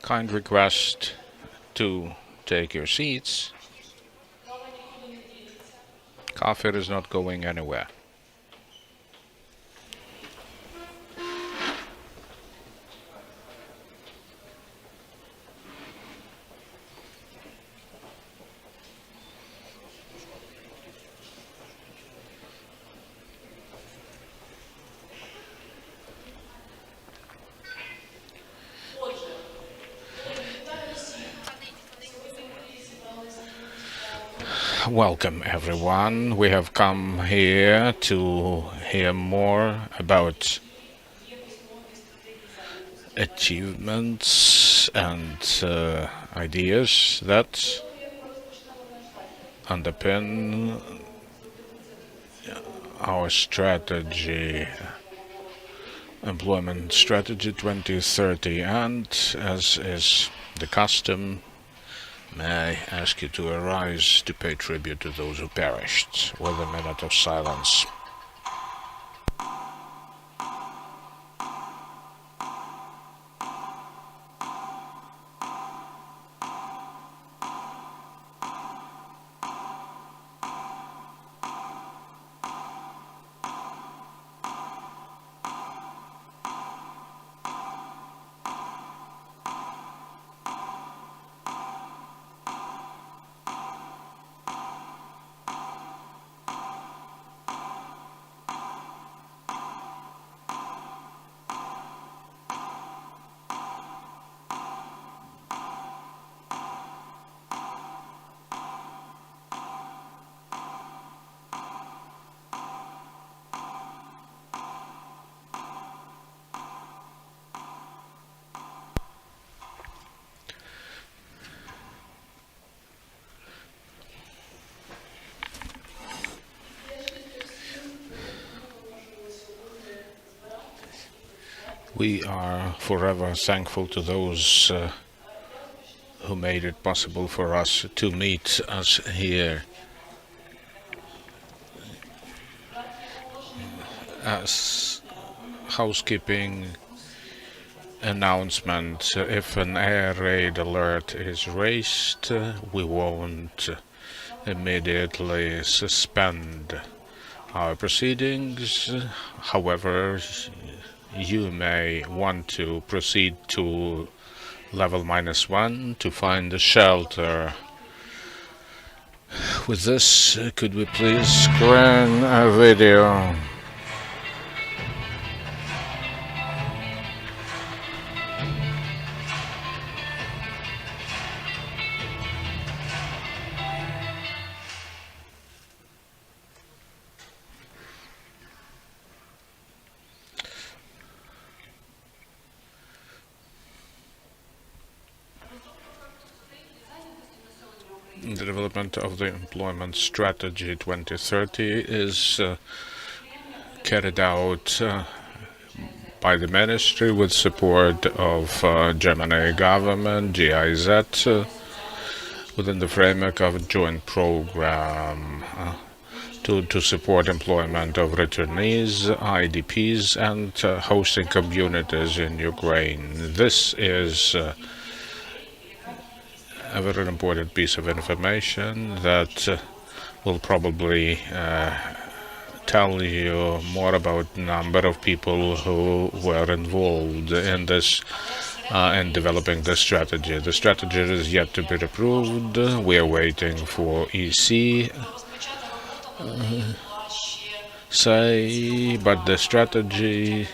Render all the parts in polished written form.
Kind request to take your seats. Coffee is not going anywhere. Welcome everyone. We have come here to hear more about achievements and ideas that underpin our strategy, employment strategy 2030. And as is the custom, may I ask you to arise to pay tribute to those who perished with a minute of silence. We are forever thankful to those who made it possible for us to meet us here. As housekeeping announcement, if an air raid alert is raised, we won't immediately suspend our proceedings. However, you may want to proceed to level -1 to find a shelter. With this, could we please screen a video? The development of the employment strategy 2030 is carried out by the ministry with support of Germany government, GIZ, within the framework of a joint program to support employment of returnees, IDPs, and hosting communities in Ukraine. This is a very important piece of information that will probably tell you more about the number of people who were involved in this in developing this strategy. The strategy is yet to be approved. We are waiting for EC say, but the strategy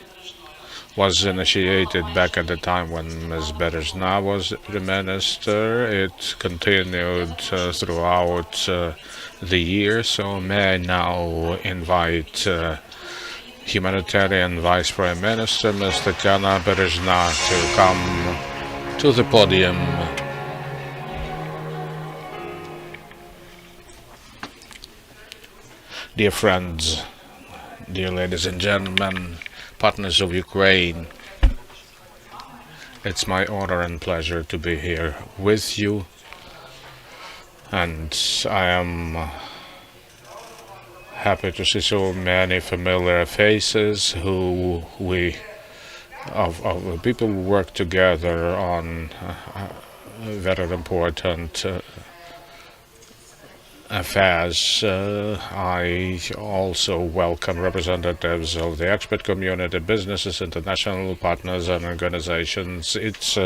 was initiated back at the time when Ms. Berezna was the minister. It continued throughout the year, so may I now invite Humanitarian Vice Prime Minister, Ms. Tatiana Berezna, to come to the podium. Dear friends, dear ladies and gentlemen, partners of Ukraine, it's my honor and pleasure to be here with you, and I am happy to see so many familiar faces who we of people who work together on very important affairs. I also welcome representatives of the expert community, businesses, international partners and organizations. It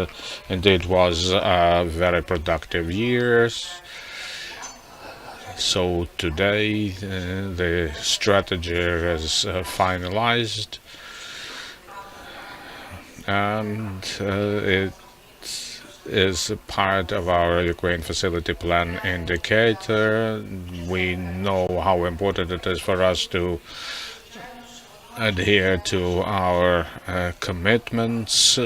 indeed was a very productive year. So today the strategy is finalized, and it is part of our Ukraine facility plan indicator. We know how important it is for us to adhere to our commitments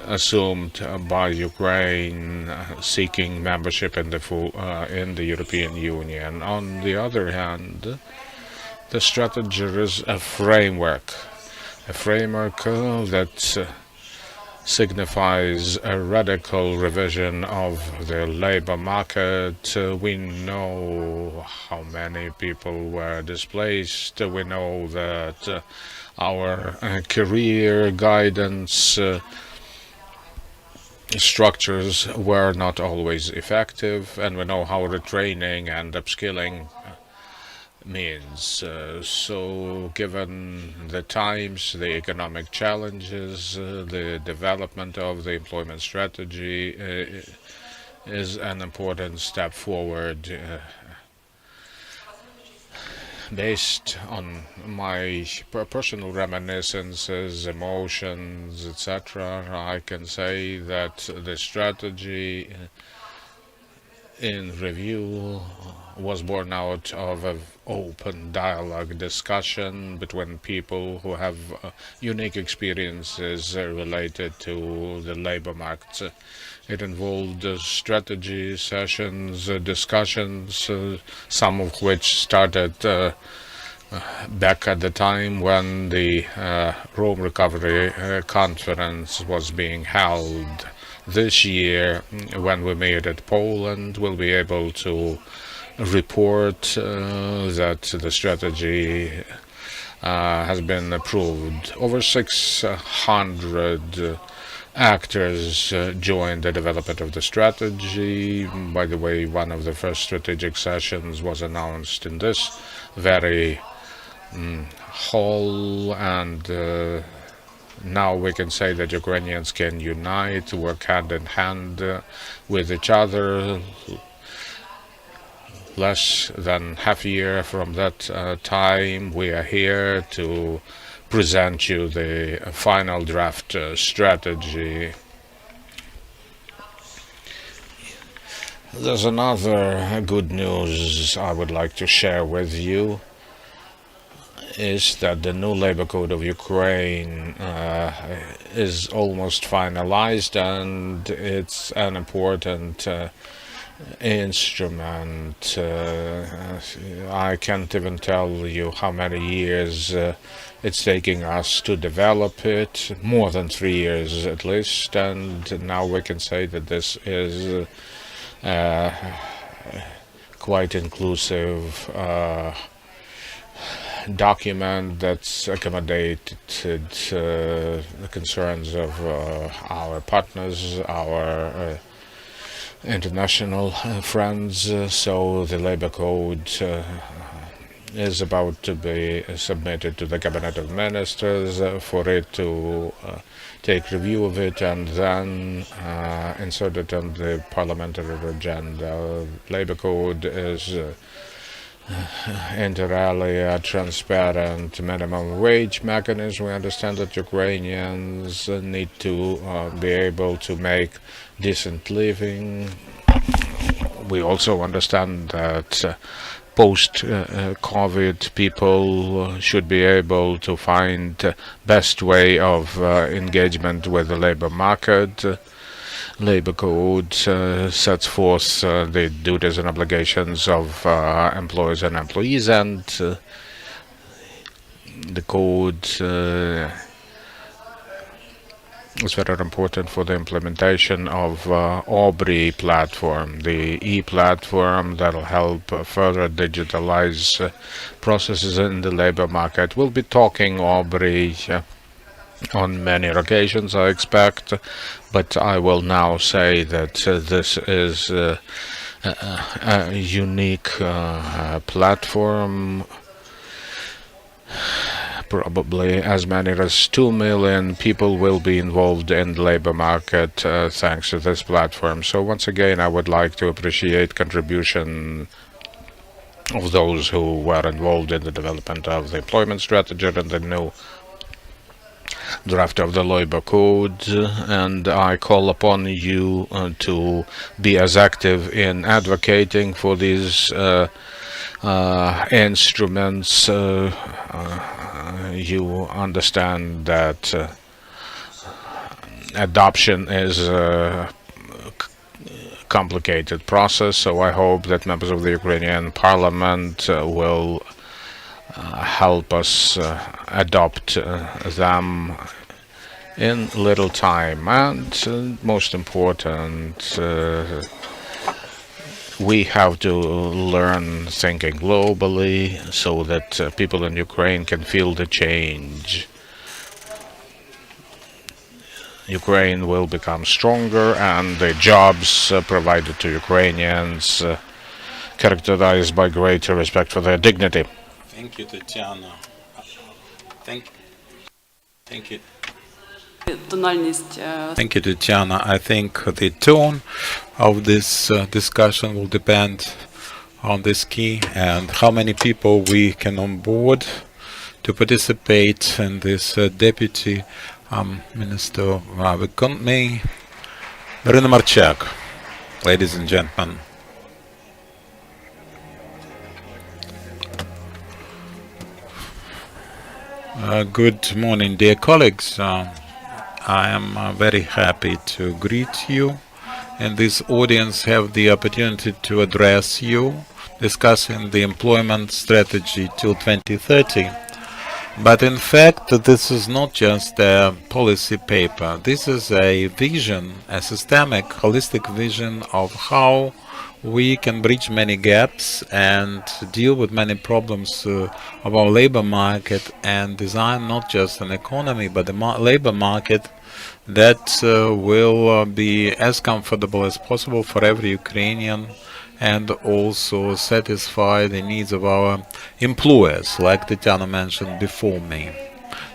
assumed by Ukraine seeking membership in the European Union. On the other hand, the strategy is a framework that signifies a radical revision of the labor market. We know how many people were displaced. We know that our career guidance structures were not always effective, and we know how retraining and upskilling means. So given the times, the economic challenges, the development of the employment strategy is an important step forward. Based on my personal reminiscences, emotions, etc., I can say that the strategy in review was born out of an open dialogue discussion between people who have unique experiences related to the labor market. It involved strategy sessions, discussions, some of which started back at the time when the Rome Recovery Conference was being held. This year, when we meet at Poland, we'll be able to report that the strategy has been approved. Over 600 actors joined the development of the strategy. By the way, one of the first strategic sessions was announced in this very hall, and now we can say that Ukrainians can unite, work hand in hand with each other. Less than half a year from that time, we are here to present you the final draft strategy. There's another good news I would like to share with you, is that the new labor code of Ukraine is almost finalized, and it's an important instrument. I can't even tell you how many years it's taking us to develop it, more than 3 years at least, and now we can say that this is quite inclusive document that's accommodated the concerns of our partners, our international friends. So the labor code is about to be submitted to the Cabinet of Ministers for it to take review of it and then insert it on the parliamentary agenda. Labor code is inter alia a transparent minimum wage mechanism. We understand that Ukrainians need to be able to make decent living. We also understand that post-COVID people should be able to find best way of engagement with the labor market. Labor code sets forth the duties and obligations of employers and employees, and the code is very important for the implementation of Aubrey platform, the e-platform that will help further digitalize processes in the labor market. We'll be talking Aubrey on many occasions, I expect, but I will now say that this is a unique platform. Probably as many as 2 million people will be involved in the labor market thanks to this platform. So once again, I would like to appreciate contribution of those who were involved in the development of the employment strategy and the new draft of the labor code, and I call upon you to be as active in advocating for these instruments. You understand that adoption is a complicated process, so I hope that members of the Ukrainian Parliament will help us adopt them in little time. And most important, we have to learn thinking globally so that people in Ukraine can feel the change. Ukraine will become stronger, and the jobs provided to Ukrainians characterized by greater respect for their dignity. Thank you, Tatiana. Thank you. Thank you, Tatiana. I think the tone of this discussion will depend on this key and how many people we can onboard to participate in this Deputy Minister of Economy, Marina Marchak. Ladies and gentlemen. Good morning, dear colleagues. I am very happy to greet you and this audience, have the opportunity to address you, discussing the employment strategy till 2030. But in fact, this is not just a policy paper. This is a vision, a systemic, holistic vision of how we can bridge many gaps and deal with many problems of our labor market and design not just an economy but a labor market that will be as comfortable as possible for every Ukrainian and also satisfy the needs of our employers, like Tatiana mentioned before me.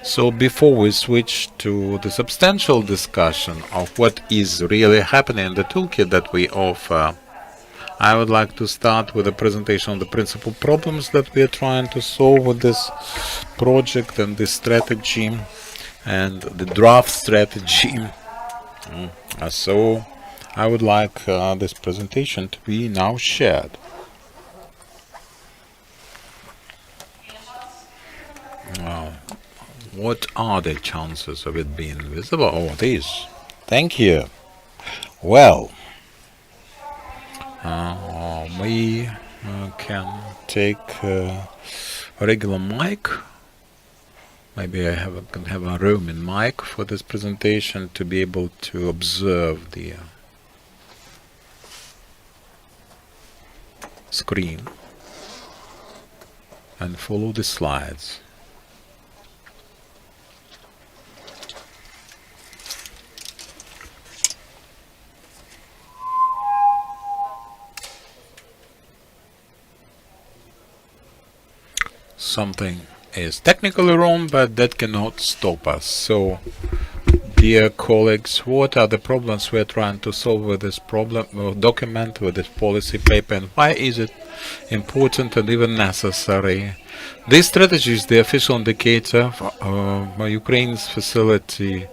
So before we switch to the substantial discussion of what is really happening in the toolkit that we offer, I would like to start with a presentation of the principal problems that we are trying to solve with this project and this strategy and the draft strategy. So I would like this presentation to be now shared. What are the chances of it being visible? Oh, these. Thank you. Well, we can take a regular mic. Maybe I can have a roaming mic for this presentation to be able to observe the screen and follow the slides. Something is technically wrong, but that cannot stop us. So, dear colleagues, what are the problems we're trying to solve with this document, with this policy paper, and why is it important and even necessary? This strategy is the official indicator for Ukraine's facility,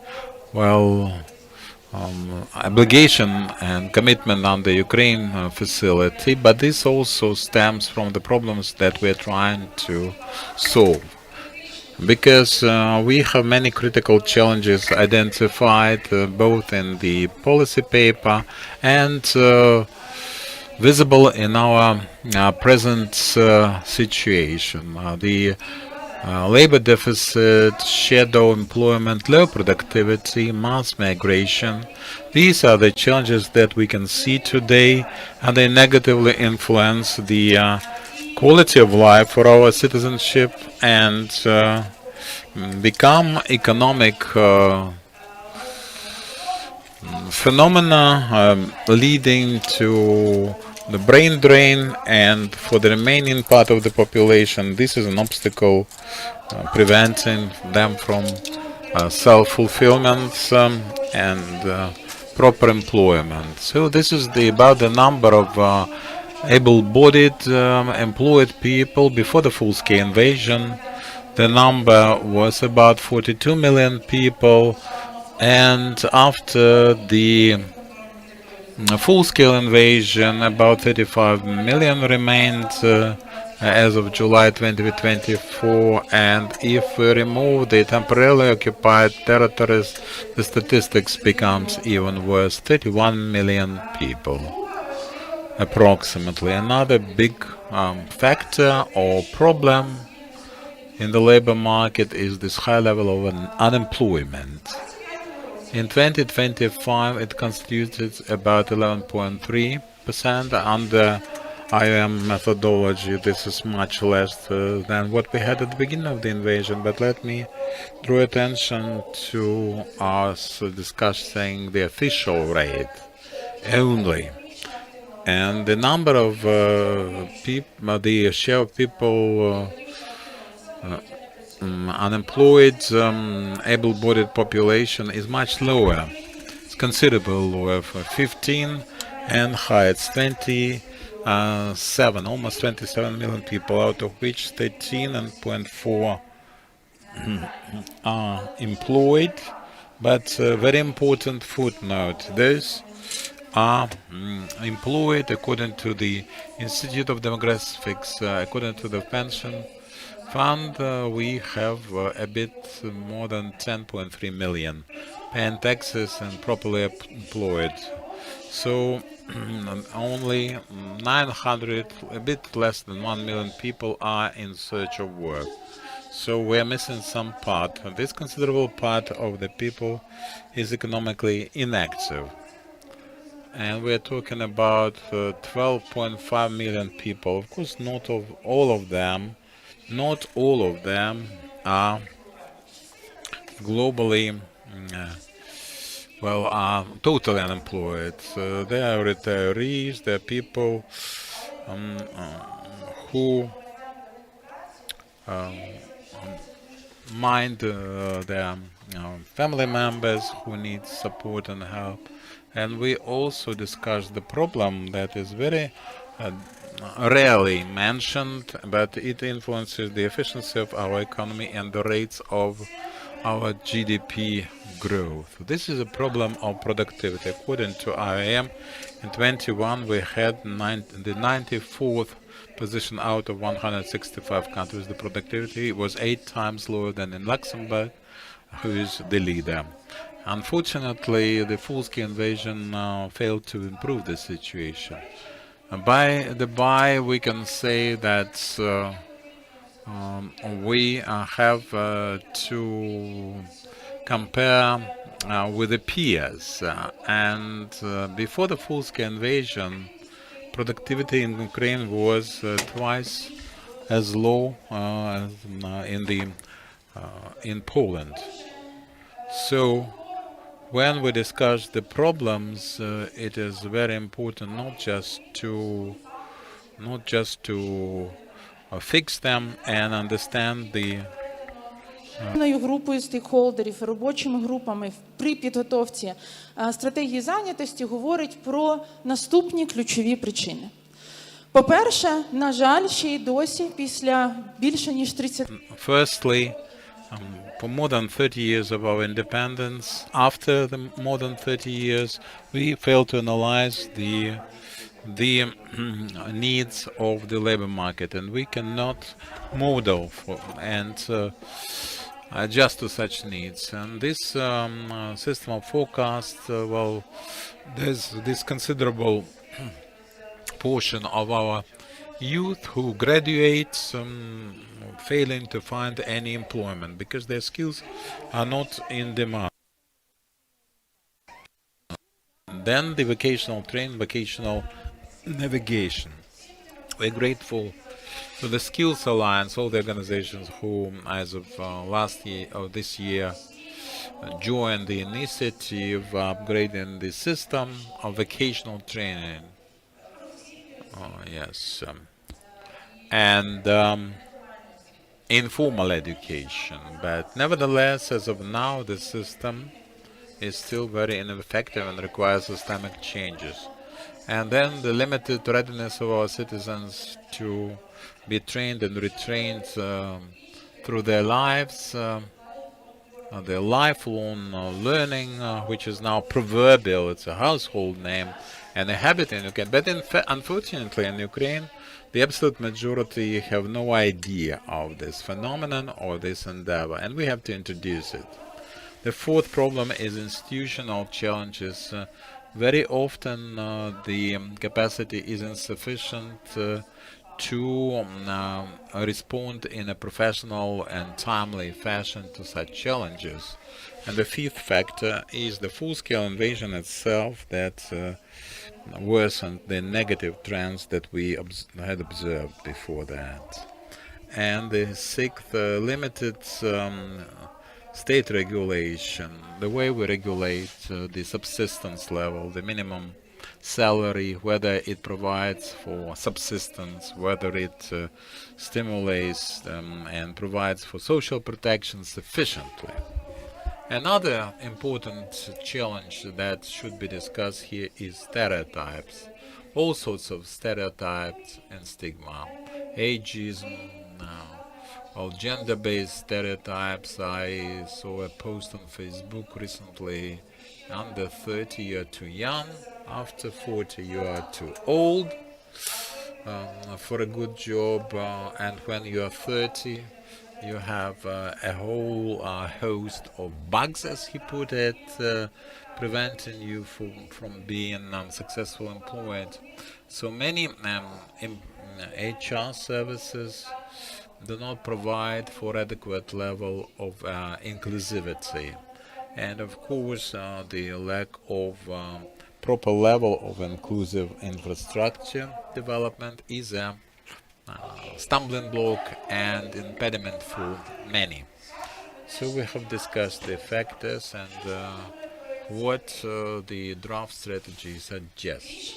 obligation and commitment on the Ukraine facility, but this also stems from the problems that we're trying to solve. Because we have many critical challenges identified both in the policy paper and visible in our present situation. The labor deficit, shadow employment, low productivity, mass migration. These are the challenges that we can see today, and they negatively influence the quality of life for our citizenship and become economic phenomena leading to the brain drain, and for the remaining part of the population this is an obstacle preventing them from self-fulfillment and proper employment. So this is about the number of able-bodied employed people. Before the full-scale invasion, the number was about 42 million people, and after the full-scale invasion, about 35 million remained as of July 2024, and if we remove the temporarily occupied territories, the statistics becomes even worse, 31 million people approximately. Another big factor or problem in the labor market is this high level of unemployment. In 2025, it constituted about 11.3%. Under IOM methodology, this is much less than what we had at the beginning of the invasion. But let me draw attention to us discussing the official rate only. And the number of people, the share of people unemployed, able-bodied population is much lower. It's considerably lower, for 15 and high. It's 27, almost 27 million people, out of which 13.4 are employed. But very important footnote: those are employed according to the Institute of Demographics, according to the pension fund. We have a bit more than 10.3 million paying taxes and properly employed. So only 900, a bit less than 1 million people are in search of work. So we're missing some part. This considerable part of the people is economically inactive. And we're talking about 12.5 million people. Of course, not all of them are globally are totally unemployed. They are retirees. They are people who mind their family members who need support and help. And we also discussed the problem that is very rarely mentioned, but it influences the efficiency of our economy and the rates of our GDP growth. This is a problem of productivity. According to IOM, in 21 we had the 94th position out of 165 countries. The productivity was 8 times lower than in Luxembourg, who is the leader. Unfortunately, the full-scale invasion failed to improve the situation. By the by, we can say that we have to compare with the peers. Before the full-scale invasion, productivity in Ukraine was twice as low as in Poland. So when we discuss the problems, it is very important not just to fix them and understand the групою стейкхолдерів і робочими групами при підготовці стратегії зайнятості говорить про наступні ключові причини. По-перше, на жаль, ще й досі після більше ніж 30 Firstly, for more than 30 years of our independence, after the more than 30 years, we failed to analyze the needs of the labor market, and we cannot model for and adjust to such needs. And this system of forecast, there's this considerable portion of our youth who graduate failing to find any employment because their skills are not in demand. Then the vocational training, vocational navigation. We're grateful to the Skills Alliance, all the organizations who, as of last year or this year, joined the initiative upgrading the system of vocational training. Yes, and informal education. But nevertheless, as of now, the system is still very ineffective and requires systemic changes. And then the limited readiness of our citizens to be trained and retrained through their lives, their lifelong learning, which is now proverbial, it's a household name and a habit in Ukraine. But unfortunately in Ukraine, the absolute majority have no idea of this phenomenon or this endeavor, and we have to introduce it. The fourth problem is institutional challenges. Very often the capacity is insufficient to respond in a professional and timely fashion to such challenges. And the fifth factor is the full-scale invasion itself that worsened the negative trends that we had observed before that. And the sixth, limited state regulation, the way we regulate the subsistence level, the minimum salary, whether it provides for subsistence, whether it stimulates and provides for social protection sufficiently. Another important challenge that should be discussed here is stereotypes. All sorts of stereotypes and stigma, ageism, gender-based stereotypes. I saw a post on Facebook recently: under 30 you're too young, after 40 you are too old for a good job, and when you are 30 you have a whole host of bugs, as he put it, preventing you from being successful employed. So many HR services do not provide for adequate level of inclusivity, and of course the lack of proper level of inclusive infrastructure development is a stumbling block and impediment for many. So we have discussed the factors and what the draft strategy suggests.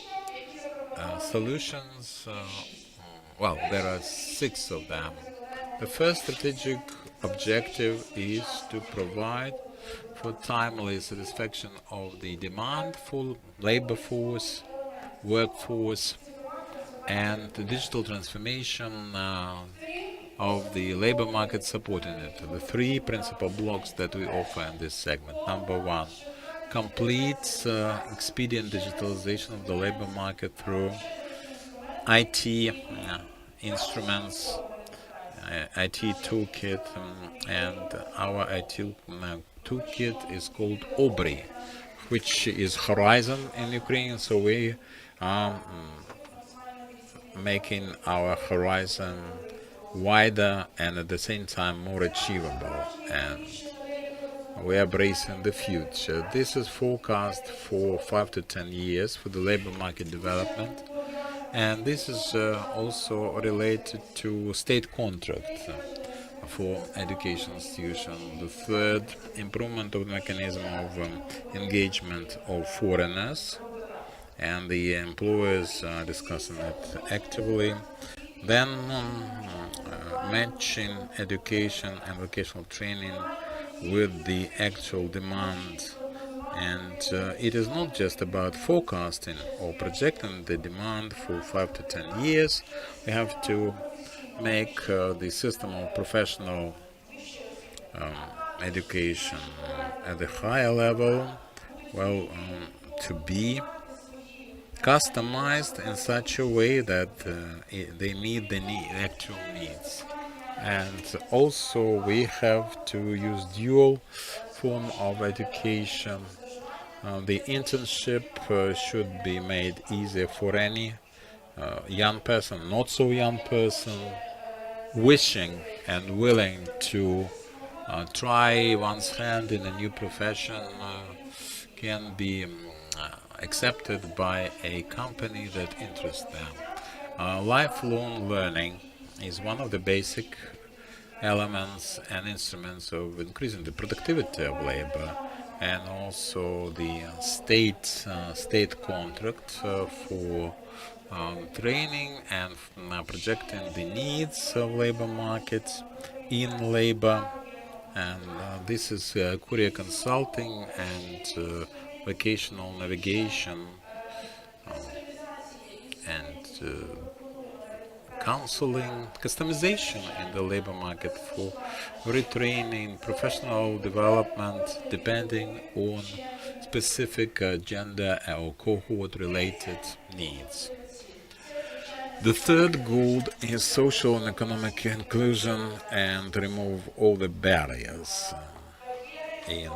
Solutions, well, there are 6 of them. The first strategic objective is to provide for timely satisfaction of the demand for labor force, workforce, and the digital transformation of the labor market supporting it. The 3 principal blocks that we offer in this segment. Number 1, complete expedient digitalization of the labor market through IT instruments, IT toolkit, and our IT toolkit is called OBRI, which is Horizon in Ukraine. So we are making our horizon wider and at the same time more achievable, and we are bracing the future. This is forecast for 5 to 10 years for the labor market development, and this is also related to state contracts for education institutions. The third, improvement of the mechanism of engagement of foreigners, and the employers are discussing it actively. Then matching education and vocational training with the actual demand. And it is not just about forecasting or projecting the demand for 5 to 10 years. We have to make the system of professional education at a higher level, well, to be customized in such a way that they meet the actual needs. And also we have to use dual form of education. The internship should be made easier for any young person, not so young person, wishing and willing to try one's hand in a new profession can be accepted by a company that interests them. Lifelong learning is one of the basic elements and instruments of increasing the productivity of labor, and also the state contract for training and projecting the needs of labor markets in labor. And this is career consulting and vocational navigation and counseling, customization in the labor market for retraining, professional development depending on specific gender or cohort related needs. The third goal is social and economic inclusion and remove all the barriers in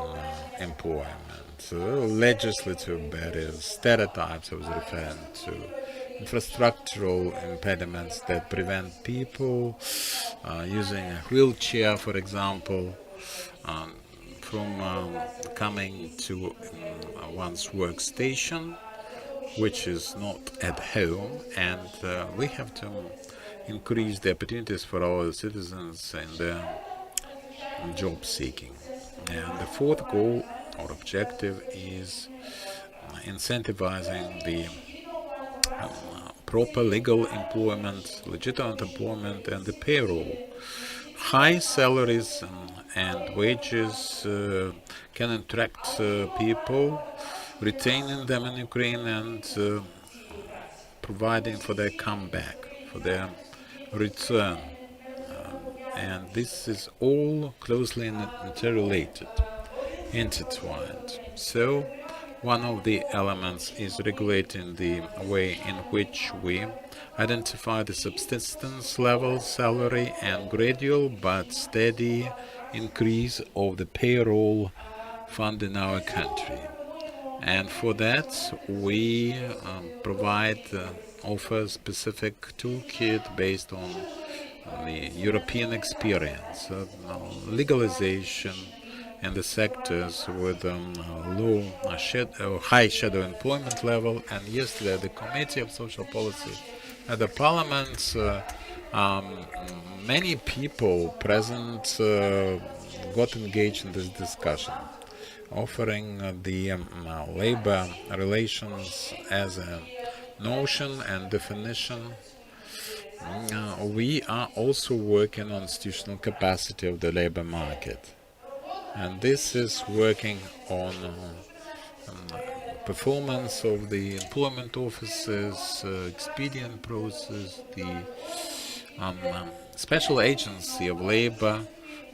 employment, legislative barriers, stereotypes I was referring to, infrastructural impediments that prevent people using a wheelchair, for example, from coming to one's workstation, which is not at home, and we have to increase the opportunities for our citizens in their job seeking. And the fourth goal or objective is incentivizing the proper legal employment, legitimate employment, and the payroll. High salaries and wages can attract people, retaining them in Ukraine and providing for their comeback, for their return. And this is all closely interrelated, intertwined. So one of the elements is regulating the way in which we identify the subsistence level, salary, and gradual but steady increase of the payroll fund in our country. And for that, we offer a specific toolkit based on the European experience, legalization in the sectors with high shadow employment level. And yesterday, the Committee of Social Policy at the Parliament, many people present got engaged in this discussion, offering the labor relations as a notion and definition. We are also working on institutional capacity of the labor market, and this is working on performance of the employment offices, expedient process, the special agency of labor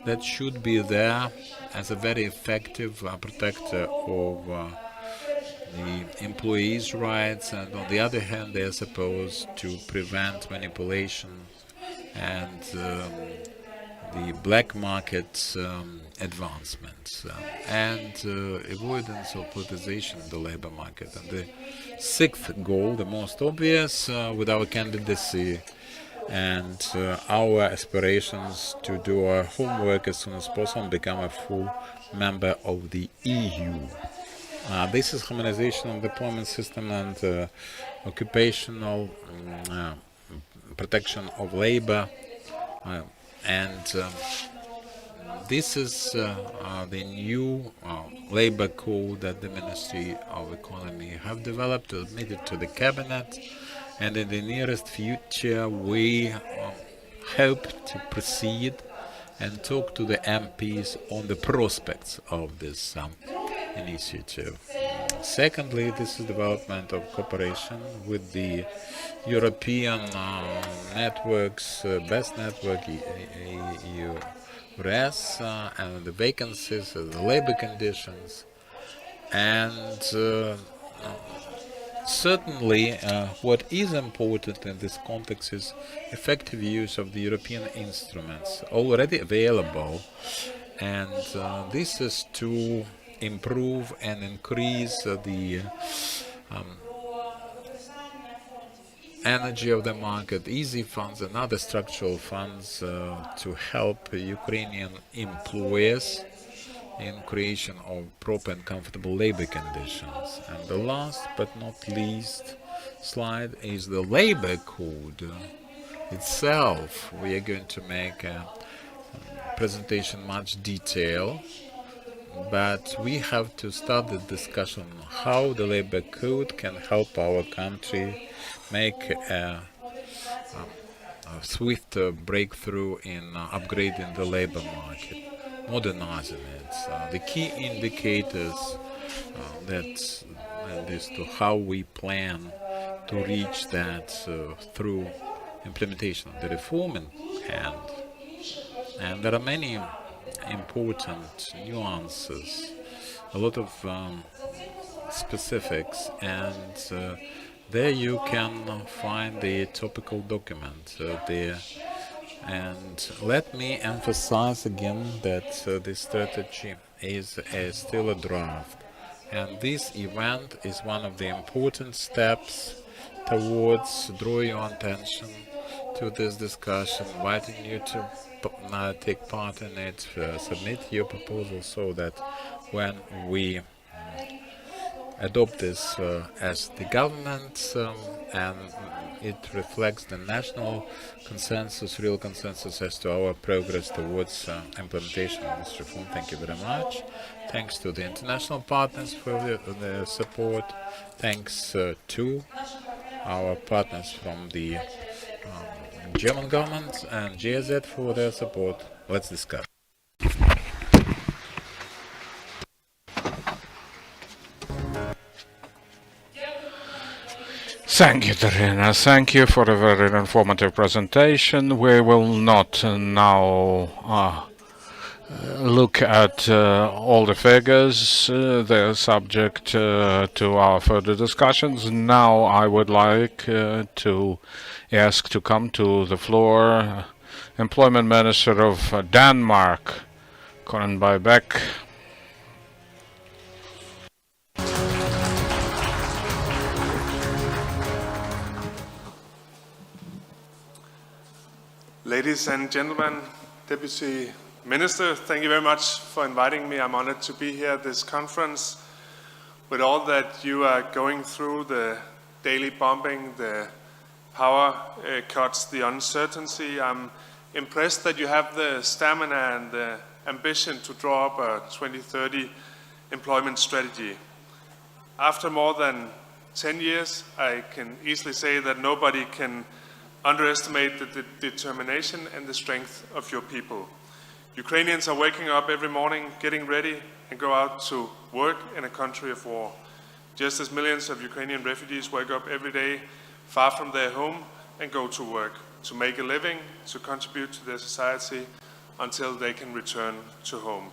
that should be there as a very effective protector of the employees' rights, and on the other hand, they are supposed to prevent manipulation and the black market advancements and avoidance of politicization in the labor market. And the sixth goal, the most obvious, with our candidacy and our aspirations to do our homework as soon as possible and become a full member of the EU. This is harmonization of the employment system and occupational protection of labor, and this is the new labor code that the Ministry of Economy have developed, submitted to the cabinet, and in the nearest future we hope to proceed and talk to the MPs on the prospects of this initiative. Secondly, this is development of cooperation with the European networks, best network, EURES, and the vacancies, the labor conditions, and certainly what is important in this context is effective use of the European instruments already available, and this is to improve and increase the energy of the market, easy funds and other structural funds to help Ukrainian employers in creation of proper and comfortable labor conditions. And the last but not least slide is the labor code itself. We are going to make a presentation much detail, but we have to start the discussion how the labor code can help our country make a swift breakthrough in upgrading the labor market, modernizing it. The key indicators that is to how we plan to reach that through implementation of the reform in hand. And there are many important nuances, a lot of specifics, and there you can find the topical document there. And let me emphasize again that this strategy is still a draft. And this event is one of the important steps towards drawing your attention to this discussion, inviting you to take part in it, submit your proposal so that when we adopt this as the government and it reflects the national consensus, real consensus as to our progress towards implementation of this reform. Thank you very much. Thanks to the international partners for the support. Thanks to our partners from the German government and GIZ for their support. Let's discuss. Thank you, Darina. Thank you for a very informative presentation. We will not now look at all the figures. They're subject to our further discussions. Now I would like to ask to come to the floor Employment Minister of Denmark, Corin Beck. Ladies and gentlemen, Deputy Minister, thank you very much for inviting me. I'm honored to be here at this conference. With all that you are going through, the daily bombing, the power cuts, the uncertainty, I'm impressed that you have the stamina and the ambition to draw up a 2030 employment strategy. After more than 10 years, I can easily say that nobody can underestimate the determination and the strength of your people. Ukrainians are waking up every morning, getting ready, and go out to work in a country of war. Just as millions of Ukrainian refugees wake up every day, far from their home, and go to work, to make a living, to contribute to their society, until they can return to home.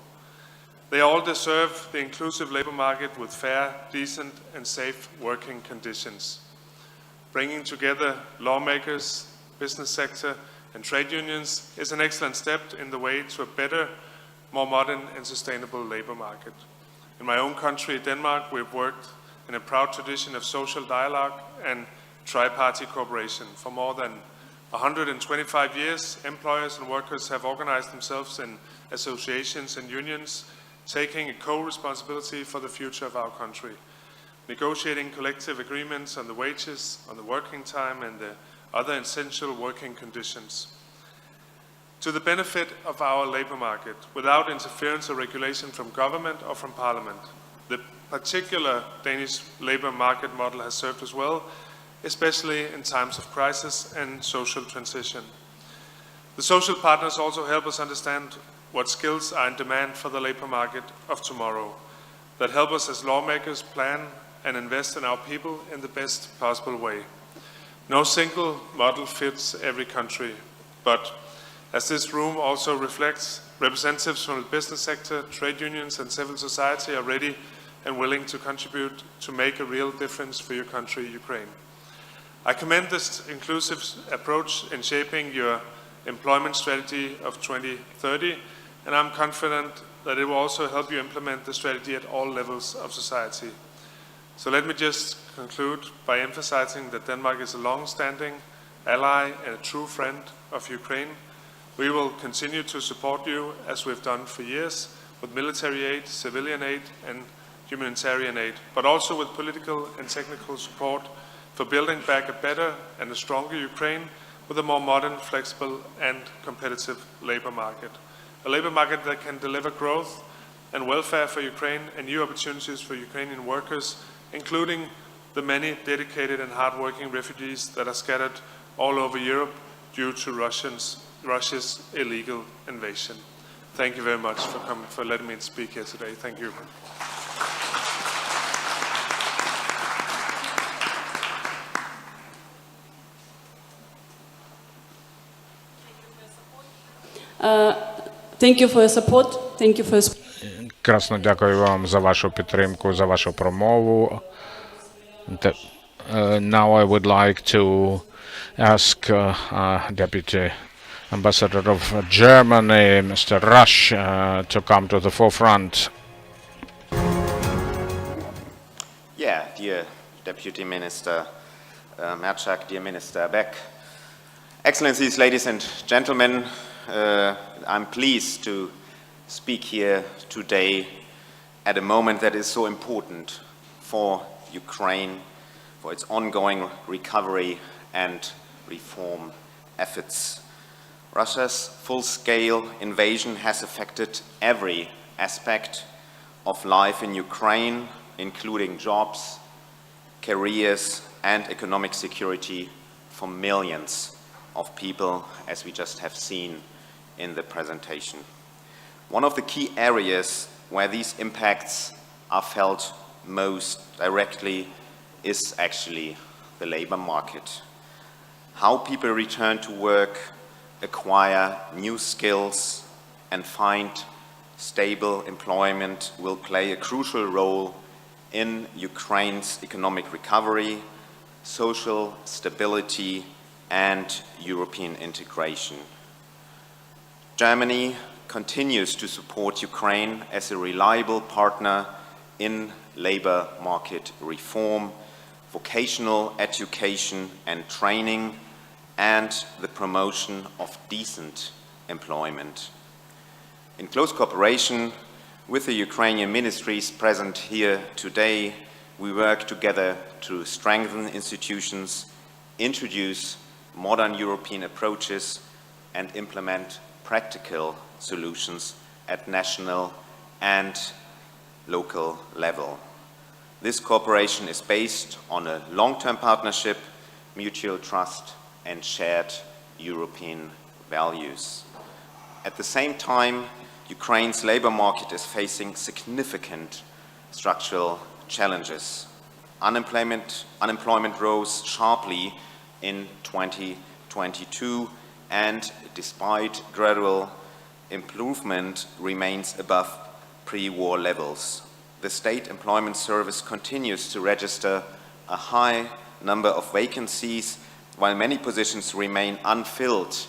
They all deserve the inclusive labor market with fair, decent, and safe working conditions. Bringing together lawmakers, business sector, and trade unions is an excellent step in the way to a better, more modern and sustainable labor market. In my own country, Denmark, we've worked in a proud tradition of social dialogue and tri-party cooperation. For more than 125 years, employers and workers have organized themselves in associations and unions, taking a co-responsibility for the future of our country, negotiating collective agreements on the wages, on the working time, and the other essential working conditions. To the benefit of our labor market, without interference or regulation from government or from parliament. The particular Danish labor market model has served us well, especially in times of crisis and social transition. The social partners also help us understand what skills are in demand for the labor market of tomorrow, that help us as lawmakers plan and invest in our people in the best possible way. No single model fits every country, but as this room also reflects, representatives from the business sector, trade unions and civil society are ready and willing to contribute to make a real difference for your country, Ukraine. I commend this inclusive approach in shaping your employment strategy of 2030, and I'm confident that it will also help you implement the strategy at all levels of society. So let me just conclude by emphasizing that Denmark is a long-standing ally and a true friend of Ukraine. We will continue to support you as we've done for years with military aid, civilian aid and humanitarian aid, but also with political and technical support for building back a better and a stronger Ukraine with a more modern, flexible and competitive labor market. A labor market that can deliver growth and welfare for Ukraine and new opportunities for Ukrainian workers, including the many dedicated and hard-working refugees that are scattered all over Europe due to Russia's illegal invasion. Thank you very much for letting me speak here today. Thank you. Thank you for your support. Thank you for your... Красно дякую вам за вашу підтримку, за вашу промову. Now I would like to ask Deputy Ambassador of Germany, Mr. Rush, to come to the forefront. Yeah, dear Deputy Minister Merczak, dear Minister Beck, Excellencies, ladies and gentlemen, I'm pleased to speak here today at a moment that is so important for Ukraine, for its ongoing recovery and reform efforts. Russia's full-scale invasion has affected every aspect of life in Ukraine, including jobs, careers, and economic security for millions of people, as we just have seen in the presentation. One of the key areas where these impacts are felt most directly is actually the labor market. How people return to work, acquire new skills, and find stable employment will play a crucial role in Ukraine's economic recovery, social stability, and European integration. Germany continues to support Ukraine as a reliable partner in labor market reform, vocational education and training, and the promotion of decent employment. In close cooperation with the Ukrainian ministries present here today, we work together to strengthen institutions, introduce modern European approaches, and implement practical solutions at national and local level. This cooperation is based on a long-term partnership, mutual trust, and shared European values. At the same time, Ukraine's labor market is facing significant structural challenges. Unemployment rose sharply in 2022, and despite gradual improvement, remains above pre-war levels. The State Employment Service continues to register a high number of vacancies, while many positions remain unfilled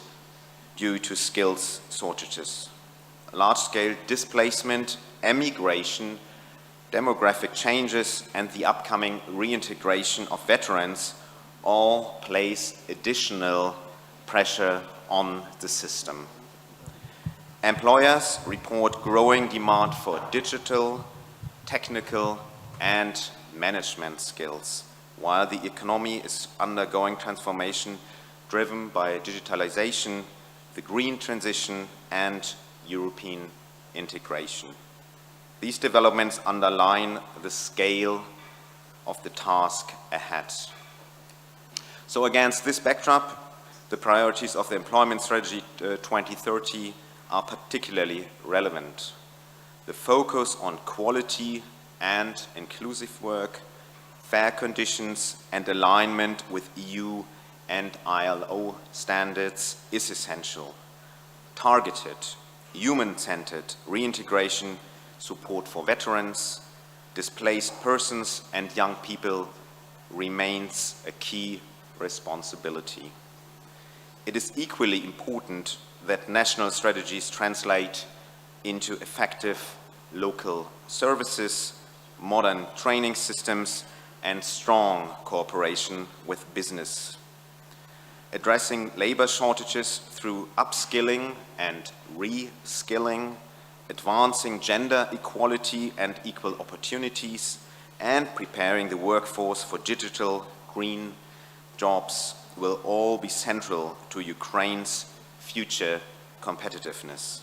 due to skills shortages. Large-scale displacement, emigration, demographic changes, and the upcoming reintegration of veterans all place additional pressure on the system. Employers report growing demand for digital, technical, and management skills, while the economy is undergoing transformation driven by digitalization, the green transition, and European integration. These developments underline the scale of the task ahead. So against this backdrop, the priorities of the Employment Strategy 2030 are particularly relevant. The focus on quality and inclusive work, fair conditions, and alignment with EU and ILO standards is essential. Targeted, human-centered reintegration, support for veterans, displaced persons, and young people remains a key responsibility. It is equally important that national strategies translate into effective local services, modern training systems, and strong cooperation with business. Addressing labor shortages through upskilling and reskilling, advancing gender equality and equal opportunities, and preparing the workforce for digital, green jobs will all be central to Ukraine's future competitiveness.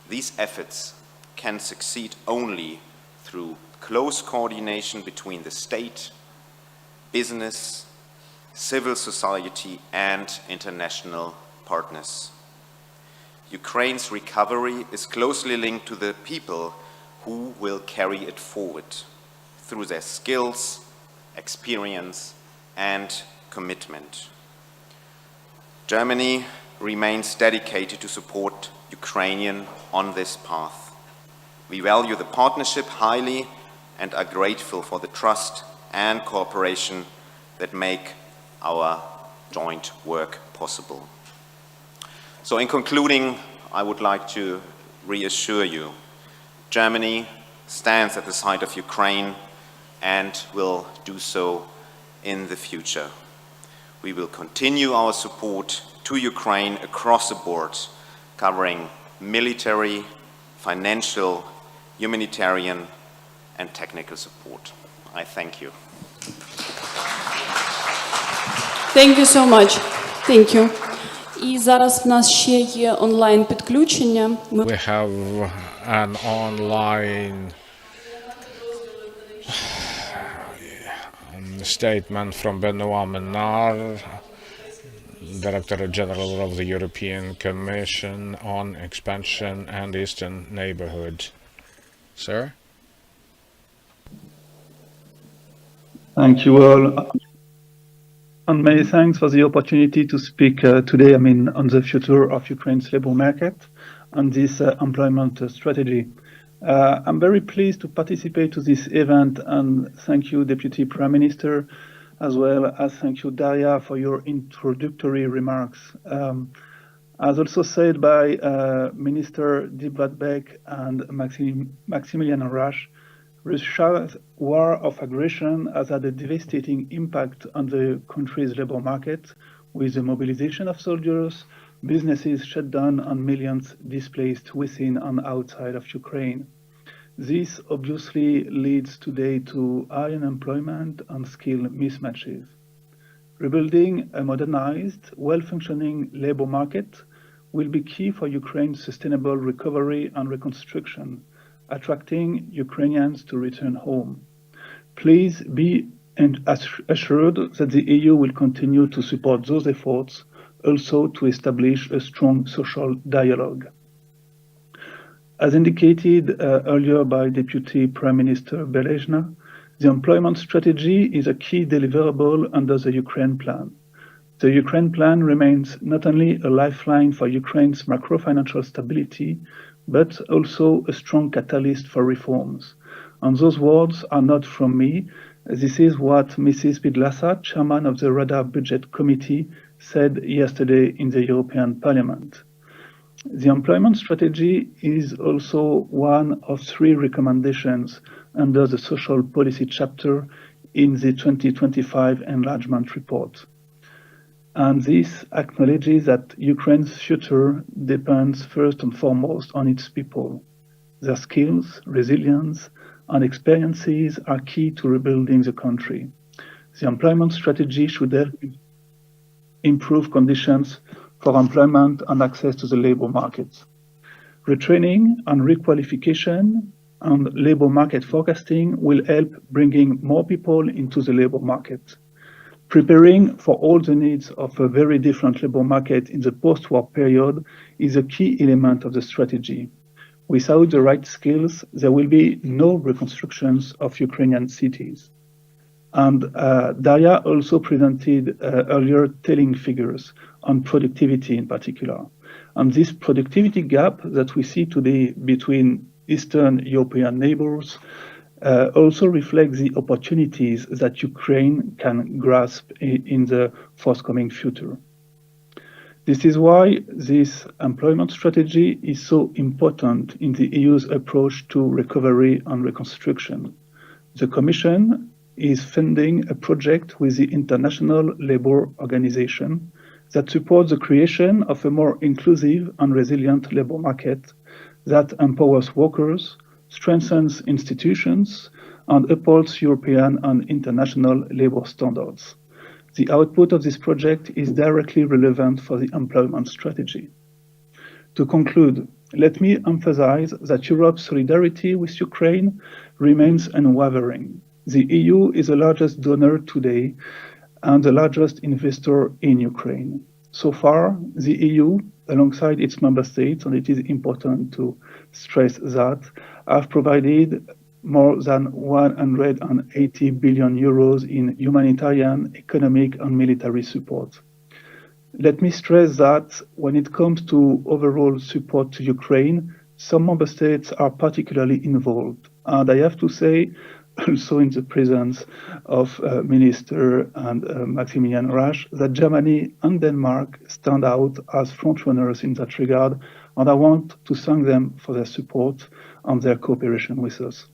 These efforts can succeed only through close coordination between the state, business, civil society, and international partners. Ukraine's recovery is closely linked to the people who will carry it forward through their skills, experience, and commitment. Germany remains dedicated to support Ukrainians on this path. We value the partnership highly and are grateful for the trust and cooperation that make our joint work possible. So in concluding, I would like to reassure you, Germany stands at the side of Ukraine and will do so in the future. We will continue our support to Ukraine across the board, covering military, financial, humanitarian, and technical support. I thank you. Thank you so much. Thank you. І зараз в нас ще є онлайн підключення. We have an online statement from Benoit Menard, Director General of the European Commission on Expansion and Eastern Neighborhood. Sir? Thank you all. And many thanks for the opportunity to speak today, on the future of Ukraine's labor market and this employment strategy. I'm very pleased to participate to this event, and thank you, Deputy Prime Minister, as well as thank you, Daria, for your introductory remarks. As also said by Minister Diblatbek and Maximilian Rasch, Russia's war of aggression has had a devastating impact on the country's labor market, with the mobilization of soldiers, businesses shut down, and millions displaced within and outside of Ukraine. This obviously leads today to high unemployment and skill mismatches. Rebuilding a modernized, well-functioning labor market will be key for Ukraine's sustainable recovery and reconstruction, attracting Ukrainians to return home. Please be assured that the EU will continue to support those efforts, also to establish a strong social dialogue. As indicated earlier by Deputy Prime Minister Belezhna, the employment strategy is a key deliverable under the Ukraine Plan. The Ukraine Plan remains not only a lifeline for Ukraine's macro-financial stability, but also a strong catalyst for reforms. And those words are not from me. This is what Mrs. Bidlasa, chairman of the Rada Budget Committee, said yesterday in the European Parliament. The employment strategy is also one of 3 recommendations under the social policy chapter in the 2025 enlargement report. And this acknowledges that Ukraine's future depends first and foremost on its people. Their skills, resilience, and experiences are key to rebuilding the country. The employment strategy should help improve conditions for employment and access to the labor market. Retraining and requalification and labor market forecasting will help bringing more people into the labor market. Preparing for all the needs of a very different labor market in the post-war period is a key element of the strategy. Without the right skills, there will be no reconstructions of Ukrainian cities. And Daria also presented earlier telling figures on productivity in particular. And this productivity gap that we see today between Eastern European neighbors also reflects the opportunities that Ukraine can grasp in the forthcoming future. This is why this employment strategy is so important in the EU's approach to recovery and reconstruction. The Commission is funding a project with the International Labour Organization that supports the creation of a more inclusive and resilient labour market that empowers workers, strengthens institutions, and upholds European and international labour standards. The output of this project is directly relevant for the employment strategy. To conclude, let me emphasize that Europe's solidarity with Ukraine remains unwavering. The EU is the largest donor today and the largest investor in Ukraine. So far, the EU, alongside its member states, and it is important to stress that, have provided more than 180 billion euros in humanitarian, economic, and military support. Let me stress that when it comes to overall support to Ukraine, some member states are particularly involved. And I have to say, also in the presence of Minister and Maximilian Rasch, that Germany and Denmark stand out as frontrunners in that regard, and I want to thank them for their support and their cooperation with us.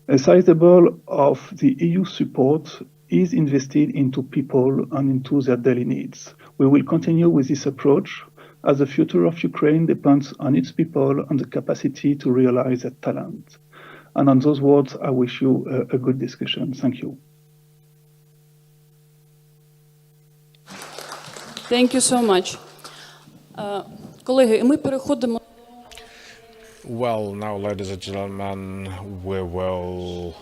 A sizable of the EU support is invested into people and into their daily needs. We will continue with this approach as the future of Ukraine depends on its people and the capacity to realize their talent. And on those words, I wish you a good discussion. Thank you. Thank you so much. Колеги, ми переходимо. Well, now, ladies and gentlemen, we will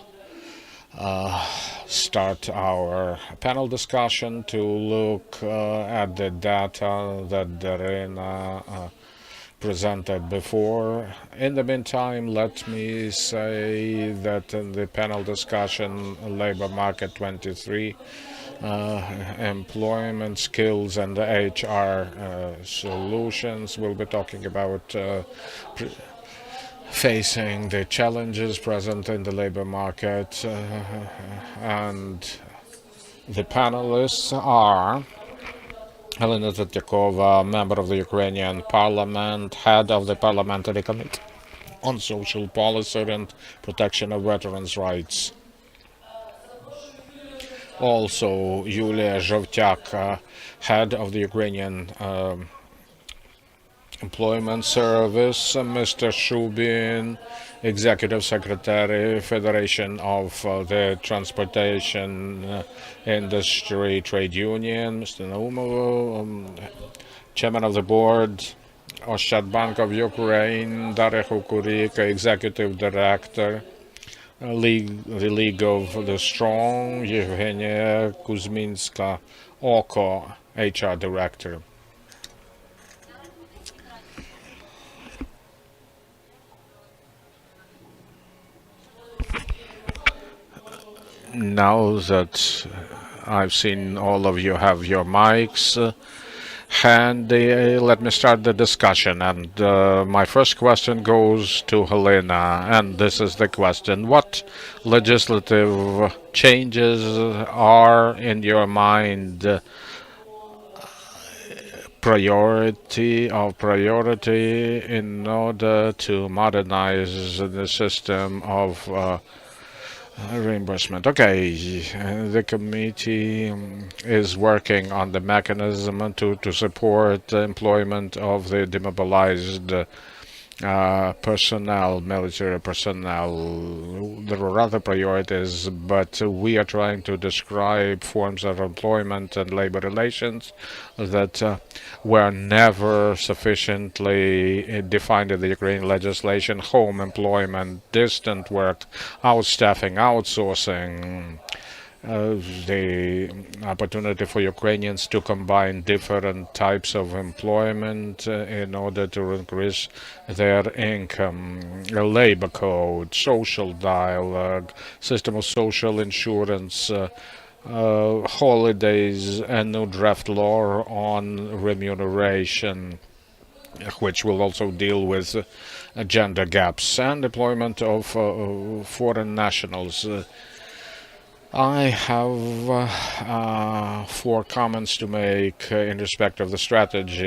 start our panel discussion to look at the data that Darina presented before. In the meantime, let me say that in the panel discussion, Labor Market 23, employment skills and HR solutions, we'll be talking about facing the challenges present in the labor market, and the panelists are Helena Zatyakova, member of the Ukrainian Parliament, head of the Parliamentary Committee on Social Policy and Protection of Veterans' Rights. Also, Yulia Zhovtyak, head of the Ukrainian Employment Service, Mr. Shubin, Executive Secretary, Federation of the Transportation Industry Trade Union, Mr. Naumov, Chairman of the Board, Oshad Bank of Ukraine, Daria Kukurika, Executive Director, the League of the Strong, Yevgenia Kuzminska, OKO, HR Director. Now that I've seen all of you have your mics handy, let me start the discussion. And my first question goes to Helena, and this is the question. What legislative changes are in your mind priority in order to modernize the system of reimbursement? Okay, the committee is working on the mechanism to support employment of the demobilized personnel, military personnel. There are other priorities, but we are trying to describe forms of employment and labor relations that were never sufficiently defined in the Ukrainian legislation: home employment, distant work, outstaffing, outsourcing, the opportunity for Ukrainians to combine different types of employment in order to increase their income, a labor code, social dialogue, system of social insurance, holidays, and new draft law on remuneration, which will also deal with gender gaps and employment of foreign nationals. I have 4 comments to make in respect of the strategy.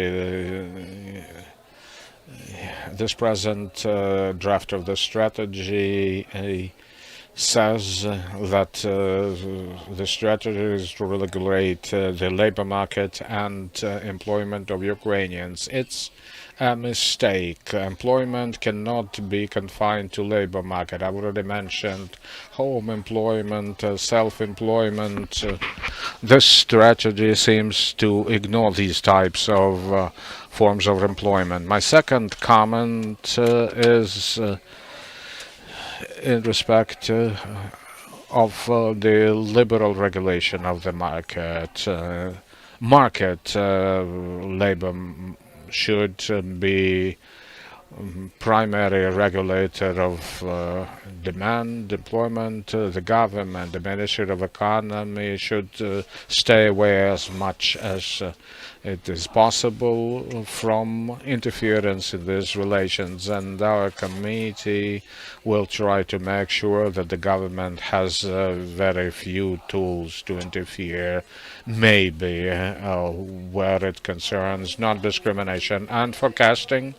This present draft of the strategy says that the strategy is to regulate the labor market and employment of Ukrainians. It's a mistake. Employment cannot be confined to labor market. I already mentioned home employment, self-employment. This strategy seems to ignore these types of forms of employment. My second comment is in respect of the liberal regulation of the market. Labor should be primary regulator of demand, employment. The government, the Ministry of Economy should stay away as much as it is possible from interference in these relations, and our committee will try to make sure that the government has very few tools to interfere, maybe where it concerns non-discrimination and forecasting.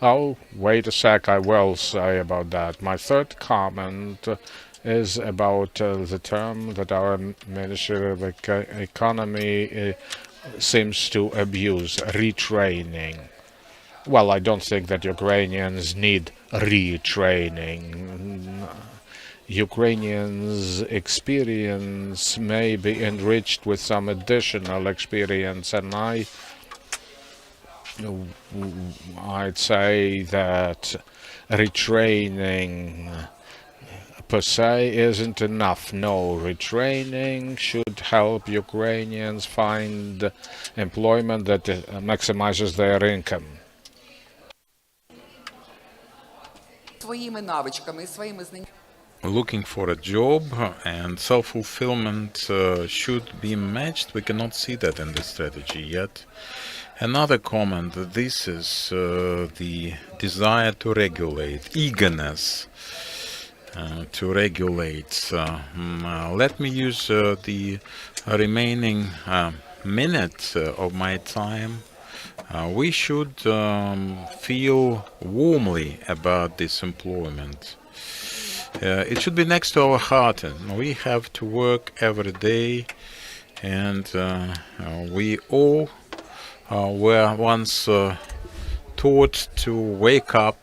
Oh, wait a sec, I will say about that. My third comment is about the term that our Ministry of Economy seems to abuse, retraining. Well, I don't think that Ukrainians need retraining. Ukrainians' experience may be enriched with some additional experience, and I'd say that retraining per se isn't enough. No, retraining should help Ukrainians find employment that maximizes their income. Looking for a job and self-fulfillment should be matched. We cannot see that in the strategy yet. Another comment, this is the desire to regulate, eagerness to regulate. Let me use the remaining minute of my time. We should feel warmly about this employment. It should be next to our heart, and we have to work every day, and we all were once taught to wake up,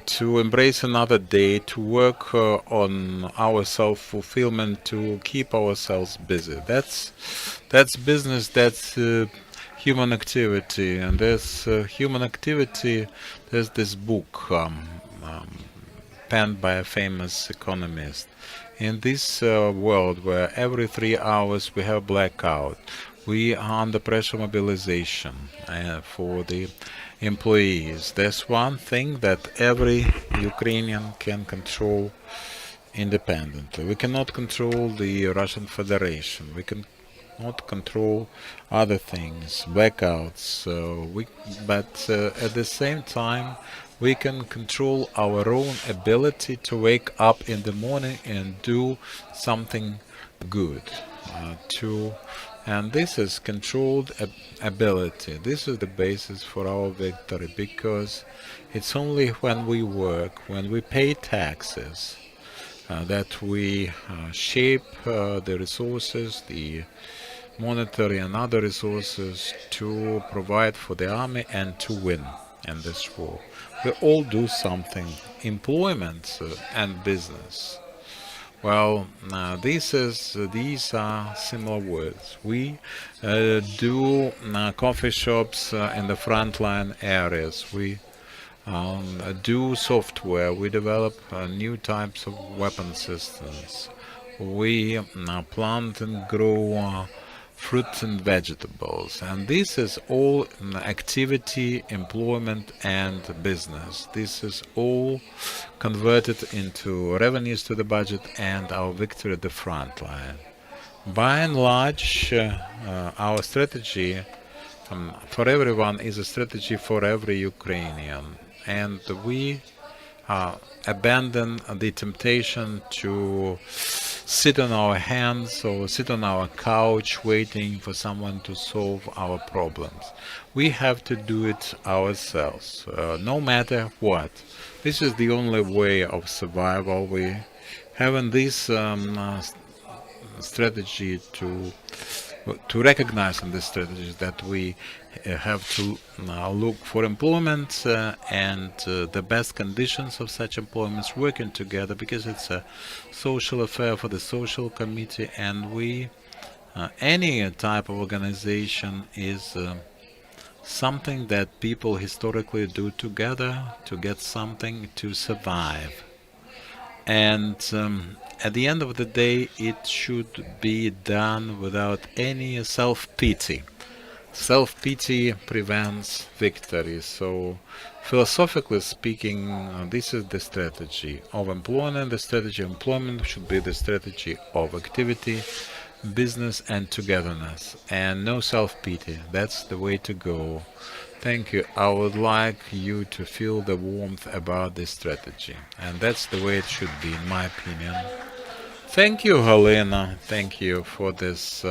to embrace another day, to work on our self-fulfillment, to keep ourselves busy. That's business, that's human activity, and there's human activity. There's this book penned by a famous economist. In this world where every 3 hours we have blackout, we are under pressure mobilization for the employees. There's one thing that every Ukrainian can control independently. We cannot control the Russian Federation. We cannot control other things, blackouts. But at the same time, we can control our own ability to wake up in the morning and do something good. And this is controlled ability. This is the basis for our victory, because it's only when we work, when we pay taxes, that we shape the resources, the monetary and other resources, to provide for the army and to win in this war. We all do something, employment and business. Well, these are similar words. We do coffee shops in the frontline areas. We do software. We develop new types of weapon systems. We plant and grow fruits and vegetables, and this is all activity, employment and business. This is all converted into revenues to the budget and our victory at the front line. By and large, our strategy for everyone is a strategy for every Ukrainian, and we abandon the temptation to sit on our hands or sit on our couch waiting for someone to solve our problems. We have to do it ourselves, no matter what. This is the only way of survival. We have in this strategy to recognize in this strategy that we have to look for employment and the best conditions of such employment, working together, because it's a social affair for the social committee, and we any type of organization is something that people historically do together to get something to survive. And at the end of the day, it should be done without any self-pity. Self-pity prevents victory. So, philosophically speaking, this is the strategy of employment. The strategy of employment should be the strategy of activity, business, and togetherness. And no self-pity. That's the way to go. Thank you. I would like you to feel the warmth about this strategy. And that's the way it should be, in my opinion. Thank you, Helena. Thank you for this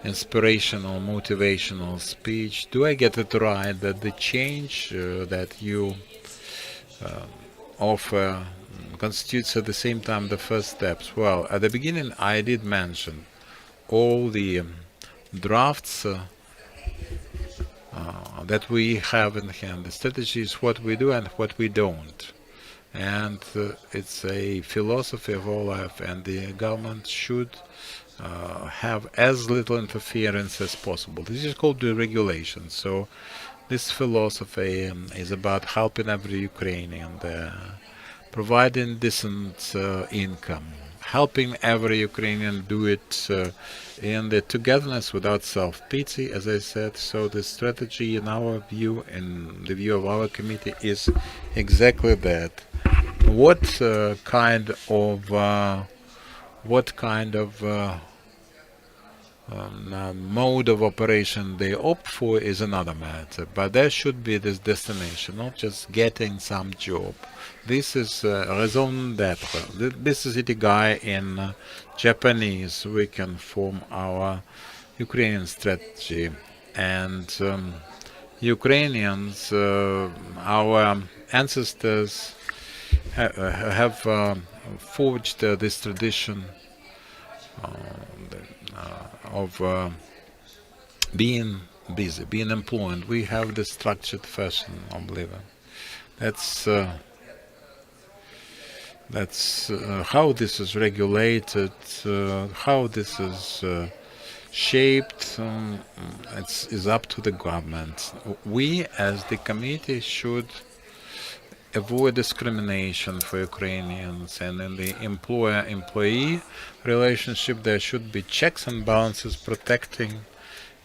inspirational, motivational speech. Do I get it right that the change that you offer constitutes at the same time the first steps? Well, at the beginning I did mention all the drafts that we have in hand. The strategy is what we do and what we don't. And it's a philosophy of our life, and the government should have as little interference as possible. This is called deregulation. So this philosophy is about helping every Ukrainian, providing decent income, helping every Ukrainian do it in the togetherness without self-pity, as I said. So the strategy, in our view, in the view of our committee, is exactly that. What kind of mode of operation they opt for is another matter, but there should be this destination, not just getting some job. This is raison d'être. This is ikigai in Japanese. We can form our Ukrainian strategy, and Ukrainians, our ancestors have forged this tradition of being busy, being employed. We have the structured fashion of living. That's how this is regulated, how this is shaped. Is up to the government. We, as the committee, should avoid discrimination for Ukrainians, and in the employer-employee relationship there should be checks and balances protecting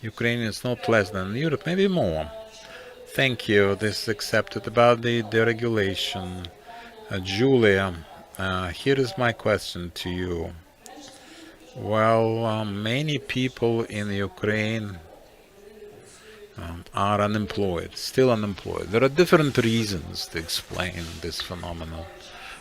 Ukrainians not less than in Europe, maybe more. Thank you. This is accepted. About the deregulation, Julia, here is my question to you. Well, many people in Ukraine are unemployed, still unemployed. There are different reasons to explain this phenomenon.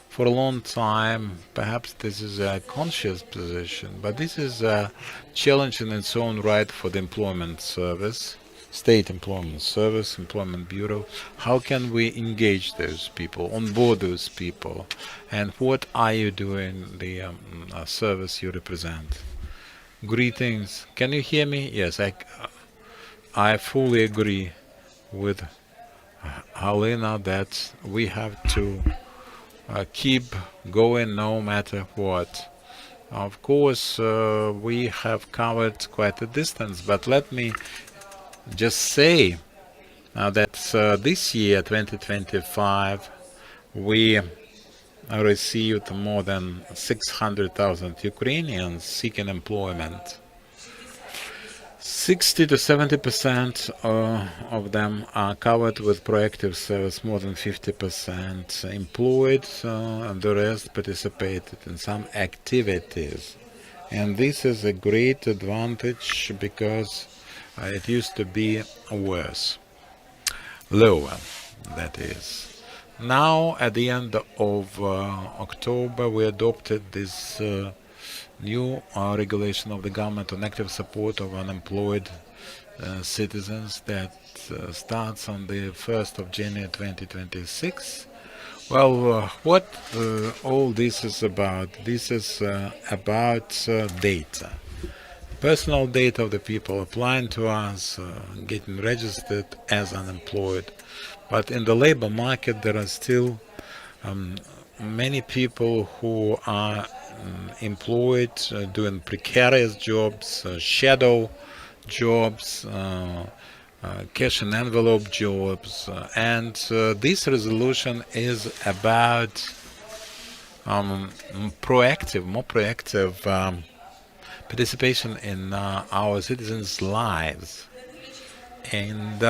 For a long time, perhaps this is a conscious position, but this is a challenge in its own right for the employment service, state employment service, employment bureau. How can we engage those people, onboard those people, and what are you doing, the service you represent? Greetings. Can you hear me? Yes, I fully agree with Halina that we have to keep going no matter what. Of course, we have covered quite a distance, but let me just say that this year, 2025, we received more than 600,000 Ukrainians seeking employment. 60 to 70% of them are covered with proactive service, more than 50% employed, and the rest participated in some activities. And this is a great advantage because it used to be worse, lower, that is. Now, at the end of October, we adopted this new regulation of the government on active support of unemployed citizens that starts on the 1st of January 2026. Well, what all this is about? This is about data. Personal data of the people applying to us, getting registered as unemployed. But in the labor market, there are still many people who are employed, doing precarious jobs, shadow jobs, cash and envelope jobs, and this resolution is about more proactive participation in our citizens' lives. And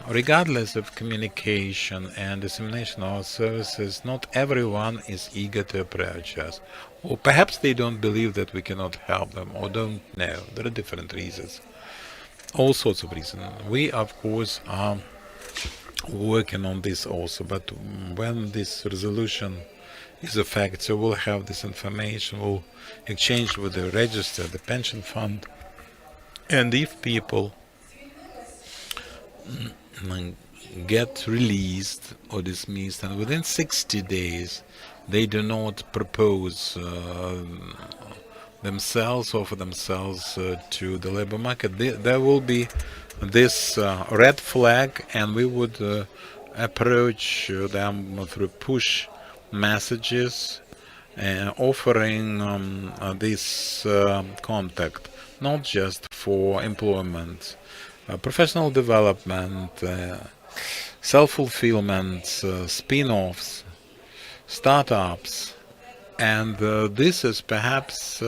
regardless of communication and dissemination of our services, not everyone is eager to approach us. Or perhaps they don't believe that we cannot help them, or don't know. There are different reasons. All sorts of reasons. We, of course, are working on this also, but when this resolution is a fact, so we'll have this information, we'll exchange with the register, the pension fund, and if people get released or dismissed and within 60 days they do not propose themselves to the labor market, there will be this red flag, and we would approach them through push messages offering this contact, not just for employment, professional development, self-fulfillment, spin-offs, startups, and this is perhaps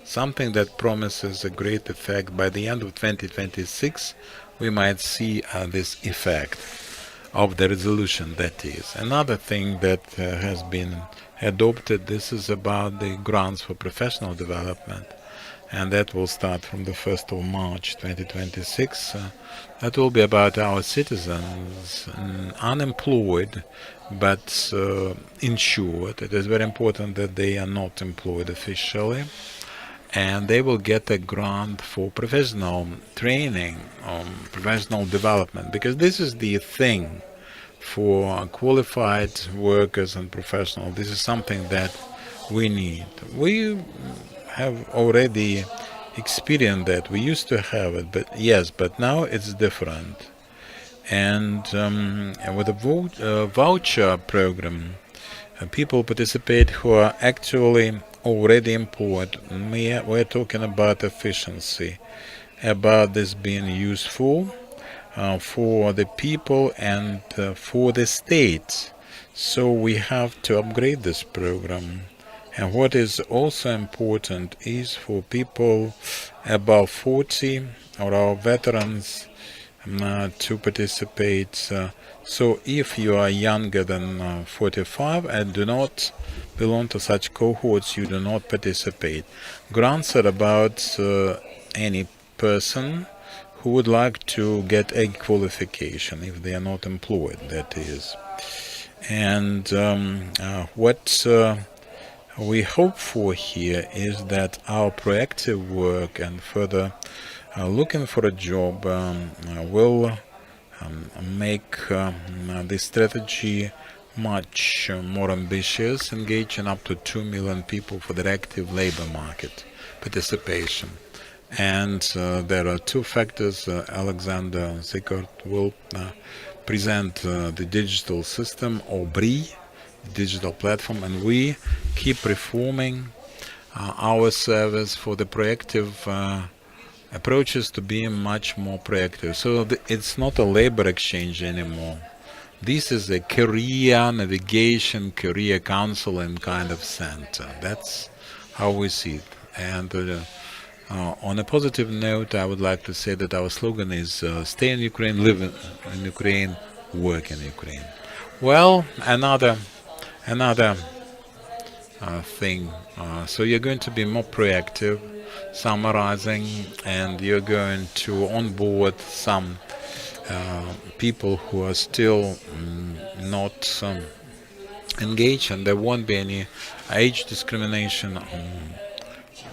something that promises a great effect. By the end of 2026, we might see this effect of the resolution. That is another thing that has been adopted. This is about the grants for professional development, and that will start from the 1st of March 2026. That will be about our citizens unemployed but insured. It is very important that they are not employed officially, and they will get a grant for professional training, professional development, because this is the thing for qualified workers and professionals. This is something that we need. We have already experienced that. We used to have it, but now it's different. And with a voucher program, people participate who are actually already employed. We're talking about efficiency, about this being useful for the people and for the state. So we have to upgrade this program. And what is also important is for people above 40 or our veterans to participate. So if you are younger than 45 and do not belong to such cohorts, you do not participate. Grants are about any person who would like to get a qualification if they are not employed, that is. And what we hope for here is that our proactive work and further looking for a job will make this strategy much more ambitious, engaging up to 2 million people for the active labor market participation. And there are two factors. Alexander Sikort will present the digital system, or BRI, digital platform, and we keep reforming our service for the proactive approaches to being much more proactive. So it's not a labor exchange anymore. This is a career navigation, career counseling kind of center. That's how we see it. And on a positive note, I would like to say that our slogan is stay in Ukraine, live in Ukraine, work in Ukraine. Well, another thing. So you're going to be more proactive, summarizing, and you're going to onboard some people who are still not engage, and there won't be any age discrimination,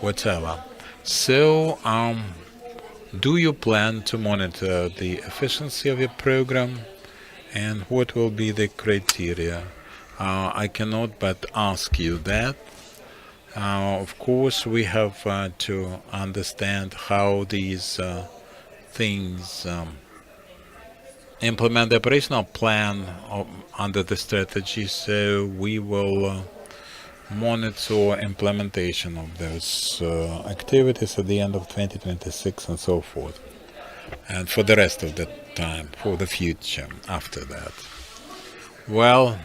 whatever. So, do you plan to monitor the efficiency of your program, and what will be the criteria? I cannot but ask you that. Of course, we have to understand how these things implement the operational plan under the strategy, so we will monitor implementation of those activities at the end of 2026 and so forth, and for the rest of the time, for the future after that. Well,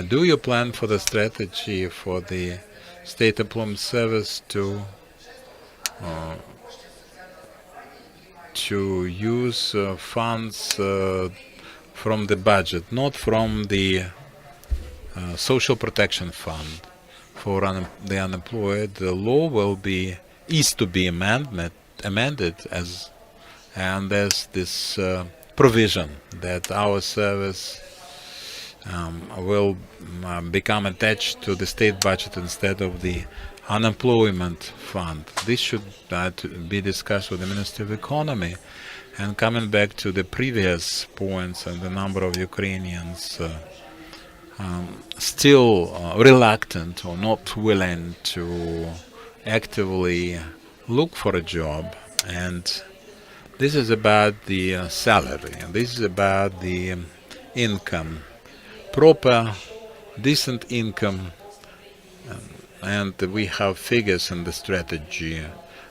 do you plan for the strategy for the State Employment Service to use funds from the budget, not from the Social Protection Fund for the unemployed? The law is to be amended and there's this provision that our service will become attached to the state budget instead of the unemployment fund. This should be discussed with the Ministry of Economy. And coming back to the previous points and the number of Ukrainians still reluctant or not willing to actively look for a job, and this is about the salary, and this is about the income, proper, decent income, and we have figures in the strategy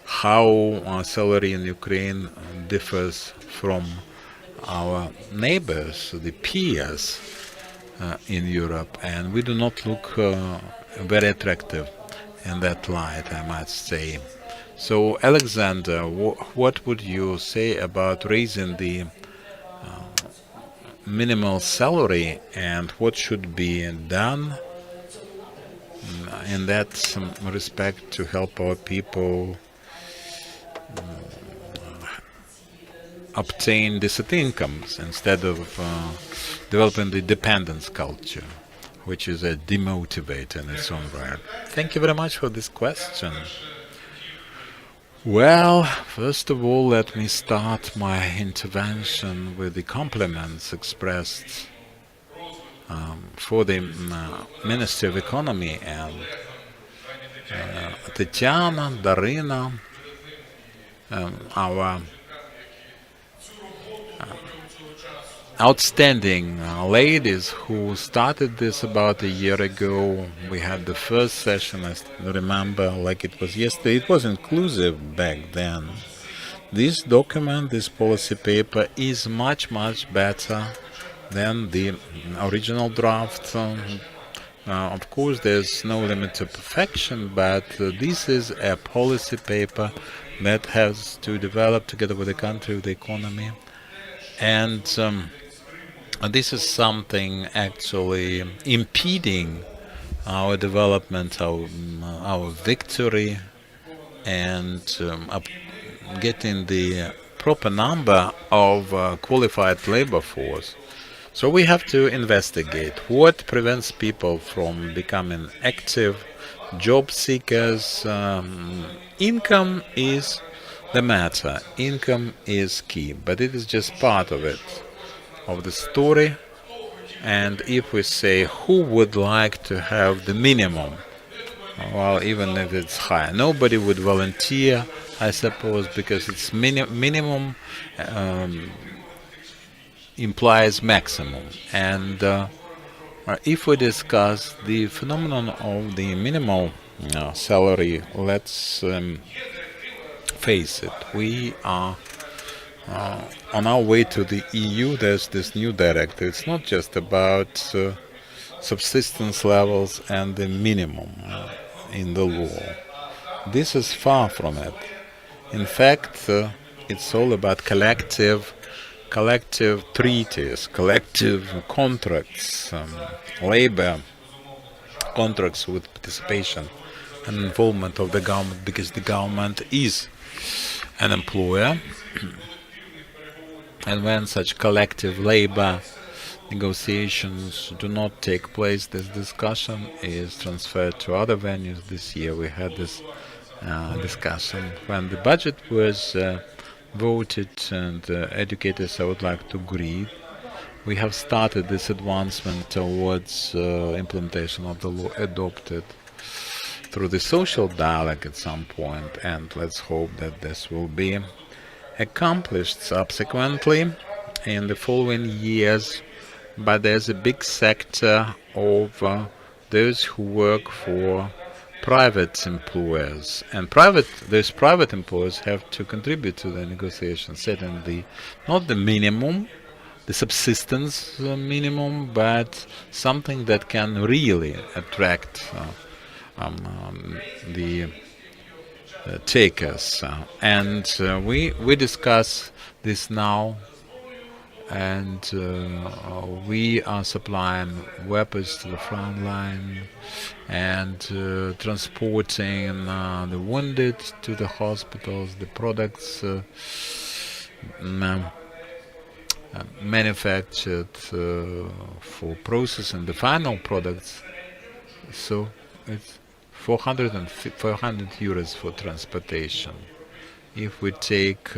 how our salary in Ukraine differs from our neighbors, the peers in Europe, and we do not look very attractive in that light, I might say. So, Alexander, what would you say about raising the minimal salary, and what should be done in that respect to help our people obtain decent incomes instead of developing the dependence culture, which is a demotivator in its own right? Thank you very much for this question. Well, first of all, let me start my intervention with the compliments expressed for the Ministry of Economy and Tatiana, Darina, our outstanding ladies who started this about a year ago. We had the first session, I remember like it was yesterday. It was inclusive back then. This document, this policy paper, is much, much better than the original draft. Of course, there's no limit to perfection, but this is a policy paper that has to develop together with the country, with the economy. And this is something actually impeding our development, our victory, and getting the proper number of qualified labor force. So we have to investigate what prevents people from becoming active job seekers. Income is the matter. Income is key, but it is just part of it, of the story. And if we say who would like to have the minimum, well, even if it's high, nobody would volunteer, I suppose, because it's minimum implies maximum. And if we discuss the phenomenon of the minimal salary, let's face it, we are on our way to the EU. There's this new directive. It's not just about subsistence levels and the minimum in the law. This is far from it. In fact, it's all about collective treaties, collective contracts, labor contracts with participation and involvement of the government, because the government is an employer. And when such collective labor negotiations do not take place. This discussion is transferred to other venues. This year we had this discussion when the budget was voted, and educators, I would like to greet. We have started this advancement towards implementation of the law adopted through the social dialogue at some point, and let's hope that this will be accomplished subsequently in the following years. But there's a big sector of those who work for private employers, and those private employers have to contribute to the negotiations, setting not the minimum, the subsistence minimum, but something that can really attract the takers. And we discuss this now, and we are supplying weapons to the front line and transporting the wounded to the hospitals, the products manufactured for processing the final products. So it's 400 euros for transportation. If we take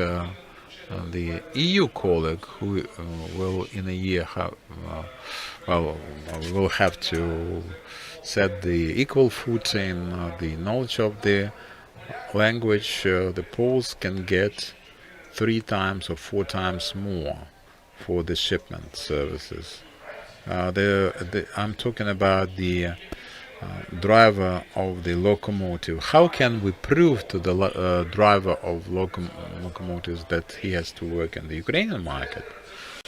the EU colleague who will in a year have, will have to set the equal footing, the knowledge of the language, the Poles can get 3 times or 4 times more for the shipment services. I'm talking about the driver of the locomotive. How can we prove to the driver of locomotives that he has to work in the Ukrainian market?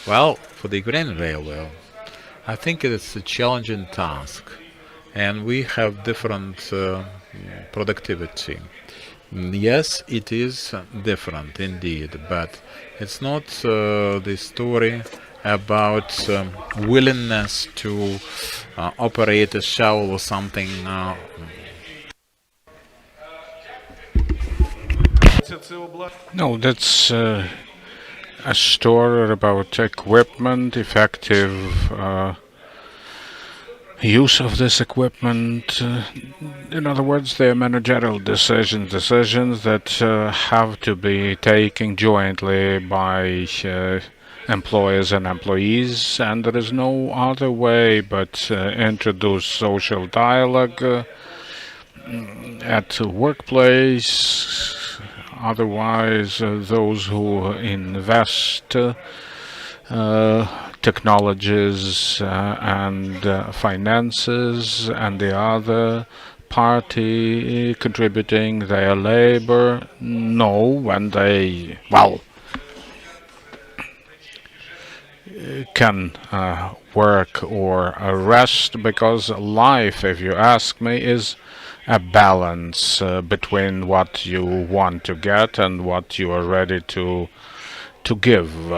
Well, for the Ukrainian railway, I think it's a challenging task, and we have different productivity. Yes, it is different indeed, but it's not the story about willingness to operate a shovel or something. No, that's a story about equipment, effective use of this equipment. In other words, they're managerial decisions that have to be taken jointly by employers and employees, and there is no other way but introduce social dialogue at the workplace. Otherwise, those who invest technologies and finances, and the other party contributing their labor, know when they, well, can work or rest, because life, if you ask me, is a balance between what you want to get and what you are ready to give.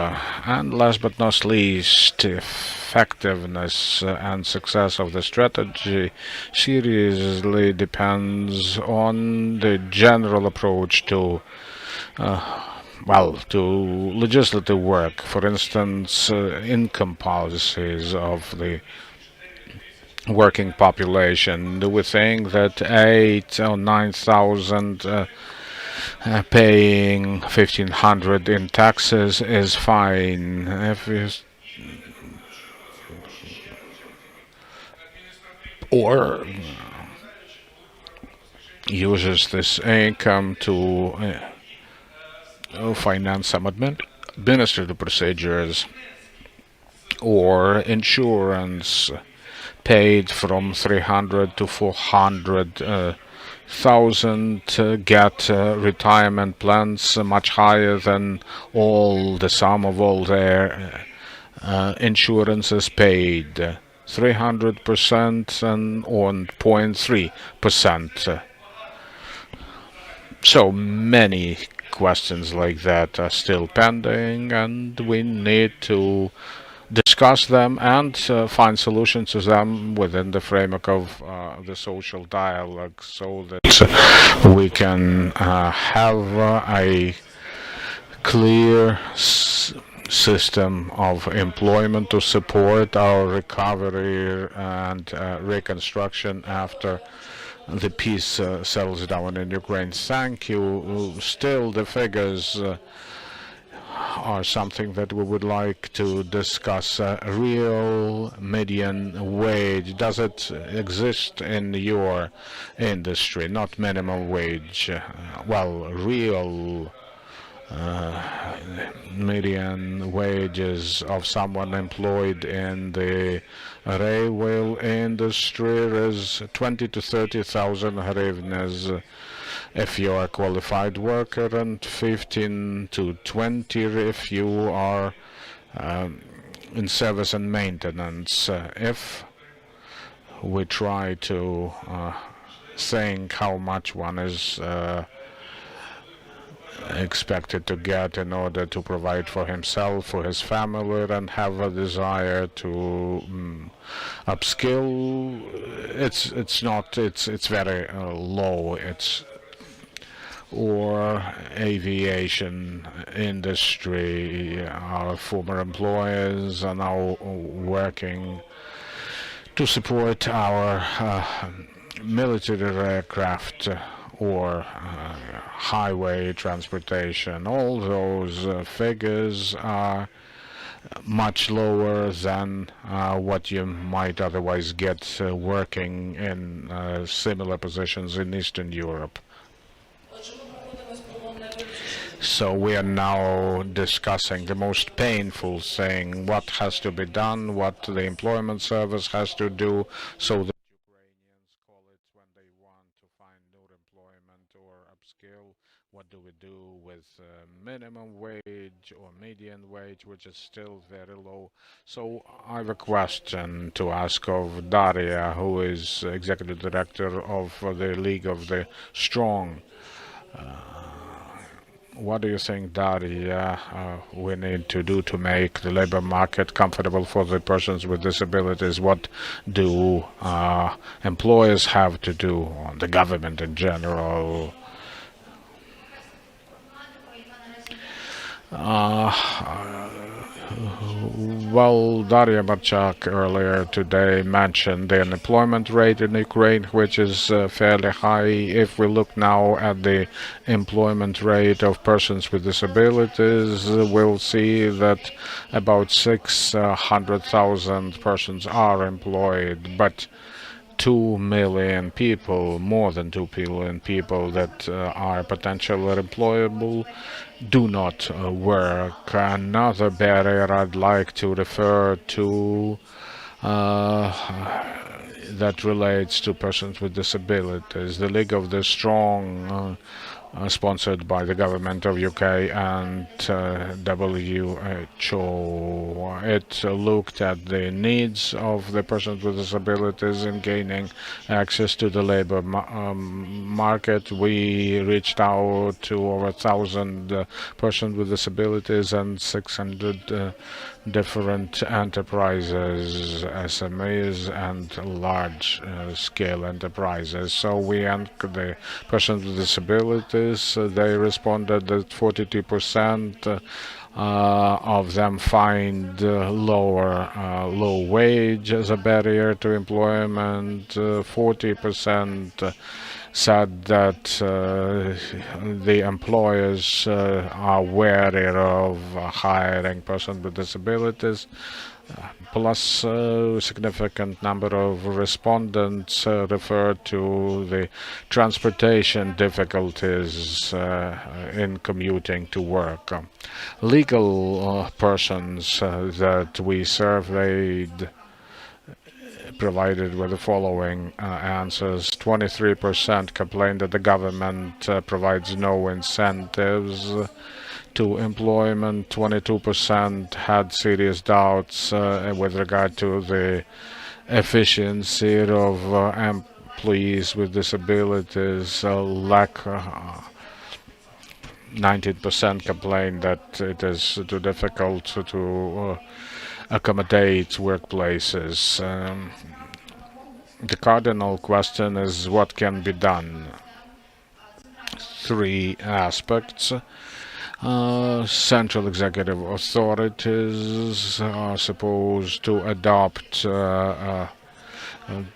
And last but not least, effectiveness and success of the strategy seriously depends on the general approach to to legislative work. For instance, income policies of the working population. Do we think that 8 or 9,000 paying 1,500 in taxes is fine? If you or uses this income to finance some administrative procedures or insurance paid from 300 to 400,000 get retirement plans much higher than all the sum of all their insurances paid, 300% and on 0.3%. So many questions like that are still pending, and we need to discuss them and find solutions to them within the framework of the social dialogue, so that we can have a clear system of employment to support our recovery and reconstruction after the peace settles down in Ukraine. Thank you. Still, the figures are something that we would like to discuss. Real median wage, does it exist in your industry? Not minimum wage. Well, real median wages of someone employed in the railway industry is 20 to 30,000 hryvnias if you are a qualified worker, and 15 to 20 if you are in service and maintenance. If we try to think how much one is expected to get in order to provide for himself, for his family, and have a desire to upskill, it's very low. It's or aviation industry. Our former employers are now working to support our military aircraft or highway transportation. All those figures are much lower than what you might otherwise get working in similar positions in Eastern Europe. So we are now discussing the most painful thing, what has to be done, what the employment service has to do, so that Ukrainians call it when they want to find new employment or upskill. What do we do with minimum wage or median wage, which is still very low? So I have a question to ask of Daria, who is executive director of the League of the Strong. What do you think, Daria, we need to do to make the labor market comfortable for the persons with disabilities? What do employers have to do, the government in general? Well, Daria Marchak earlier today mentioned the unemployment rate in Ukraine, which is fairly high. If we look now at the employment rate of persons with disabilities, we'll see that about 600,000 persons are employed, but 2 million people, more than 2 million people that are potentially employable, do not work. Another barrier I'd like to refer to that relates to persons with disabilities. The League of the Strong, sponsored by the government of UK and WHO. It looked at the needs of the persons with disabilities in gaining access to the labor market. We reached out to over 1,000 persons with disabilities and 600 different enterprises, SMEs, and large-scale enterprises. So we anchored the persons with disabilities. They responded that 42% of them find low wage as a barrier to employment. 40% said that the employers are wary of hiring persons with disabilities. Plus, a significant number of respondents referred to the transportation difficulties in commuting to work. Legal persons that we surveyed provided with the following answers. 23% complained that the government provides no incentives to employment. 22% had serious doubts with regard to the efficiency of employees with disabilities. 19% complained that it is too difficult to accommodate workplaces. The cardinal question is what can be done. 3 aspects. Central executive authorities are supposed to adopt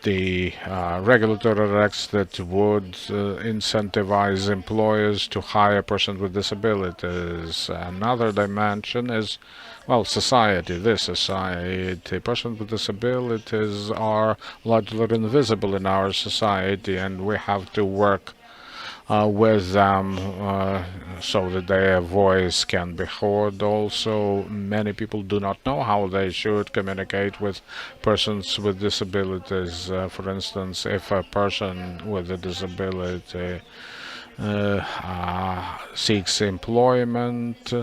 the regulatory acts that would incentivize employers to hire persons with disabilities. Another dimension is, well, society. This society, persons with disabilities are largely invisible in our society, and we have to work with them so that their voice can be heard. Also, many people do not know how they should communicate with persons with disabilities. For instance, if a person with a disability seeks employment,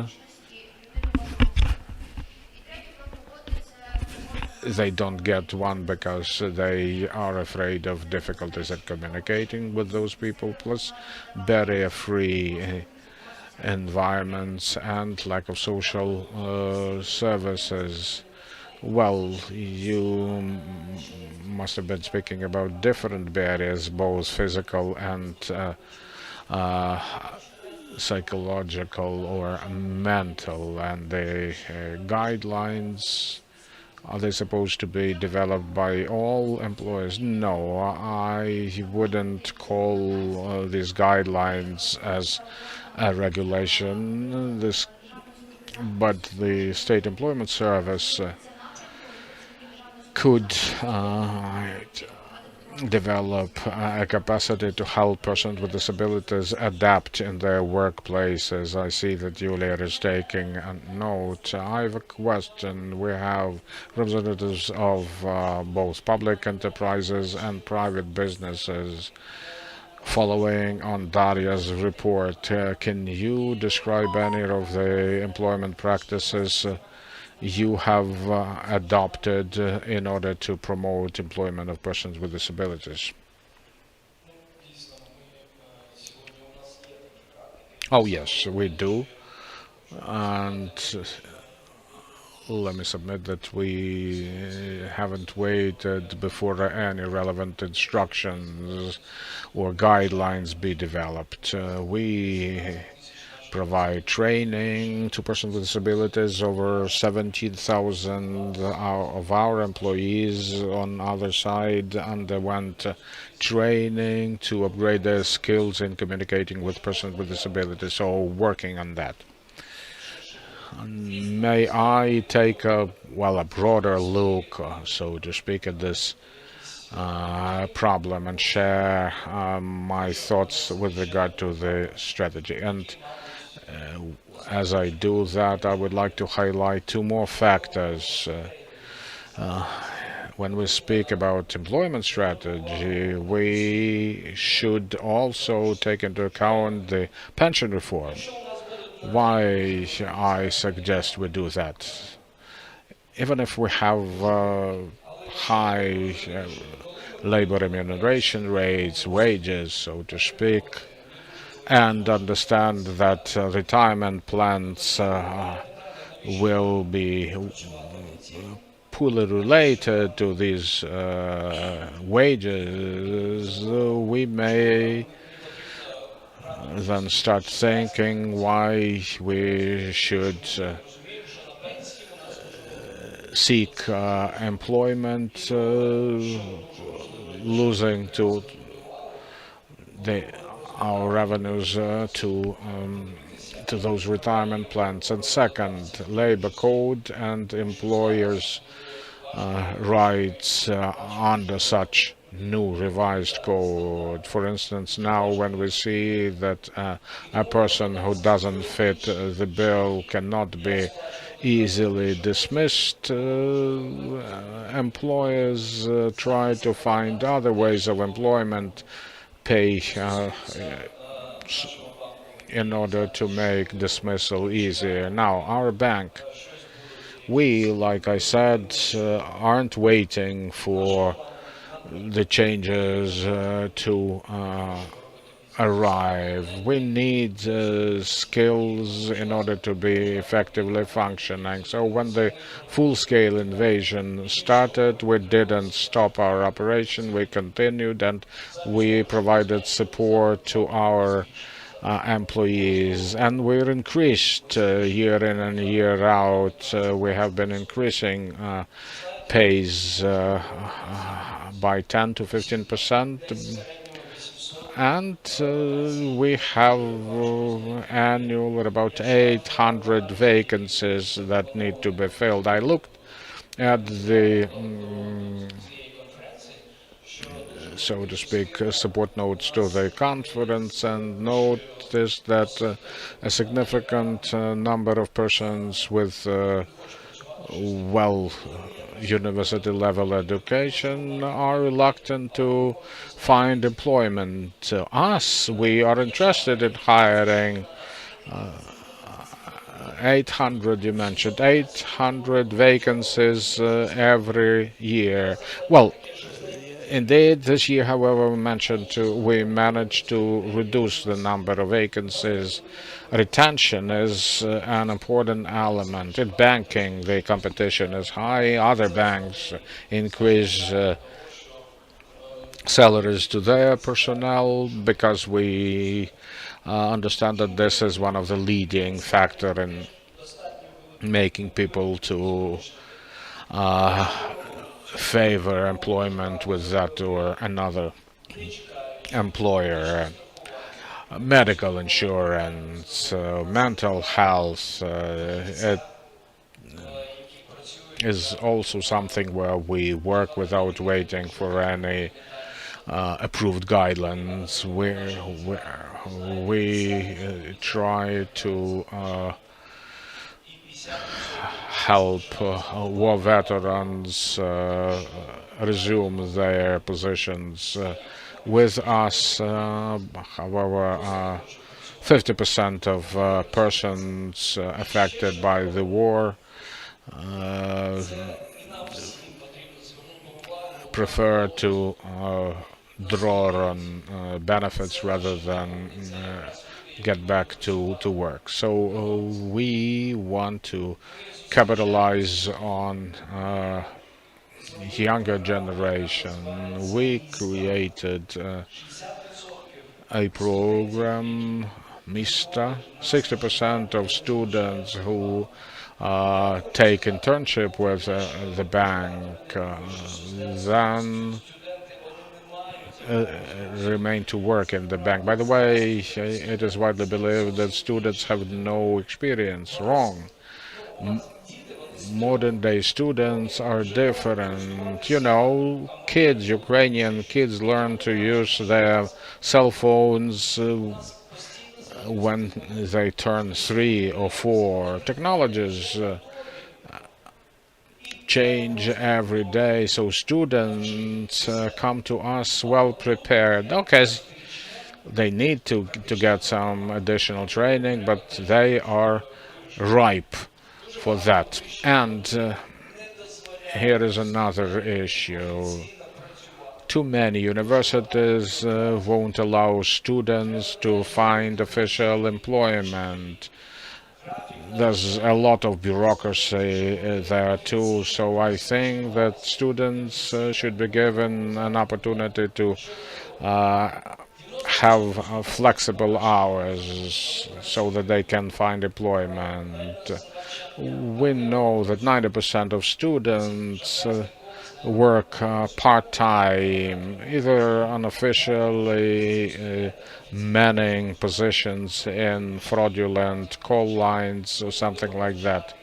they don't get one because they are afraid of difficulties at communicating with those people, plus barrier-free environments and lack of social services. Well, you must have been speaking about different barriers, both physical and psychological or mental, and the guidelines, are they supposed to be developed by all employers? No, I wouldn't call these guidelines as a regulation. But the State Employment Service could develop a capacity to help persons with disabilities adapt in their workplaces. I see that Julia is taking a note. I have a question. We have representatives of both public enterprises and private businesses. Following on Daria's report, can you describe any of the employment practices you have adopted in order to promote employment of persons with disabilities? Oh yes, we do. And let me submit that we haven't waited before any relevant instructions or guidelines be developed. We provide training to persons with disabilities. Over 17,000 of our employees on other side underwent training to upgrade their skills in communicating with persons with disabilities, so working on that. May I take a broader look, so to speak, at this problem and share my thoughts with regard to the strategy? And as I do that, I would like to highlight two more factors. When we speak about employment strategy, we should also take into account the pension reform. Why I suggest we do that? Even if we have high labor remuneration rates, wages, so to speak, and understand that retirement plans will be poorly related to these wages, we may then start thinking why we should seek employment, losing to our revenues to those retirement plans. And second, labor code and employers' rights under such new revised code. For instance, now when we see that a person who doesn't fit the bill cannot be easily dismissed, employers try to find other ways of employment, pay in order to make dismissal easier. Now, our bank, we, like I said, aren't waiting for the changes to arrive. We need skills in order to be effectively functioning. So when the full-scale invasion started, we didn't stop our operation. We continued, and we provided support to our employees, and we're increased year in and year out. We have been increasing pays by 10 to 15%, and we have annual about 800 vacancies that need to be filled. I looked at the so to speak, support notes to the conference and noticed that a significant number of persons with university level education are reluctant to find employment. Us, we are interested in hiring 800, you mentioned 800 vacancies every year. Well, indeed, this year, however, we managed to reduce the number of vacancies. Retention is an important element. In banking, the competition is high. Other banks increase salaries to their personnel because we understand that this is one of the leading factor in making people to favor employment with that or another employer. Medical insurance, mental health, it is also something where we work without waiting for any approved guidelines. We try to help war veterans resume their positions with us. However, 50% of persons affected by the war prefer to draw on benefits rather than get back to work. So we want to capitalize on younger generation. We created a program, MISTA. 60% of students who take internship with the bank then remain to work in the bank. By the way, it is widely believed that students have no experience. Wrong. Modern day students are different. You know, kids, Ukrainian kids learn to use their cell phones when they turn 3 or 4. Technologies change every day, so students come to us well prepared. Okay, they need to get some additional training, but they are ripe for that. And here is another issue. Too many universities won't allow students to find official employment. There's a lot of bureaucracy there too, so I think that students should be given an opportunity to have flexible hours so that they can find employment. We know that 90% of students work part-time, either unofficially manning positions in fraudulent call lines or something like that.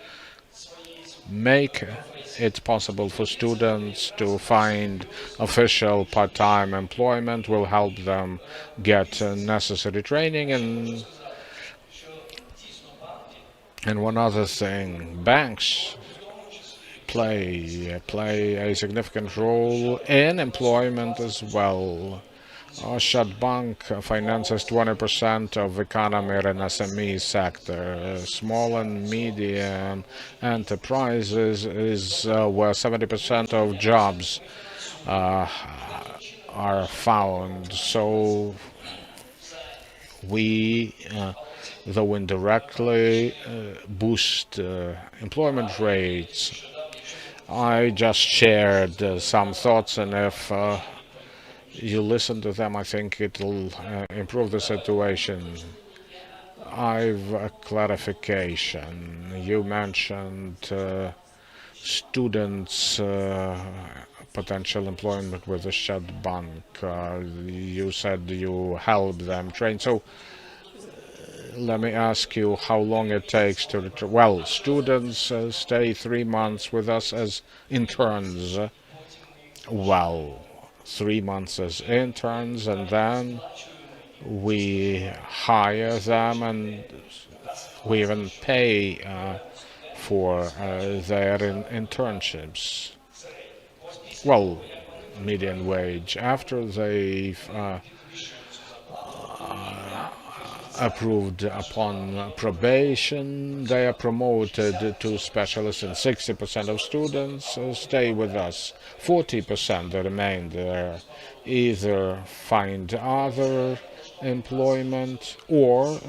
Make it possible for students to find official part-time employment will help them get necessary training. And one other thing, banks play a significant role in employment as well. Bank finances 20% of economy in SME sector. Small and medium enterprises is where 70% of jobs are found. So we, though indirectly, boost employment rates. I just shared some thoughts, and if you listen to them, I think it will improve the situation. I've a clarification. You mentioned students' potential employment with the Shad Bank. You said you help them train. So let me ask you how long it takes to return. Well, students stay 3 months with us as interns. Well, 3 months as interns, and then we hire them, and we even pay for their internships. Well, median wage. After they've approved upon probation, they are promoted to specialists, and 60% of students stay with us. 40% they remain there, either find other employment, or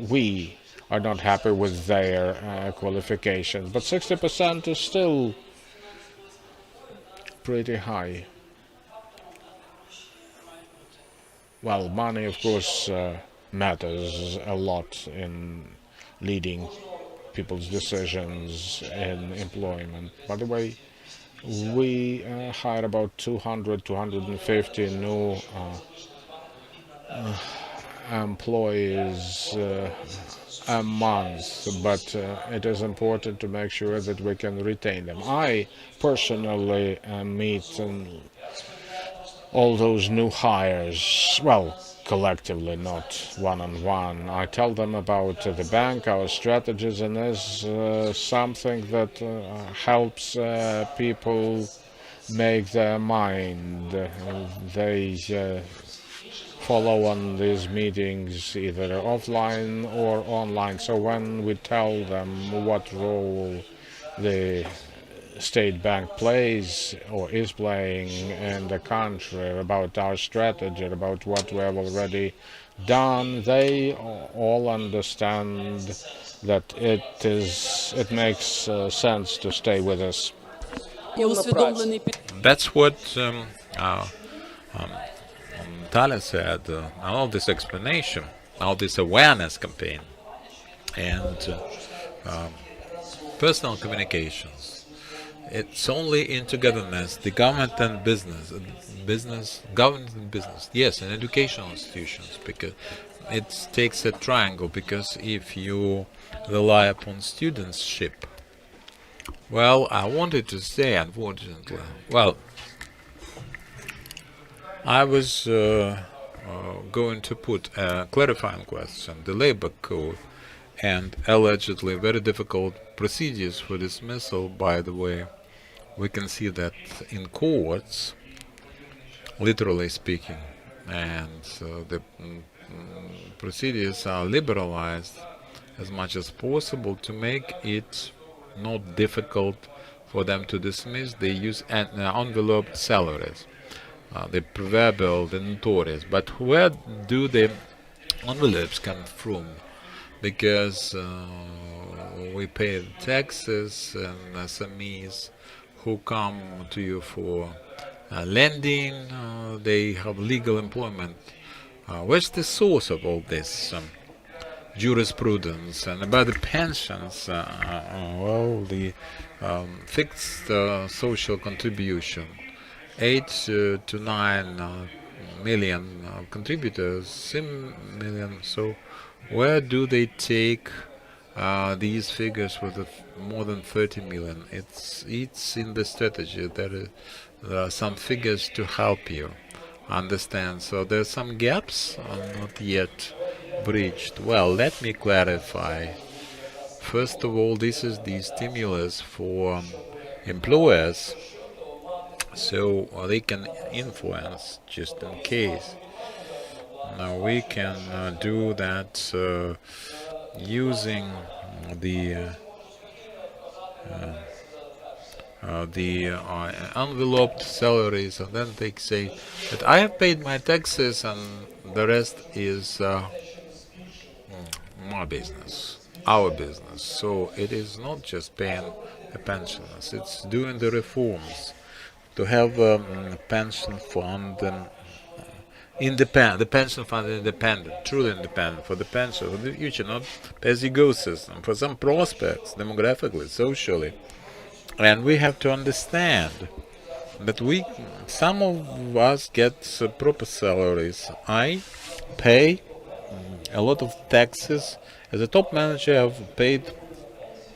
we are not happy with their qualifications. But 60% is still pretty high. Well, money, of course, matters a lot in leading people's decisions in employment. By the way, we hire about 200, 250 new employees a month, but it is important to make sure that we can retain them. I personally meet all those new hires, well, collectively, not one-on-one. I tell them about the bank, our strategies, and there's something that helps people make their mind. They follow on these meetings either offline or online. So when we tell them what role the state bank plays or is playing in the country, about our strategy, about what we have already done, they all understand that it makes sense to stay with us. That's what Talia said. All this explanation, all this awareness campaign, and personal communications. It's only in togetherness, the government and government and business, yes, and educational institutions, because it takes a triangle, because if you rely upon studentship, well, I wanted to say, unfortunately, well, I was going to put a clarifying question, the labor code, and allegedly very difficult procedures for dismissal. By the way, we can see that in courts, literally speaking, and the procedures are liberalized as much as possible to make it not difficult for them to dismiss. They use enveloped salaries, the proverbial, the notorious. But where do the envelopes come from? Because we pay taxes, and SMEs who come to you for lending, they have legal employment. Where's the source of all this jurisprudence? And about the pensions, well, the fixed social contribution, 8 to 9 million contributors, 7 million. So where do they take these figures with more than 30 million? It's in the strategy. There are some figures to help you understand. So there's some gaps not yet bridged. Well, let me clarify. First of all, this is the stimulus for employers, so they can influence, just in case. Now we can do that using the enveloped salaries, and then they say that I have paid my taxes and the rest is my business, our business. So it is not just paying the pensioners, it's doing the reforms to have a pension fund independent, the pension fund independent, truly independent for the pension, for the future, not pay-as-you-go system, for some prospects, demographically, socially. And we have to understand that some of us get proper salaries. I pay a lot of taxes. As a top manager, I've paid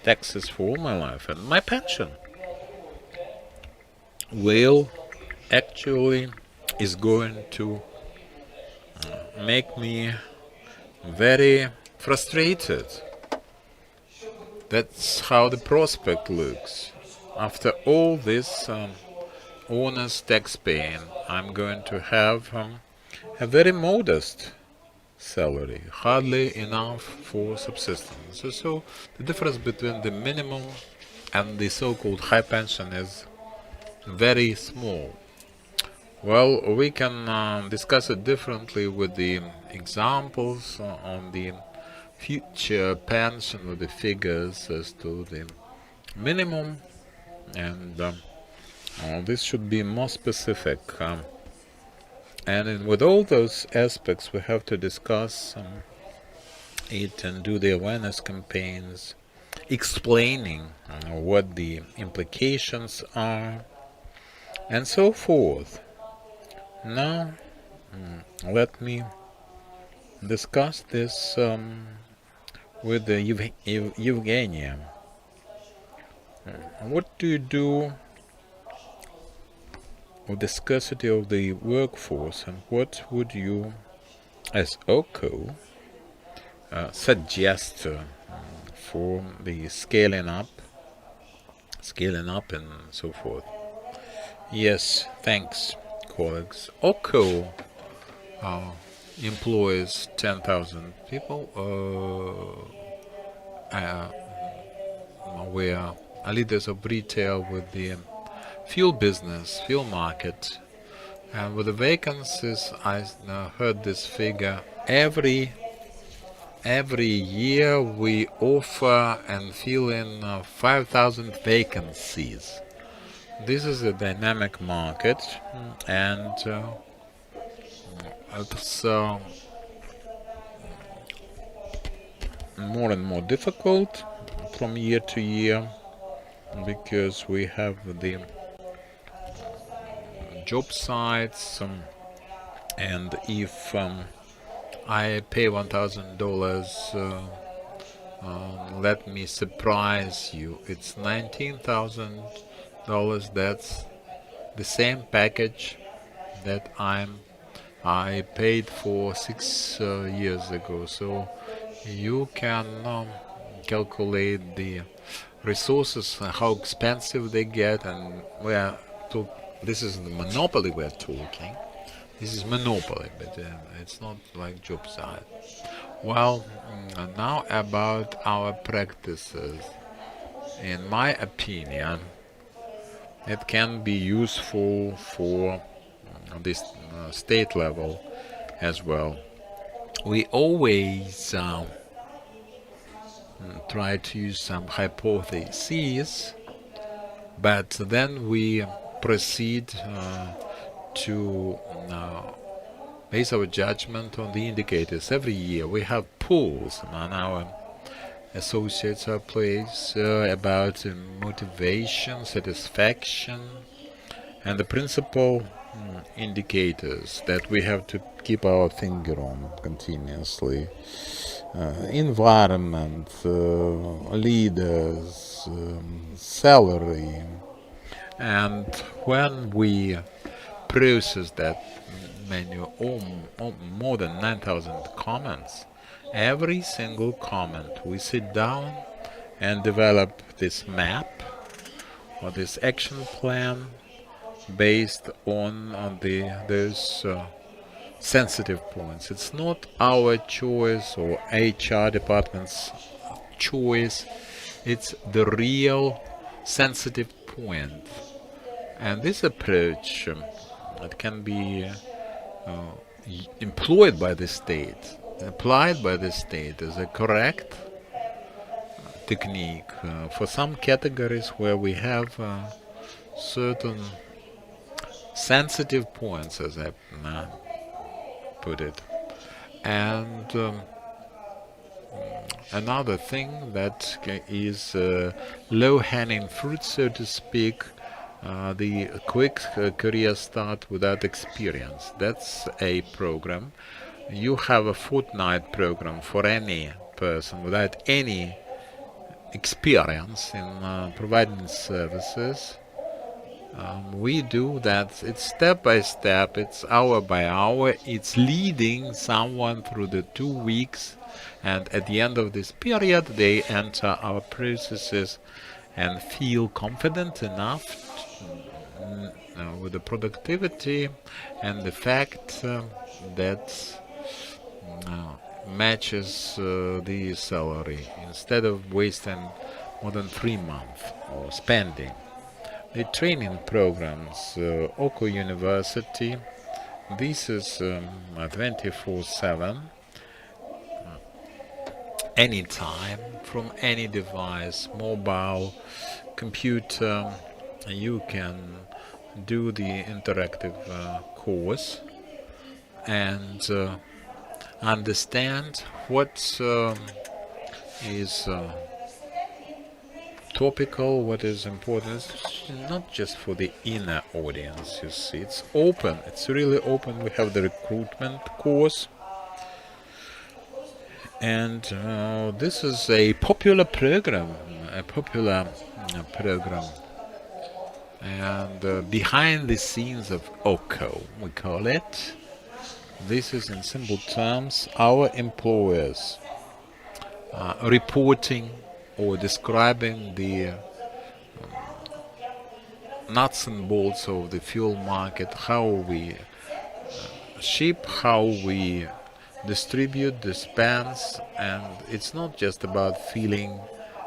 taxes for all my life, and my pension will actually is going to make me very frustrated. That's how the prospect looks. After all this honest tax paying, I'm going to have a very modest salary, hardly enough for subsistence. So the difference between the minimum and the so-called high pension is very small. Well, we can discuss it differently with the examples on the future pension with the figures as to the minimum, and this should be more specific. And with all those aspects, we have to discuss it and do the awareness campaigns, explaining what the implications are, and so forth. Now, let me discuss this with Evgenia. What do you do with the scarcity of the workforce, and what would you, as OCO, suggest for the scaling up and so forth? Yes, thanks, colleagues. OCO employs 10,000 people. We are leaders of retail with the fuel business, fuel market, and with the vacancies, I heard this figure. Every year we offer and fill in 5,000 vacancies. This is a dynamic market, and it's more and more difficult from year to year, because we have the job sites, and if I pay $1,000, let me surprise you, it's $19,000. That's the same package that I paid for 6 years ago. So you can calculate the resources, how expensive they get, and this is the monopoly we're talking. This is monopoly, but it's not like job site. Well, now about our practices. In my opinion, it can be useful for this state level as well. We always try to use some hypotheses, but then we proceed to base our judgment on the indicators. Every year we have polls among our associates or place about motivation, satisfaction, and the principal indicators that we have to keep our finger on continuously. Environment, leaders, salary. And when we process that menu, more than 9,000 comments, every single comment, we sit down and develop this map or this action plan based on those sensitive points. It's not our choice or HR department's choice, it's the real sensitive point. And this approach, it can be employed by the state, applied by the state as a correct technique for some categories where we have certain sensitive points, as I put it. And another thing that is low-hanging fruit, so to speak, the quick career start without experience. That's a program. You have a fortnight program for any person without any experience in providing services. We do that. It's step by step, it's hour by hour, it's leading someone through the 2 weeks, and at the end of this period they enter our processes and feel confident enough with the productivity and the fact that matches the salary, instead of wasting more than 3 months or spending. The training programs, Oko University, this is 24/7, anytime, from any device, mobile, computer, you can do the interactive course and understand what is topical, what is important. It's not just for the inner audience, you see. It's open, it's really open. We have the recruitment course, and this is a popular program, and behind the scenes of OCO, we call it. This is, in simple terms, our employers reporting or describing the nuts and bolts of the fuel market, how we ship, how we distribute, dispense, and it's not just about filling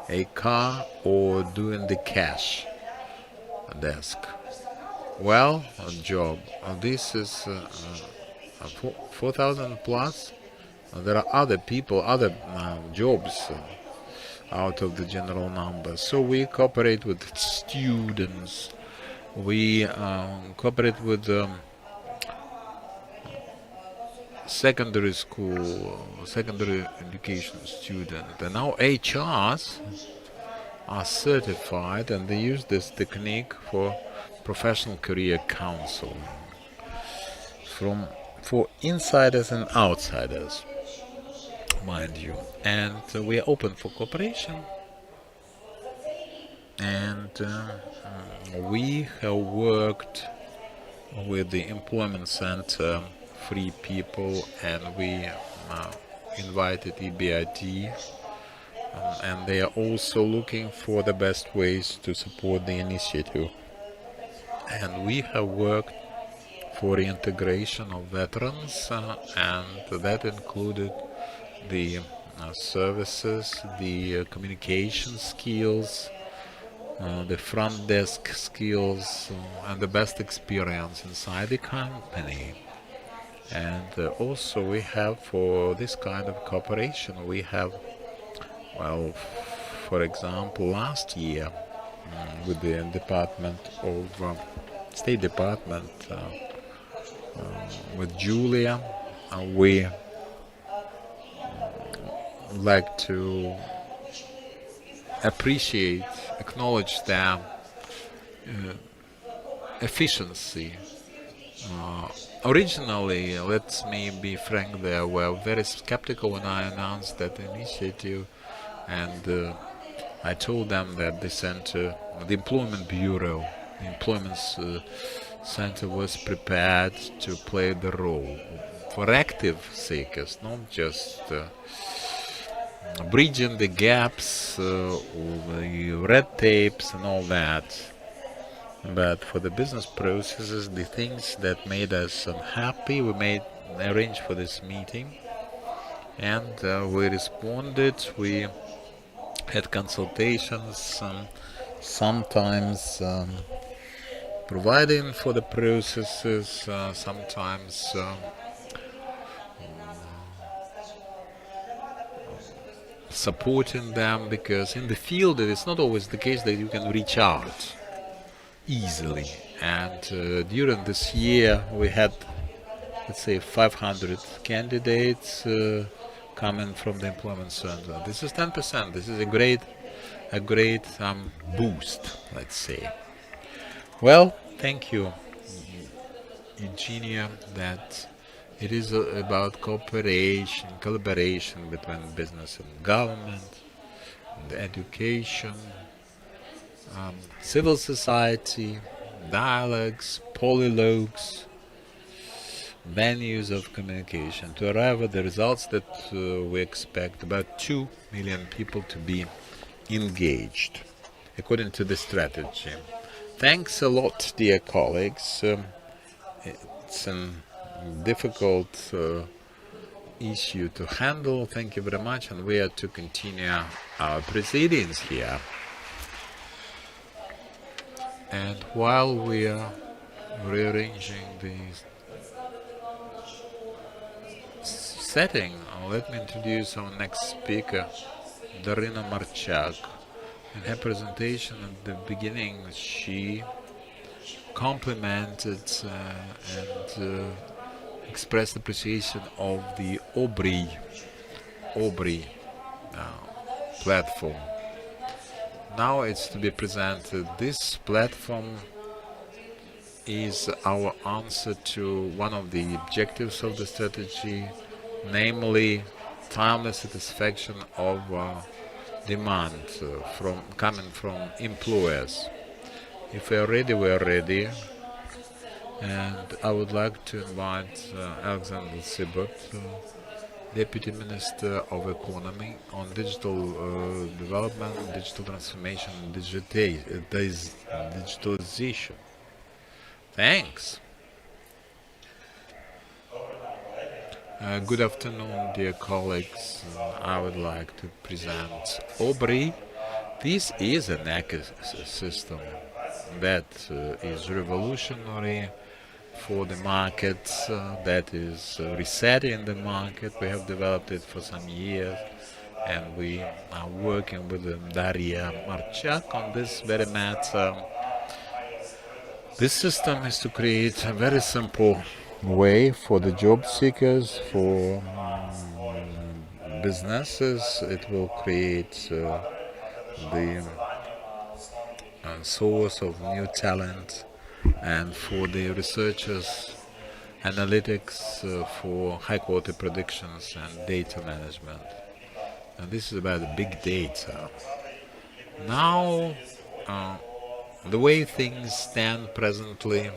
a car or doing the cash desk. Well, a job. This is 4,000 plus. There are other people, other jobs out of the general number. So we cooperate with students. We cooperate with secondary school, secondary education students. And now HRs are certified, and they use this technique for professional career counseling for insiders and outsiders, mind you. And we are open for cooperation, and we have worked with the employment center, Free People, and we invited EBRD, and they are also looking for the best ways to support the initiative. And we have worked for reintegration of veterans, and that included the services, the communication skills, the front desk skills, and the best experience inside the company. And also we have, for this kind of cooperation, we have, well, for example, last year with the Department of State Department, with Julia, we like to appreciate, acknowledge their efficiency. Originally, let me be frank, they were very skeptical when I announced that initiative, and I told them that the center, the Employment Bureau, the Employment Center was prepared to play the role for active seekers, not just bridging the gaps, the red tapes and all that, but for the business processes, the things that made us unhappy. We arranged for this meeting, and we responded. We had consultations, sometimes providing for the processes, sometimes supporting them, because in the field it is not always the case that you can reach out easily. And during this year we had let's say 500 candidates coming from the employment center. This is 10%. This is a great boost, let's say. Well, thank you, Eugenia, that it is about cooperation, collaboration between business and government, and education, civil society, dialogues, polylogues, venues of communication to arrive at the results that we expect about 2 million people to be engaged, according to the strategy. Thanks a lot, dear colleagues. It's a difficult issue to handle. Thank you very much, and we are to continue our proceedings here. And while we are rearranging the setting, let me introduce our next speaker, Darina Marchak. In her presentation at the beginning, she complimented and expressed appreciation of the OBRI platform. Now it's to be presented. This platform is our answer to one of the objectives of the strategy, namely timely satisfaction of demand coming from employers. If we are ready, we are ready. And I would like to invite Alexander Sibot, Deputy Minister of Economy, on digital development, digital transformation, and digitalization. Thanks. Good afternoon, dear colleagues. I would like to present OBRI. This is an ecosystem that is revolutionary for the market, that is resetting the market. We have developed it for some years, and we are working with Daria Marchak on this very matter. This system is to create a very simple way for the job seekers, for businesses. It will create the source of new talent, and for the researchers, analytics for high-quality predictions and data management. And this is about the big data. Now, the way things stand presently,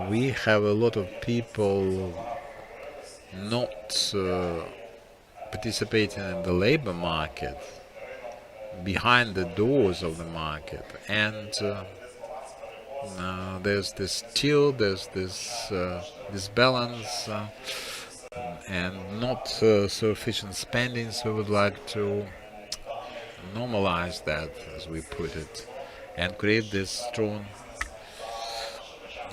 we have a lot of people not participating in the labor market, behind the doors of the market, and there's this balance and not so efficient spending. So we would like to normalize that, as we put it, and create this strong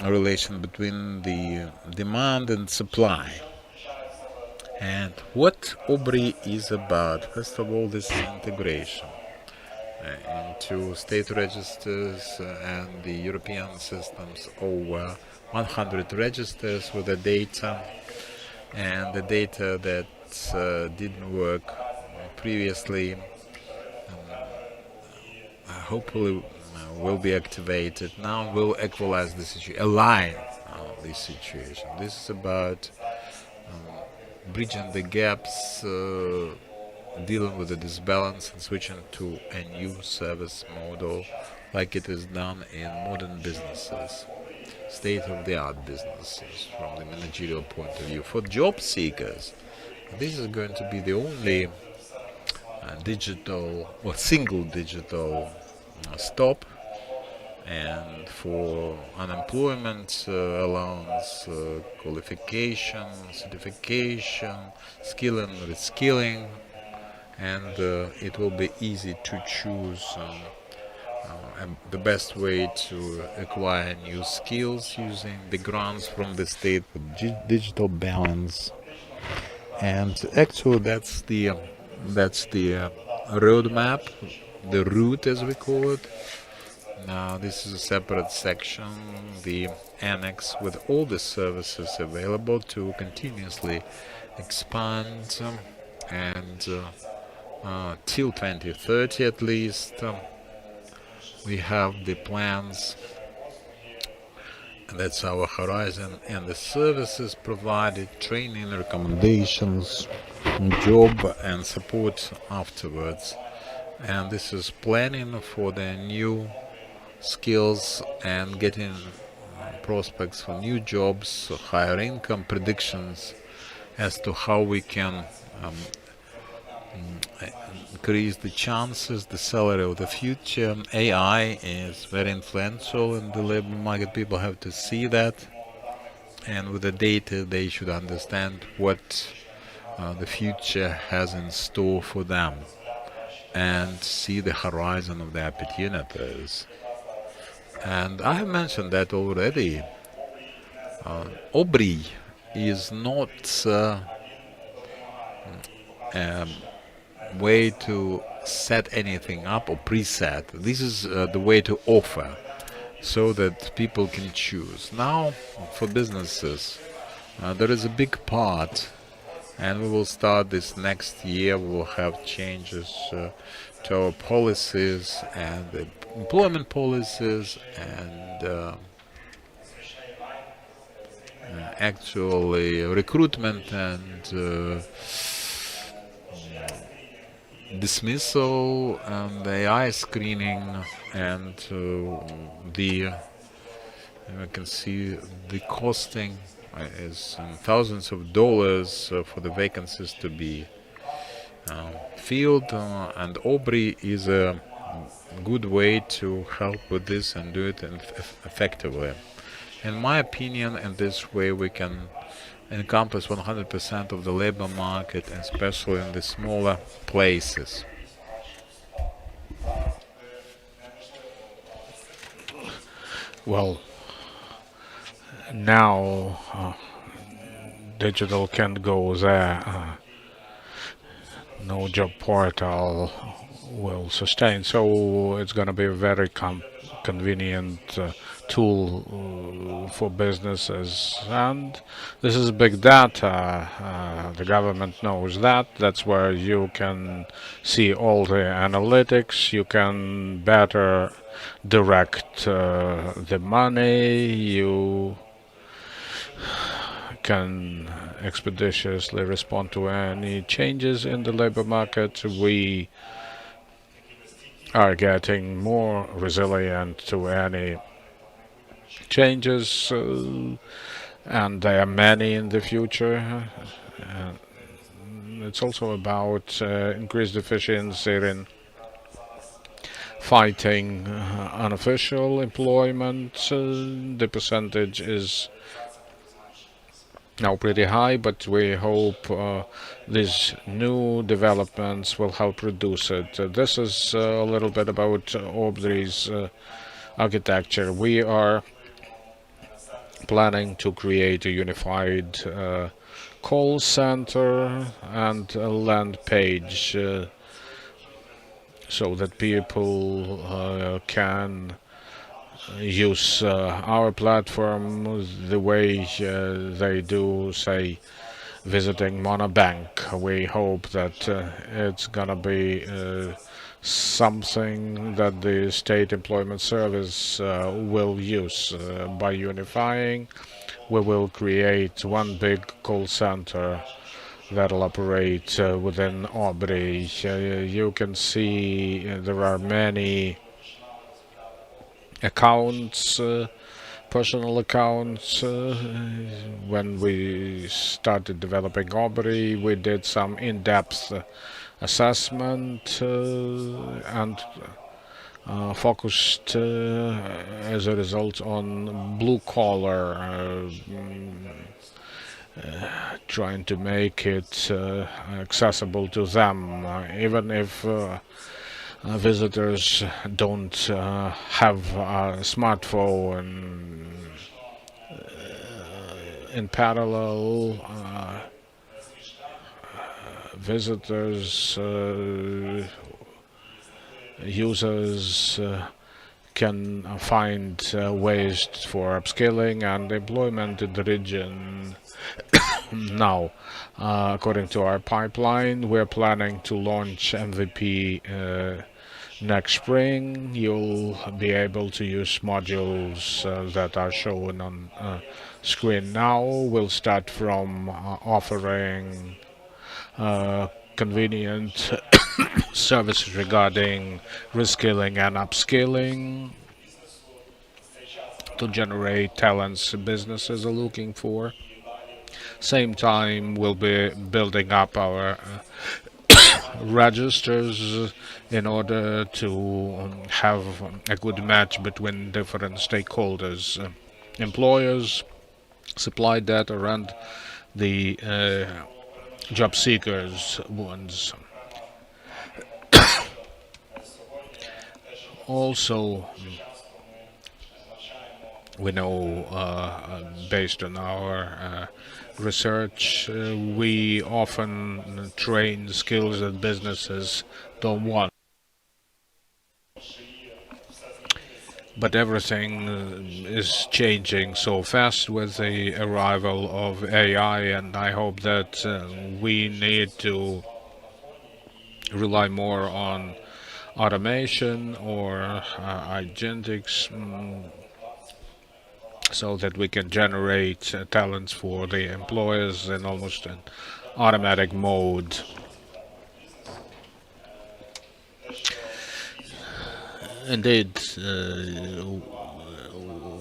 relation between the demand and supply. And what OBRI is about, first of all, this integration into state registers and the European systems, over 100 registers with the data, and the data that didn't work previously hopefully will be activated. Now we'll equalize the situation, align this situation. This is about bridging the gaps, dealing with the disbalance, and switching to a new service model like it is done in modern businesses, state-of-the-art businesses from the managerial point of view. For job seekers, this is going to be the only digital or single digital stop, and for unemployment allowance, qualification, certification, skill and reskilling, and it will be easy to choose the best way to acquire new skills using the grants from the state with digital balance. And actually that's the roadmap, the route as we call it. This is a separate section, the annex with all the services available to continuously expand and till 2030 at least. We have the plans, and that's our horizon, and the services provided, training, recommendations, job and support afterwards. And this is planning for the new skills and getting prospects for new jobs, higher income, predictions as to how we can increase the chances, the salary of the future. AI is very influential in the labor market. People have to see that, and with the data they should understand what the future has in store for them and see the horizon of the opportunities. And I have mentioned that already. Aubrey is not way to set anything up or preset. This is the way to offer so that people can choose. Now, for businesses, there is a big part, and we will start this next year. We will have changes to our policies and employment policies and actually recruitment and dismissal and AI screening and the I can see the costing is thousands of dollars for the vacancies to be filled, and Aubrey is a good way to help with this and do it effectively. In my opinion, in this way we can encompass 100% of the labor market, especially in the smaller places. Well, now digital can't go there. No job portal will sustain, so it's going to be a very convenient tool for businesses. And this is big data. The government knows that. That's where you can see all the analytics. You can better direct the money. You can expeditiously respond to any changes in the labor market. We are getting more resilient to any changes, and there are many in the future. It's also about increased efficiency in fighting unofficial employment. The percentage is now pretty high, but we hope these new developments will help reduce it. This is a little bit about Aubrey's architecture. We are planning to create a unified call center and a land page so that people can use our platform the way they do, say, visiting Monobank. We hope that it's gonna be something that the State Employment Service will use. By unifying, we will create one big call center that'll operate within Aubrey. You can see there are many accounts, personal accounts. When we started developing Aubrey, we did some in-depth assessment and focused as a result on blue collar, trying to make it accessible to them, even if visitors don't have a smartphone. In parallel, visitors, users can find ways for upskilling and employment in the region. Now, according to our pipeline, we're planning to launch MVP next spring. You'll be able to use modules that are shown on screen now. We'll start from offering convenient services regarding reskilling and upskilling to generate talents businesses are looking for. Same time, we'll be building up our registers in order to have a good match between different stakeholders, employers, supply data, and the job seekers ones. Also, we know, based on our research, we often train skills that businesses don't want. But everything is changing so fast with the arrival of AI, and I hope that we need to rely more on automation or agentics, so that we can generate talents for the employers in almost an automatic mode. Indeed,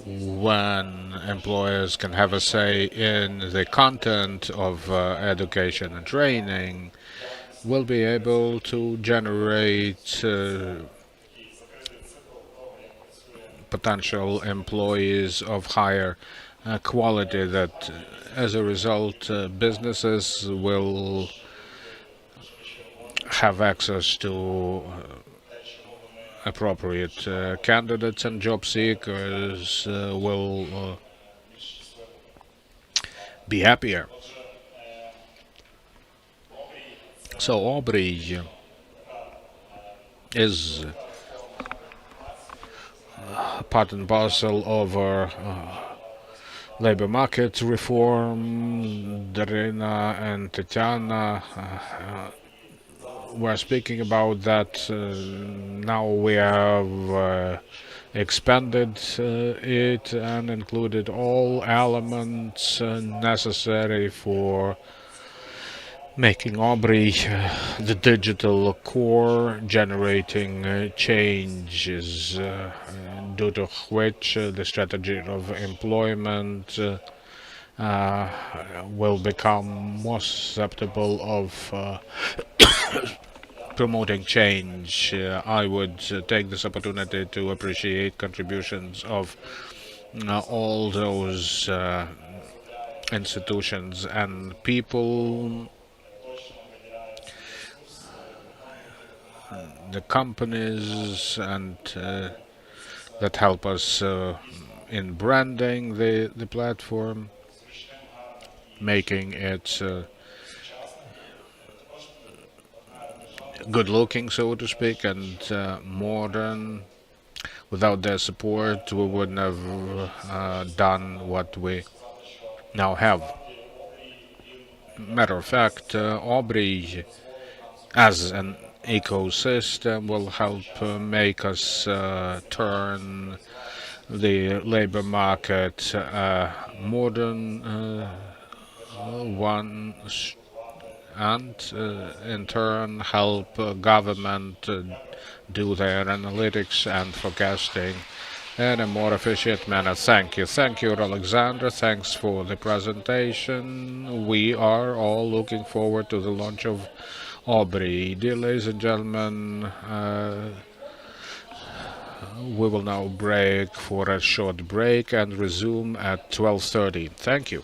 when employers can have a say in the content of education and training, we'll be able to generate potential employees of higher quality that as a result businesses will have access to appropriate candidates, and job seekers will be happier. So Aubrey is part and parcel of our labor market reform. Darina and Tatiana were speaking about that. Now we have expanded it and included all elements necessary for making Aubrey the digital core, generating changes, due to which the strategy of employment will become more susceptible of promoting change. I would take this opportunity to appreciate contributions of all those institutions and people, the companies, and that help us in branding the platform, making it good looking, so to speak, and modern. Without their support, we wouldn't have done what we now have. Matter of fact, Aubrey as an ecosystem will help make us turn the labor market modern one, and in turn help government do their analytics and forecasting in a more efficient manner. Thank you. Thank you, Alexander. Thanks for the presentation. We are all looking forward to the launch of Aubrey. Dear ladies and gentlemen, we will now break for a short break and resume at 12:30. Thank you.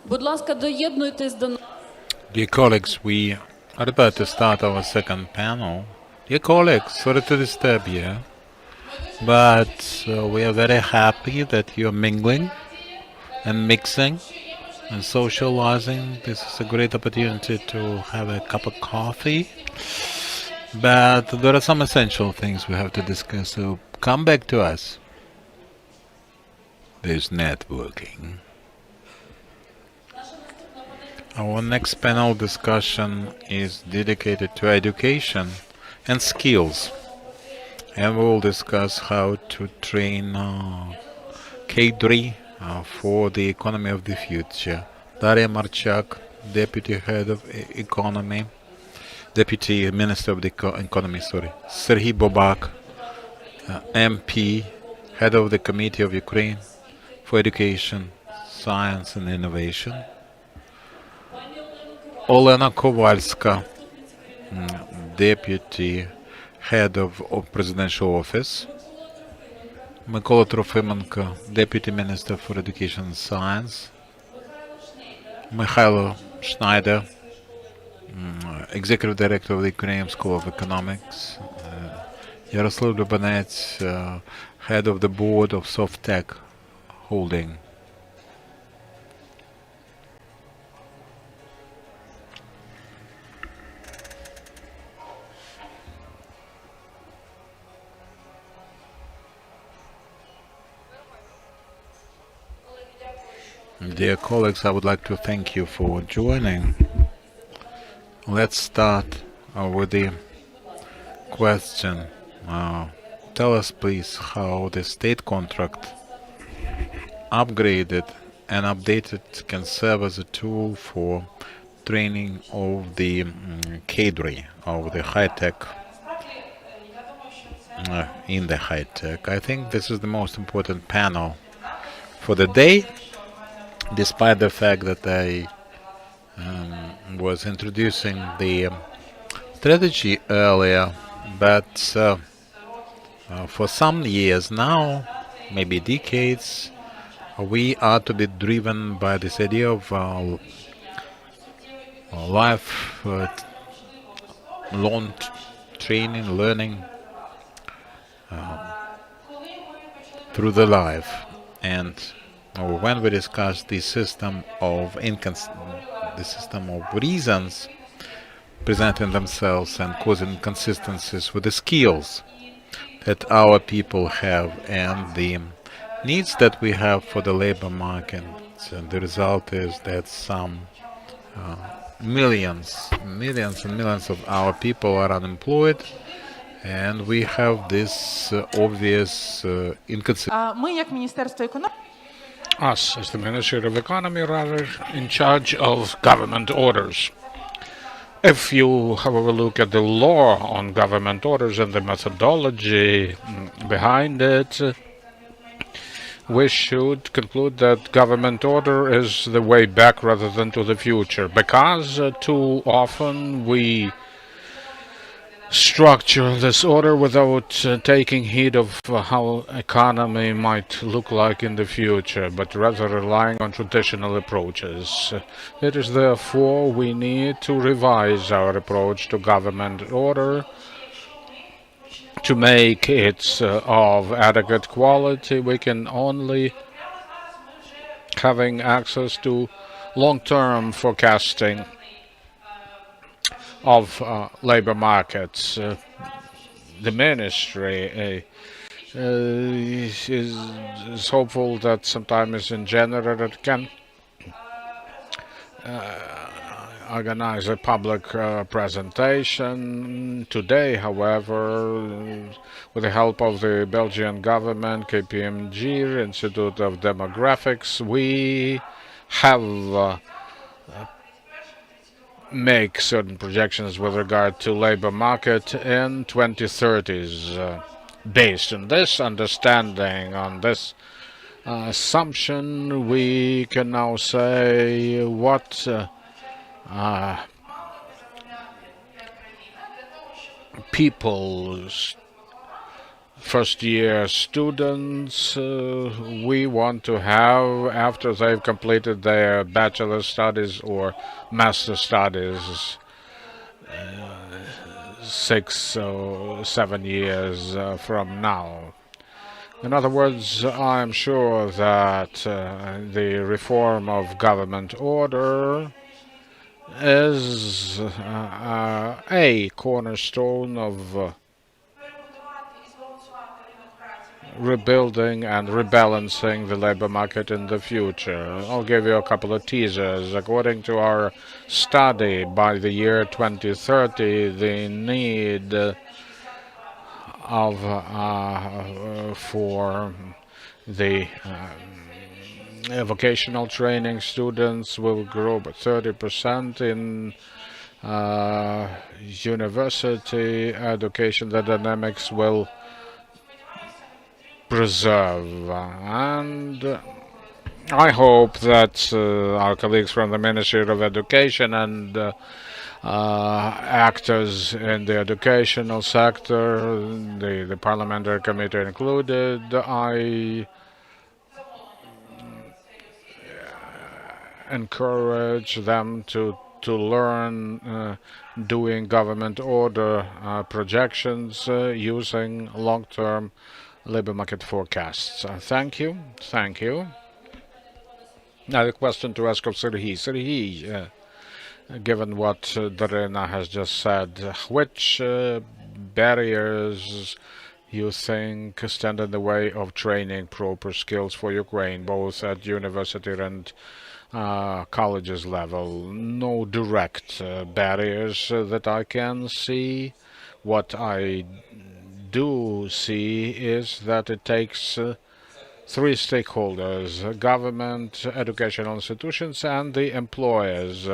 Будь ласка, доєднуйтесь до нас. Dear colleagues, we are about to start our second panel. Dear colleagues, sorry to disturb you, but we are very happy that you're mingling and mixing and socializing. This is a great opportunity to have a cup of coffee. But there are some essential things we have to discuss, so come back to us. There's networking. Our next panel discussion is dedicated to education and skills. And we'll discuss how to train cadre for the economy of the future. Daria Marchak, Deputy Head of Economy, Deputy Minister of the Economy, Serhiy Bobak, MP, Head of the Committee of Ukraine for Education, Science and Innovation. Olena Kowalska, Deputy Head of Presidential Office. Mykola Trofimenko, Deputy Minister for Education and Science. Mikhailo Schneider, Executive Director of the Ukrainian School of Economics. Yaroslav Lubanets, Head of the Board of Softtech Holding. Dear colleagues, I would like to thank you for joining. Let's start with the question. Tell us please how the state contract upgraded and updated can serve as a tool for training of the cadre of the high-tech in the high-tech. I think this is the most important panel for the day, despite the fact that I was introducing the strategy earlier, but for some years now, maybe decades, we are to be driven by this idea of lifelong training, learning through the life. And when we discuss the system of reasons presenting themselves and causing inconsistencies with the skills that our people have and the needs that we have for the labor market, and the result is that some millions and millions of our people are unemployed, and we have this obvious inconsistency. Ми, як Міністерство економіки, Us, as the Ministry of Economy, rather, in charge of government orders. If you, however, look at the law on government orders and the methodology behind it, we should conclude that government order is the way back rather than to the future, because too often we structure this order without taking heed of how economy might look like in the future, but rather relying on traditional approaches. It is therefore we need to revise our approach to government order to make it of adequate quality. We can only having access to long-term forecasting of labor markets. The ministry is hopeful that sometimes in January it can organize a public presentation. Today, however, with the help of the Belgian government, KPMG, Institute of Demographics, we have make certain projections with regard to labor market in 2030s. Based on this understanding, on this assumption, we can now say what people's first-year students we want to have after they've completed their bachelor studies or master studies 6 or 7 years from now. In other words, I'm sure that the reform of government order is a cornerstone of rebuilding and rebalancing the labor market in the future. I'll give you a couple of teasers. According to our study, by the year 2030, the need for the vocational training students will grow by 30% in university education. The dynamics will preserve, and I hope that our colleagues from the Ministry of Education and actors in the educational sector, the parliamentary committee included, I encourage them to learn doing government order projections using long-term labor market forecasts. Thank you. Thank you. Now the question to ask of Serhiy. Serhiy, given what Darina has just said, which barriers you think stand in the way of training proper skills for Ukraine, both at university and colleges level? No direct barriers that I can see. What I do see is that it takes three stakeholders: government, educational institutions, and the employers.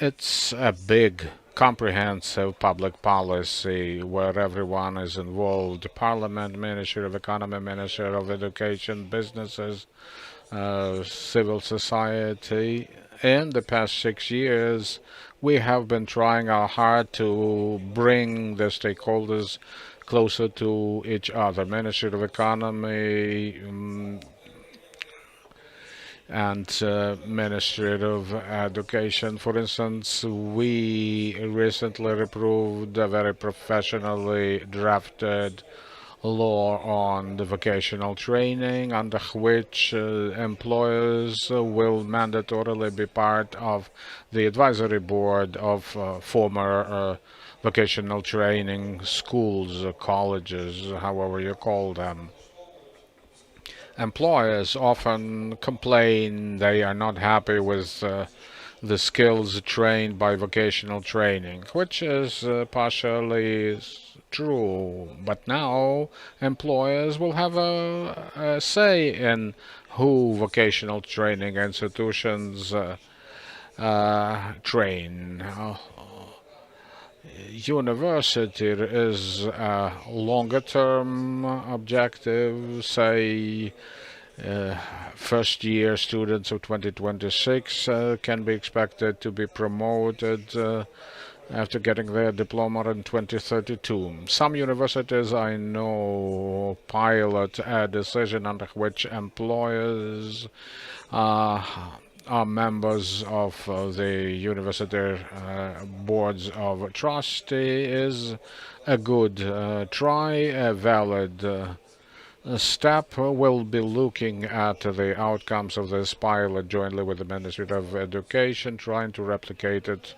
It's a big, comprehensive public policy where everyone is involved: Parliament, Ministry of Economy, Ministry of Education, businesses, civil society. In the past 6 years, we have been trying our hard to bring the stakeholders closer to each other. Ministry of Economy and Ministry of Education. For instance, we recently approved a very professionally drafted law on the vocational training, under which employers will mandatorily be part of the advisory board of former vocational training schools, colleges, however you call them. Employers often complain they are not happy with the skills trained by vocational training, which is partially true. But now employers will have a say in who vocational training institutions train. University is a longer-term objective. Say first-year students of 2026 can be expected to be promoted after getting their diploma in 2032. Some universities I know pilot a decision under which employers are members of the university boards of trustee is a good try, a valid step. We'll be looking at the outcomes of this pilot jointly with the Ministry of Education, trying to replicate it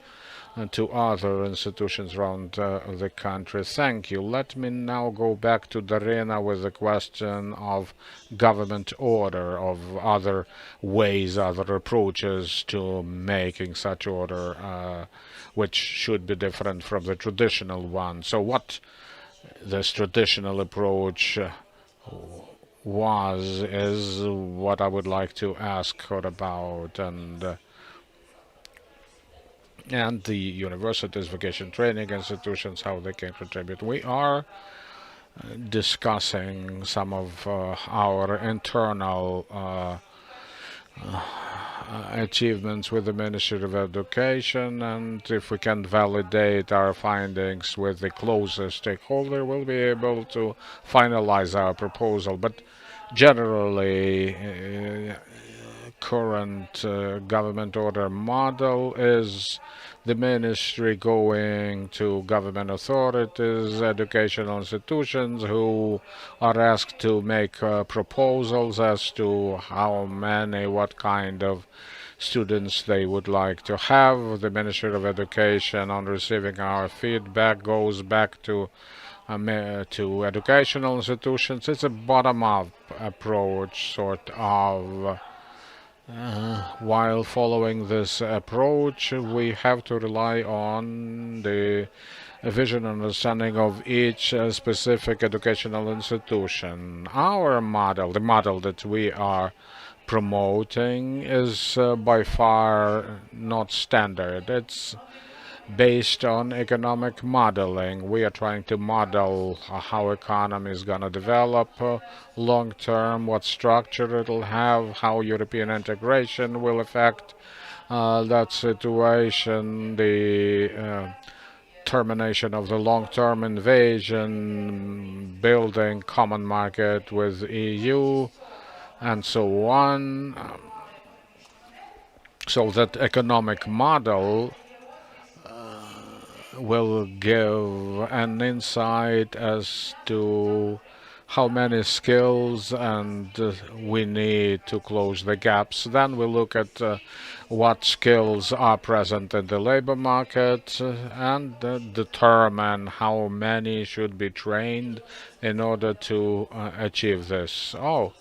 to other institutions around the country. Thank you. Let me now go back to Darina with the question of government order, of other ways, other approaches to making such order, which should be different from the traditional one. So what this traditional approach is what I would like to ask her about, and the universities, vocational training institutions, how they can contribute. We are discussing some of our internal achievements with the Ministry of Education, and if we can validate our findings with the closest stakeholder, we'll be able to finalize our proposal. But generally, current government order model is the ministry going to government authorities, educational institutions who are asked to make proposals as to how many, what kind of students they would like to have. The Ministry of Education, on receiving our feedback, goes back to educational institutions. It's a bottom-up approach, sort of. While following this approach, we have to rely on the vision and understanding of each specific educational institution. Our model, the model that we are promoting, is by far not standard. It's based on economic modeling. We are trying to model how economy is going to develop long term, what structure it'll have, how European integration will affect that situation, the termination of the long-term invasion, building common market with EU, and so on. So that economic model will give an insight as to how many skills and we need to close the gaps. Then we look at what skills are present in the labor market and determine how many should be trained in order to achieve this. Oh,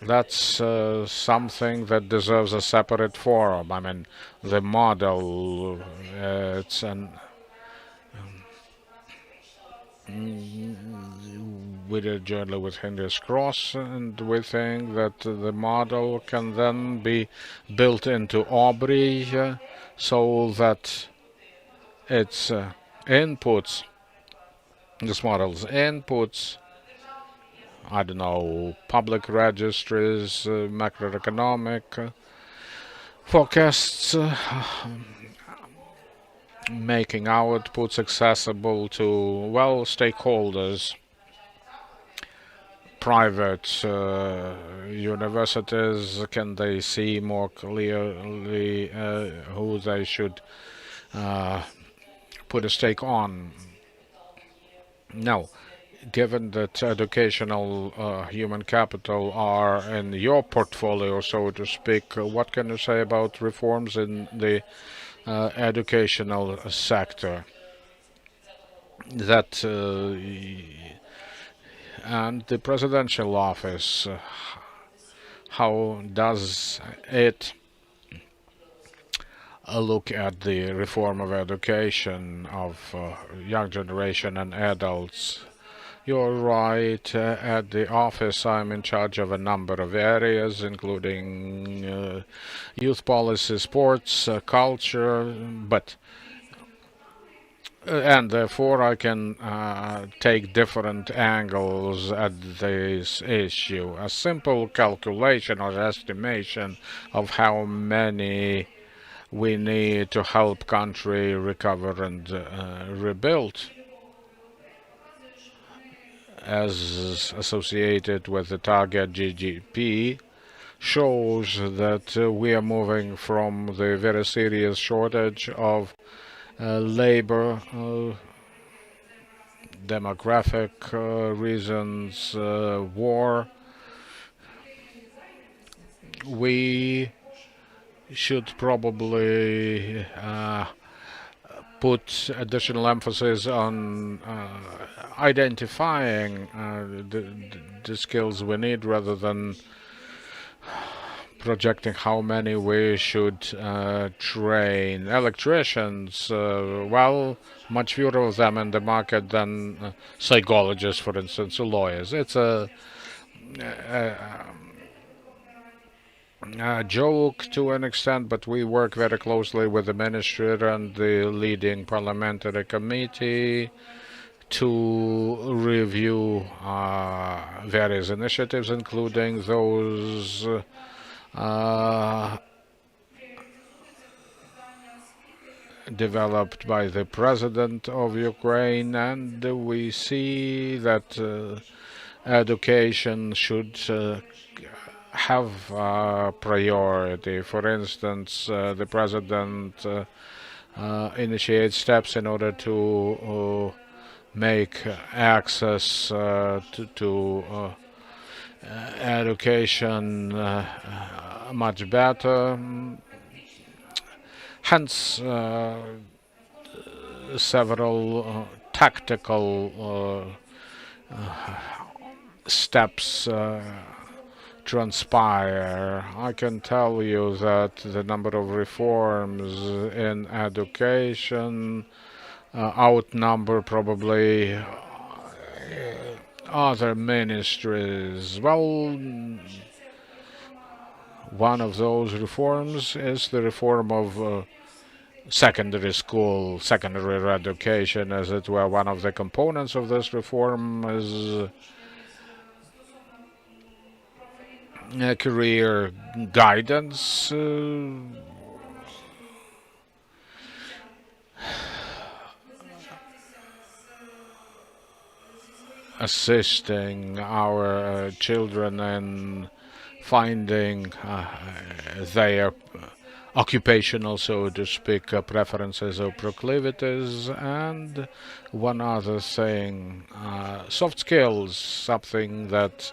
that's something that deserves a separate forum. I mean, the model, it's an we did jointly with Henry's Cross, and we think that the model can then be built into Aubrey so that its inputs, this model's inputs, I don't know, public registries, macroeconomic forecasts, making outputs accessible to, well, stakeholders, private universities, can they see more clearly who they should put a stake on. Now, given that educational human capital are in your portfolio, so to speak, what can you say about reforms in the educational sector? That and the presidential office, how does it look at the reform of education of young generation and adults? You're right. At the office, I'm in charge of a number of areas, including youth policy, sports, culture, but and therefore I can take different angles at this issue. A simple calculation or estimation of how many we need to help country recover and rebuild, as associated with the target GDP, shows that we are moving from the very serious shortage of labor, demographic reasons, war. We should probably put additional emphasis on identifying the skills we need rather than projecting how many we should train. Electricians, well, much fewer of them in the market than psychologists, for instance, or lawyers. It's a joke to an extent, but we work very closely with the ministry and the leading parliamentary committee to review various initiatives, including those developed by the President of Ukraine, and we see that education should have priority. For instance, the President initiates steps in order to make access to education much better. Hence, several tactical steps transpire. I can tell you that the number of reforms in education outnumber probably other ministries. Well, one of those reforms is the reform of secondary school, secondary education, as it were. One of the components of this reform is career guidance, assisting our children in finding their occupational, so to speak, preferences or proclivities. And one other thing, soft skills, something that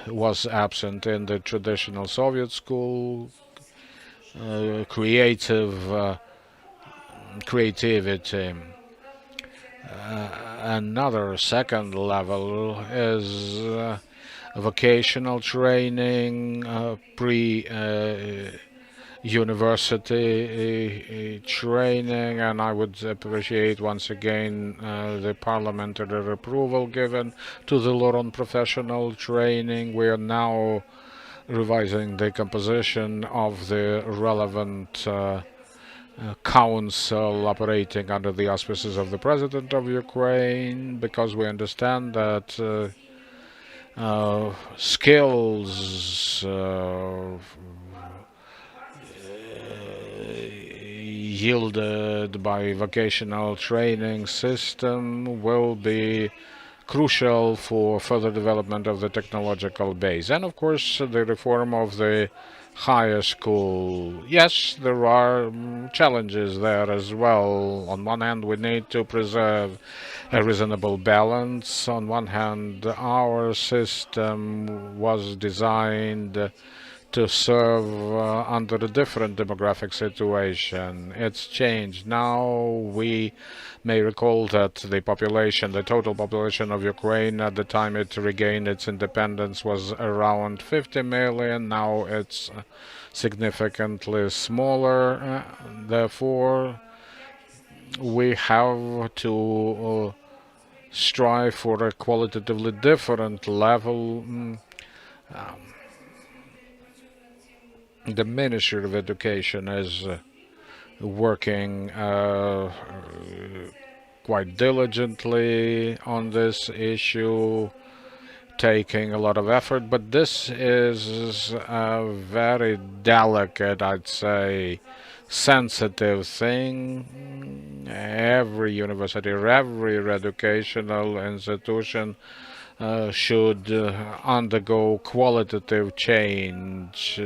was absent in the traditional Soviet school, creativity. Another second level is vocational training, pre-university training, and I would appreciate once again the parliamentary approval given to the law on professional training. We are now revising the composition of the relevant council operating under the auspices of the President of Ukraine, because we understand that skills yielded by vocational training system will be crucial for further development of the technological base. And of course, the reform of the higher school. Yes, there are challenges there as well. On one hand, we need to preserve a reasonable balance. On one hand, our system was designed to serve under a different demographic situation. It's changed. Now we may recall that the population, the total population of Ukraine at the time it regained its independence was around 50 million. Now it's significantly smaller. Therefore, we have to strive for a qualitatively different level. The Ministry of Education is working quite diligently on this issue, taking a lot of effort, but this is a very delicate, I'd say, sensitive thing. Every university, every educational institution should undergo qualitative change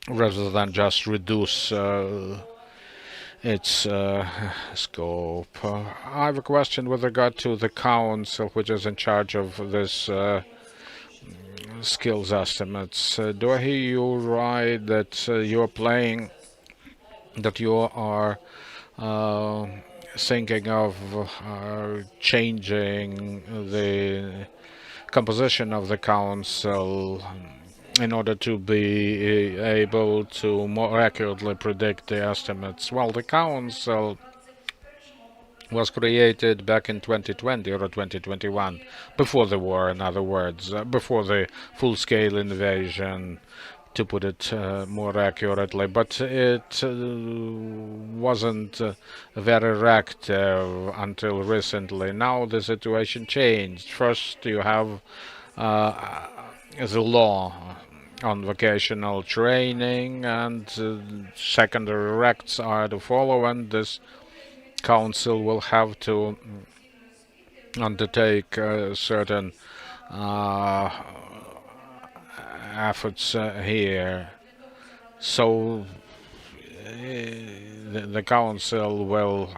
rather than just reduce its scope. I have a question with regard to the council, which is in charge of this skills estimates. Do I hear you right that you are thinking of changing the composition of the council in order to be able to more accurately predict the estimates? Well, the council was created back in 2020 or 2021, before the war, in other words, before the full-scale invasion, to put it more accurately, but it wasn't very active until recently. Now the situation changed. First, you have the law on vocational training, and secondary acts are to follow, and this council will have to undertake certain efforts here. So the council will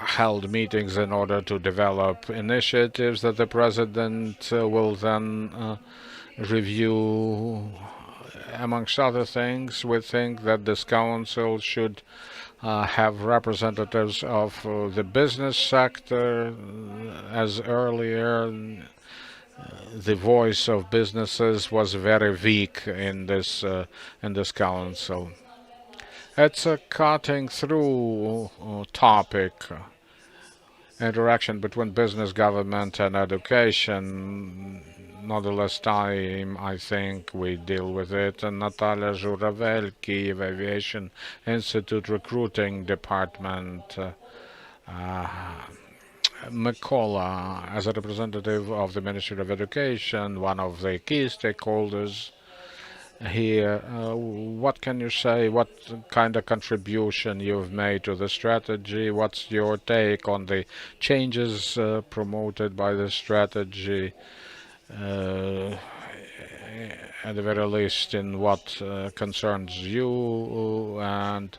held meetings in order to develop initiatives that the president will then review. Amongst other things, we think that this council should have representatives of the business sector, as earlier the voice of businesses was very weak in this council. It's a cutting through topic, interaction between business, government, and education. Not the last time, I think, we deal with it. And Natalia Zhuravel, Kyiv Aviation Institute Recruiting Department. Mykola, as a representative of the Ministry of Education, one of the key stakeholders here. What can you say? What kind of contribution you've made to the strategy? What's your take on the changes promoted by the strategy? At the very least, in what concerns you and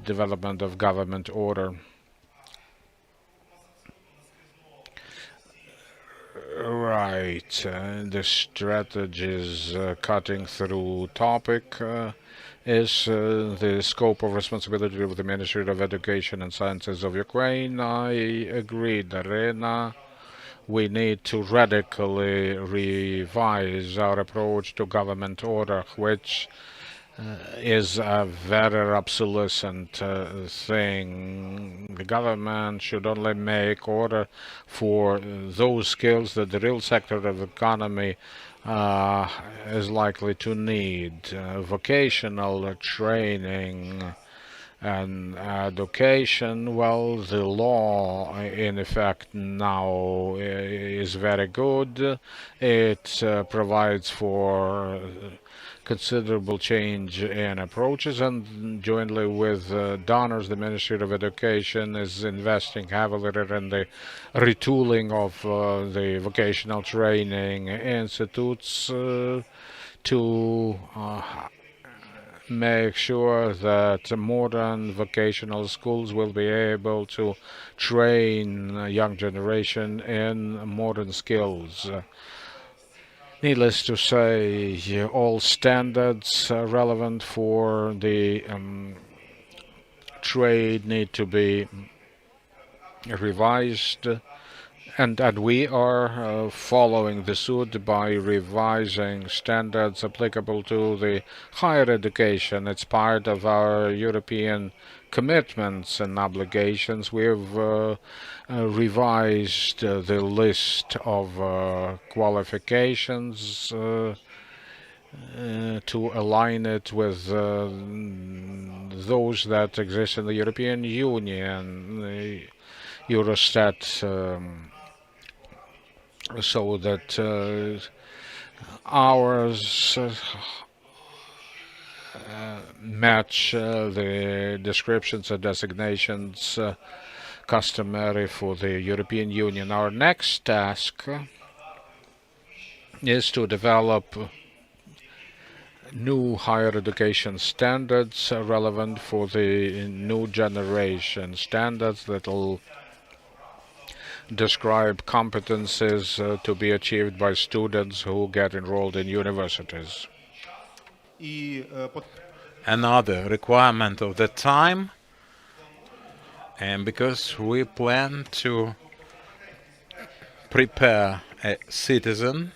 development of government order. Right, the strategy's cutting through topic is the scope of responsibility of the Ministry of Education and Sciences of Ukraine. I agree, Darina. We need to radically revise our approach to government order, which is a very obsolescent thing. The government should only make order for those skills that the real sector of the economy is likely to need. Vocational training and education, well, the law in effect now is very good. It provides for considerable change in approaches, and jointly with donors, the Ministry of Education is investing heavily in the retooling of the vocational training institutes to make sure that modern vocational schools will be able to train a young generation in modern skills. Needless to say, all standards relevant for the trade need to be revised, and we are following the suit by revising standards applicable to the higher education. It's part of our European commitments and obligations. We've revised the list of qualifications to align it with those that exist in the European Union, Eurostat, so that ours match the descriptions and designations customary for the European Union. Our next task is to develop new higher education standards relevant for the new generation, standards that will describe competences to be achieved by students who get enrolled in universities. Another requirement of the time, and because we plan to prepare a citizen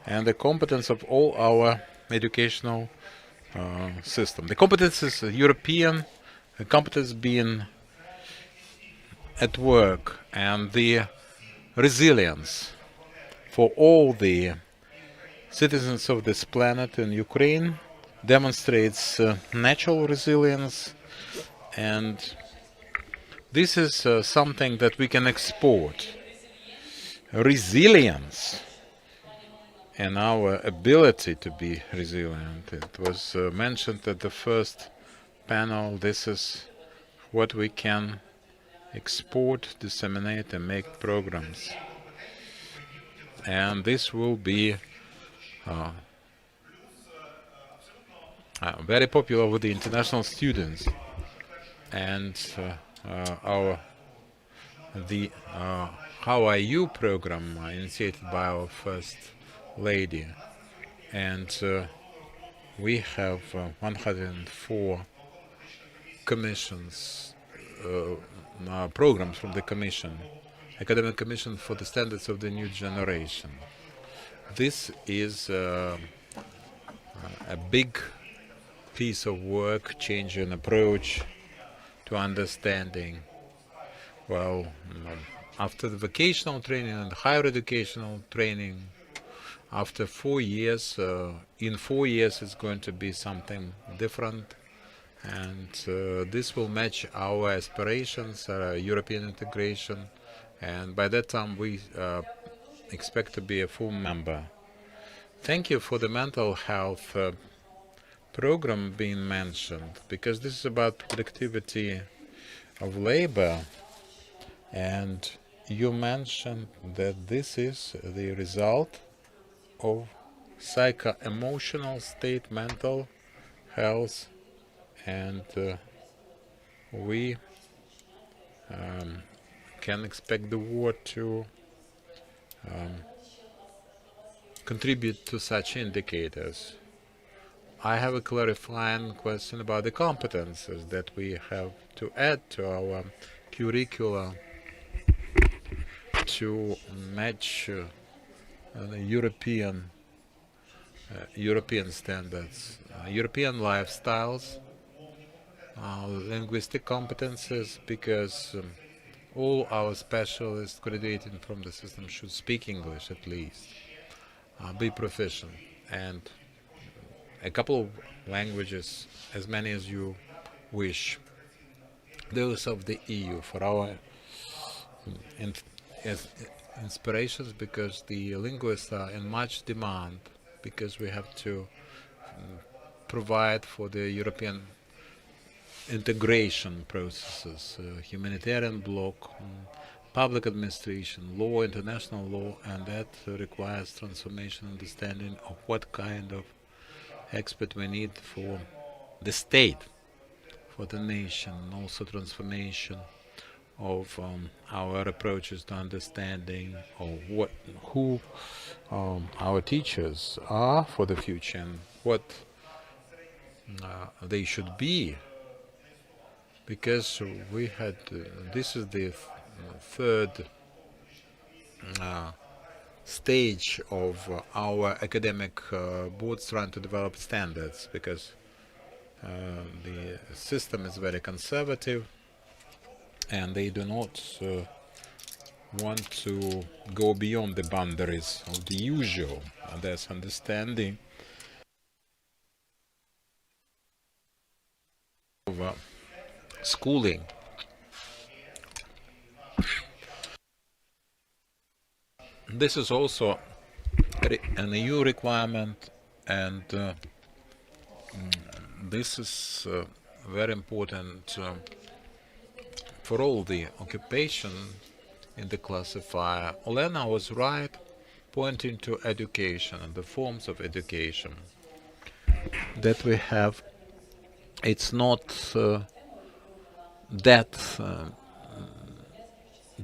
and the competence of all our educational system. The competence is European, the competence being at work, and the resilience for all the citizens of this planet in Ukraine demonstrates natural resilience, and this is something that we can export. Resilience and our ability to be resilient. It was mentioned at the first panel, this is what we can export, disseminate and make programs. And this will be very popular with the international students. And the How Are You program initiated by our First Lady. And we have 104 commissions, programs from the Commission, Academic Commission for the Standards of the New Generation. This is a big piece of work, changing approach to understanding. Well, after the vocational training and higher educational training, after 4 years, in 4 years it's going to be something different, and this will match our aspirations, European integration, and by that time we expect to be a full member. Thank you for the mental health program being mentioned, because this is about productivity of labor, and you mentioned that this is the result of psycho-emotional state, mental health, and we can expect the war to contribute to such indicators. I have a clarifying question about the competences that we have to add to our curricula to match the European standards, European lifestyles, linguistic competences, because all our specialists graduating from the system should speak English at least, be proficient, and a couple of languages, as many as you wish, those of the EU, for our inspirations, because the linguists are in much demand, because we have to provide for the European integration processes, humanitarian bloc, public administration, law, international law, and that requires transformation, understanding of what kind of expert we need for the state, for the nation, also transformation of our approaches to understanding of who our teachers are for the future and what they should be, because we had this is the third stage of our academic boards trying to develop standards, because the system is very conservative and they do not want to go beyond the boundaries of the usual. There's understanding of schooling. This is also an EU requirement, and this is very important for all the occupation in the classifier. Olena was right, pointing to education and the forms of education that we have. It's not that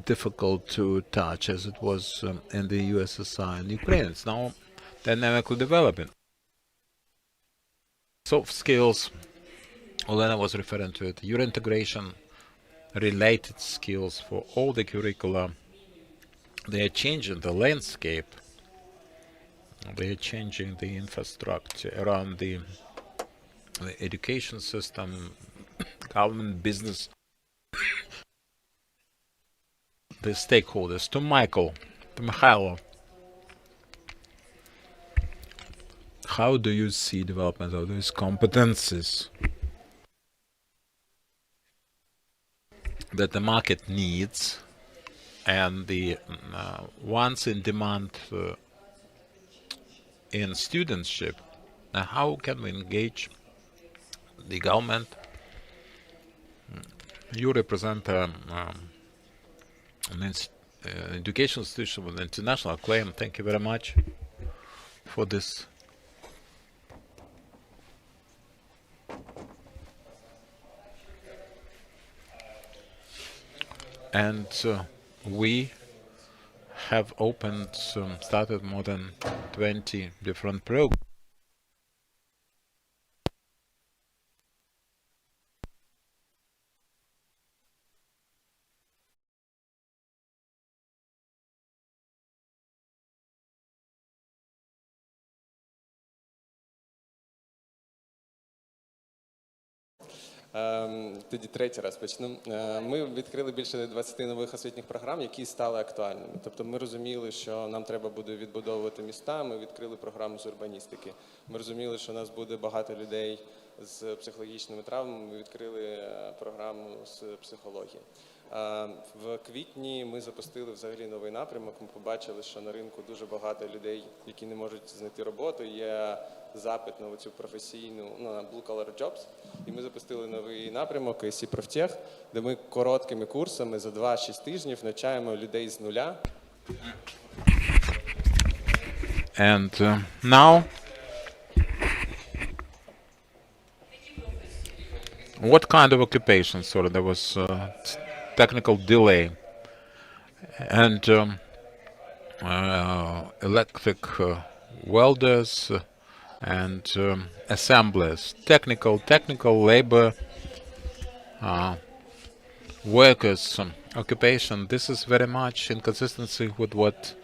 difficult to touch as it was in the USSR and Ukraine. It's now dynamically developing. Soft skills, Olena was referring to it, Euro integration related skills for all the curricula. They are changing the landscape, they are changing the infrastructure around the education system, government, business, the stakeholders. To Mikhailo, how do you see development of these competencies that the market needs and the ones in demand in studentship. Now, how can we engage the government? You represent an educational institution with international acclaim. Thank you very much for this. And we have started more than 20 different programs. Тоді третій раз почну. Ми відкрили більше 20 нових освітніх програм, які стали актуальними. Тобто ми розуміли, що нам треба буде відбудовувати міста, ми відкрили програму з урбаністики. Ми розуміли, що у нас буде багато людей з психологічними травмами, ми відкрили програму з психології. В квітні ми запустили взагалі новий напрямок, ми побачили, що на ринку дуже багато людей, які не можуть знайти роботу, є запит на цю професійну, на blue-collar jobs. І ми запустили новий напрямок «Профтех», де ми короткими курсами за 2-6 тижнів навчаємо людей з нуля. And now, what kind of occupation? Sorry, there was technical delay. And electric welders and assemblers, technical labor workers occupation. This is very much in consistency with what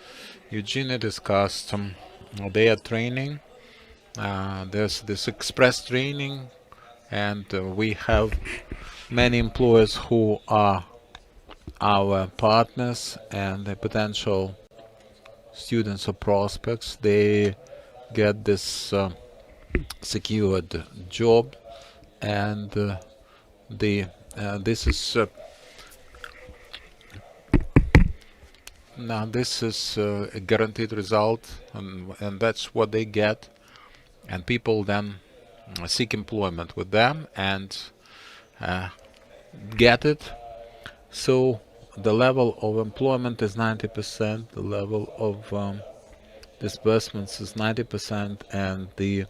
Eugenia discussed. Their training, there's this express training, and we have many employers who are our partners and the potential students or prospects. They get this secured job, and this is a guaranteed result, and that's what they get, and people then seek employment with them and get it. So the level of employment is 90%, the level of disbursements is 90%, and the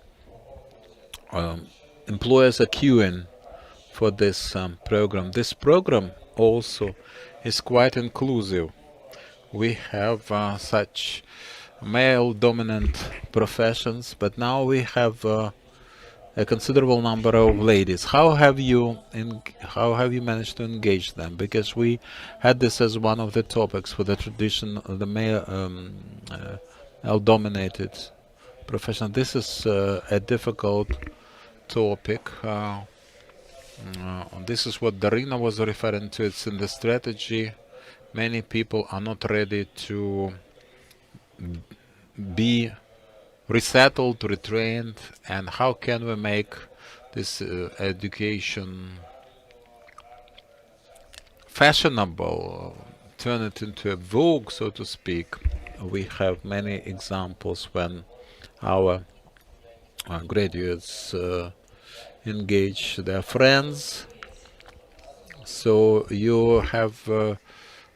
employers are queuing for this program. This program also is quite inclusive. We have such male-dominant professions, but now we have a considerable number of ladies. How have you managed to engage them? Because we had this as one of the topics for the tradition of the male-dominated profession. This is a difficult topic. This is what Darina was referring to. It's in the strategy. Many people are not ready to be resettled, retrained, and how can we make this education fashionable, turn it into a vogue, so to speak? We have many examples when our graduates engage their friends. So you have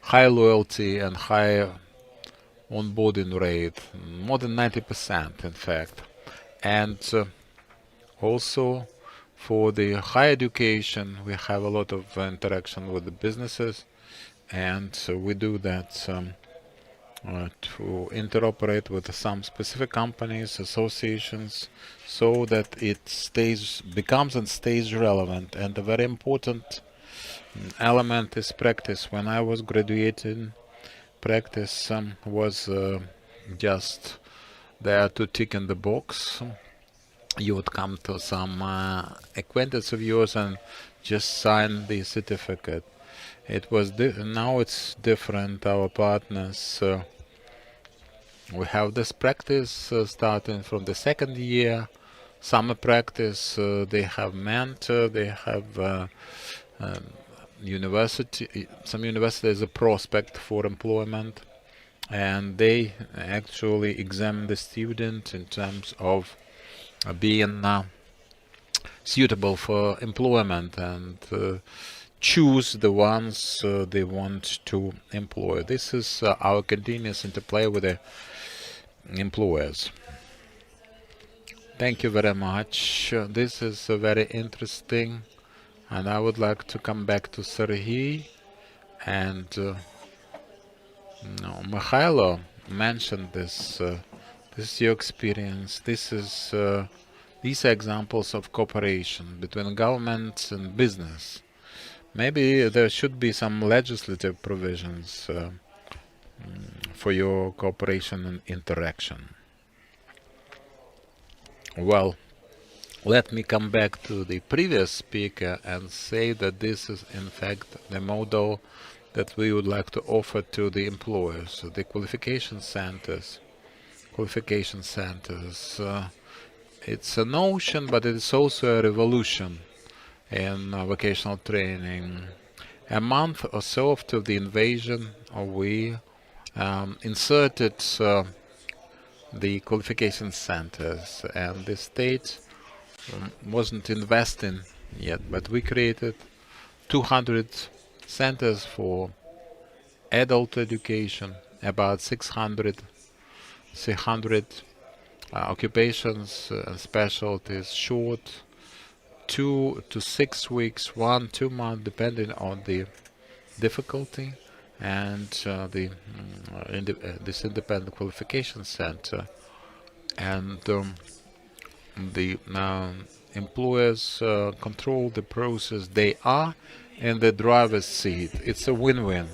high loyalty and high onboarding rate, more than 90% in fact. And also for the higher education, we have a lot of interaction with the businesses, and we do that to interoperate with some specific companies, associations, so that it becomes and stays relevant. And a very important element is practice. When I was graduating, practice was just there to tick in the box. You would come to some acquaintance of yours and just sign the certificate. It was now it's different. Our partners, we have this practice starting from the second year. Summer practice, they have mentor, they have university. Some university is a prospect for employment, and they actually examine the student in terms of being suitable for employment and choose the ones they want to employ. This is our continuous interplay with the employers. Thank you very much. This is very interesting, and I would like to come back to Sergey and Mikhailo mentioned this. This is your experience. This is these are examples of cooperation between government and business. Maybe there should be some legislative provisions for your cooperation and interaction. Well, let me come back to the previous speaker and say that this is in fact the model that we would like to offer to the employers, the qualification centers. It's a notion, but it is also a revolution in vocational training. A month or so after the invasion, we inserted the qualification centers, and the state wasn't investing yet, but we created 200 centers for adult education, about 600 occupations and specialties, short 2 to 6 weeks, 1-2 months, depending on the difficulty, and this independent qualification center, and the employers control the process. They are in the driver's seat. It's a win-win.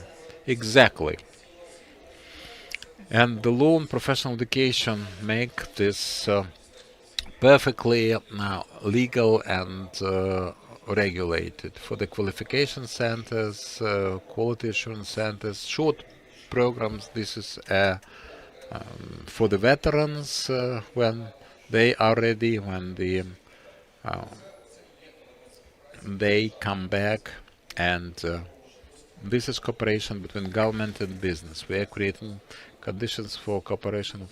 Exactly. And the law and professional education make this perfectly legal and regulated. For the qualification centers, quality assurance centers, short programs, this is for the veterans when they are ready, when they come back, and this is cooperation between government and business. We are creating conditions for cooperation of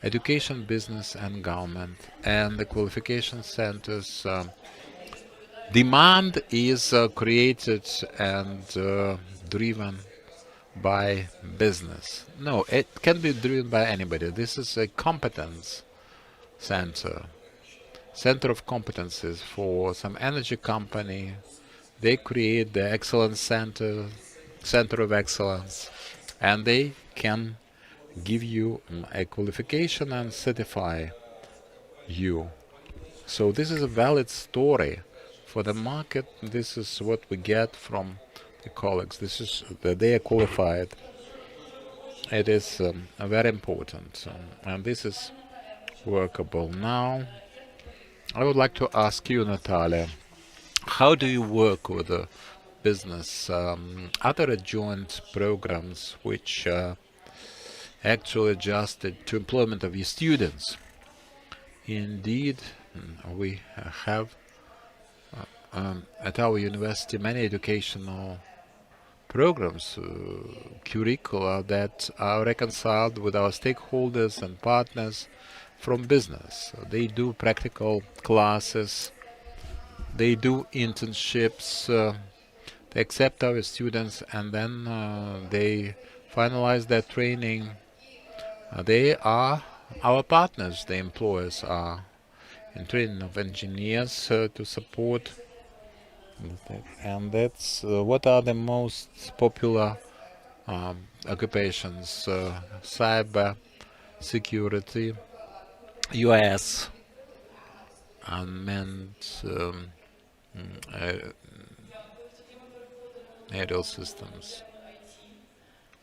education, business, and government. And the qualification centers demand is created and driven by business. No, it can be driven by anybody. This is a competence center of competences for some energy company. They create the excellence center of excellence, and they can give you a qualification and certify you. So this is a valid story for the market. This is what we get from the colleagues. This is that they are qualified. It is very important, and this is workable. Now, I would like to ask you, Natalia, how do you work with the business? Are there joint programs which actually adjusted to employment of your students? Indeed, we have at our university many educational programs, curricula that are reconciled with our stakeholders and partners from business. They do practical classes, they do internships, they accept our students, and then they finalize their training. They are our partners, the employers are in training of engineers to support. And that's what are the most popular occupations: cyber security, US, unmanned aerial systems.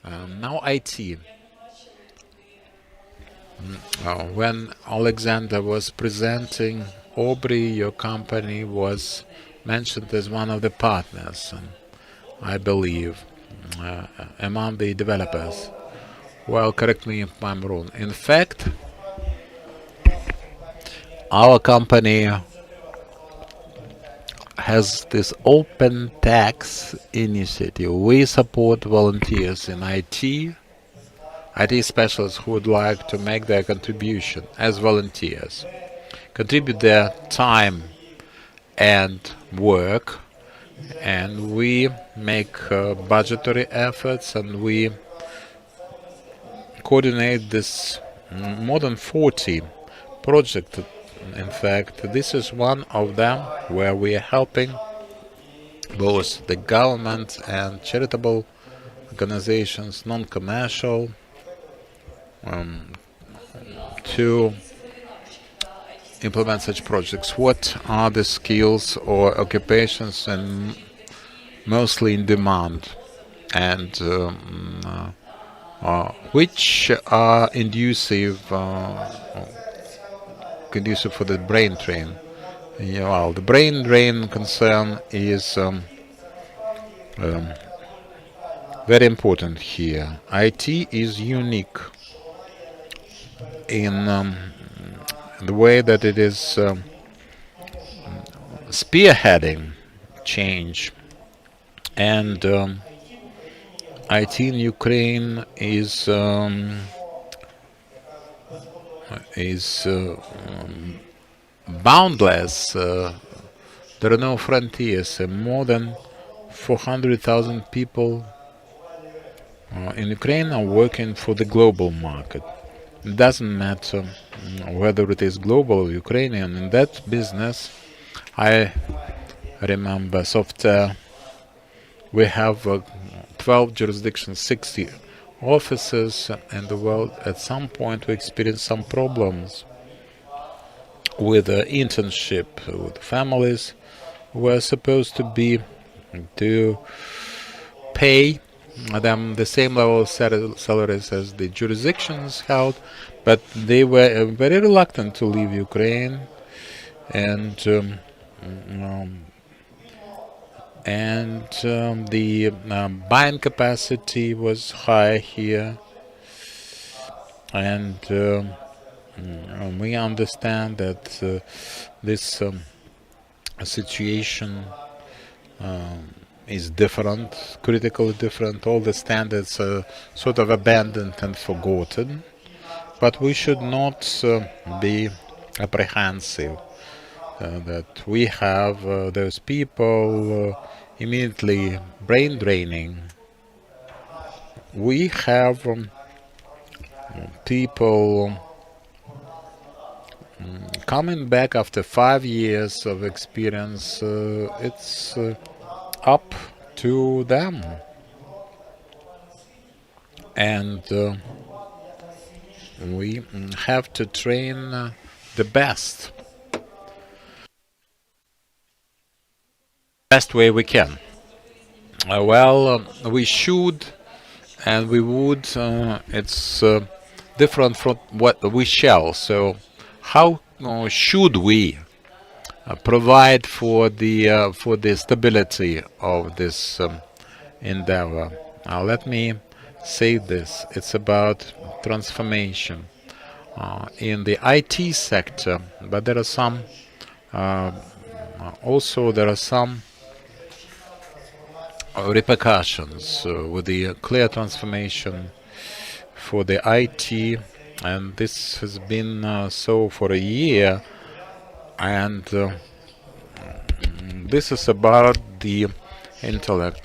Now IT. When Alexander was presenting, Aubrey, your company, was mentioned as one of the partners, I believe, among the developers. Well, correct me if I'm wrong. In fact, our company has this open tax initiative. We support volunteers in IT, IT specialists who would like to make their contribution as volunteers, contribute their time and work, and we make budgetary efforts, and we coordinate this more than 40 projects. In fact, this is one of them where we are helping both the government and charitable organizations, non-commercial, to implement such projects. What are the skills or occupations and mostly in demand, and which are conducive for the brain drain? Well, the brain drain concern is very important here. IT is unique in the way that it is spearheading change, and IT in Ukraine is boundless. There are no frontiers. More than 400,000 people in Ukraine are working for the global market. It doesn't matter whether it is global or Ukrainian. In that business, I remember software, we have 12 jurisdictions, 60 offices in the world. At some point we experienced some problems with internship, with families who were supposed to pay them the same level of salaries as the jurisdictions held, but they were very reluctant to leave Ukraine, and the buying capacity was high here, and we understand that this situation is different, critically different. All the standards are sort of abandoned and forgotten, but we should not be apprehensive that we have those people immediately brain draining. We have people coming back after 5 years of experience. It's up to them, and we have to train the best way we can. We should and we would. It's different from what we shall. So how should we provide for the stability of this endeavor? Let me say this: it's about transformation in the IT sector, but there are some repercussions with the clear transformation for the IT, and this has been so for a year, and this is about the intellect.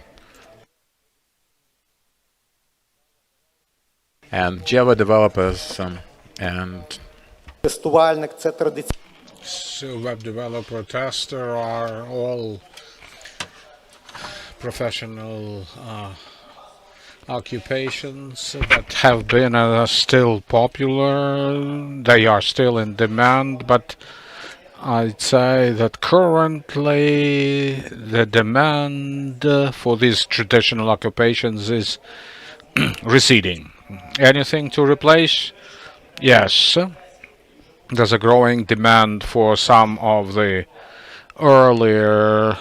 And Java developers and So web developer, tester are all professional occupations that have been still popular. They are still in demand, but I'd say that currently the demand for these traditional occupations is receding. Anything to replace? Yes. There's a growing demand for some of the earlier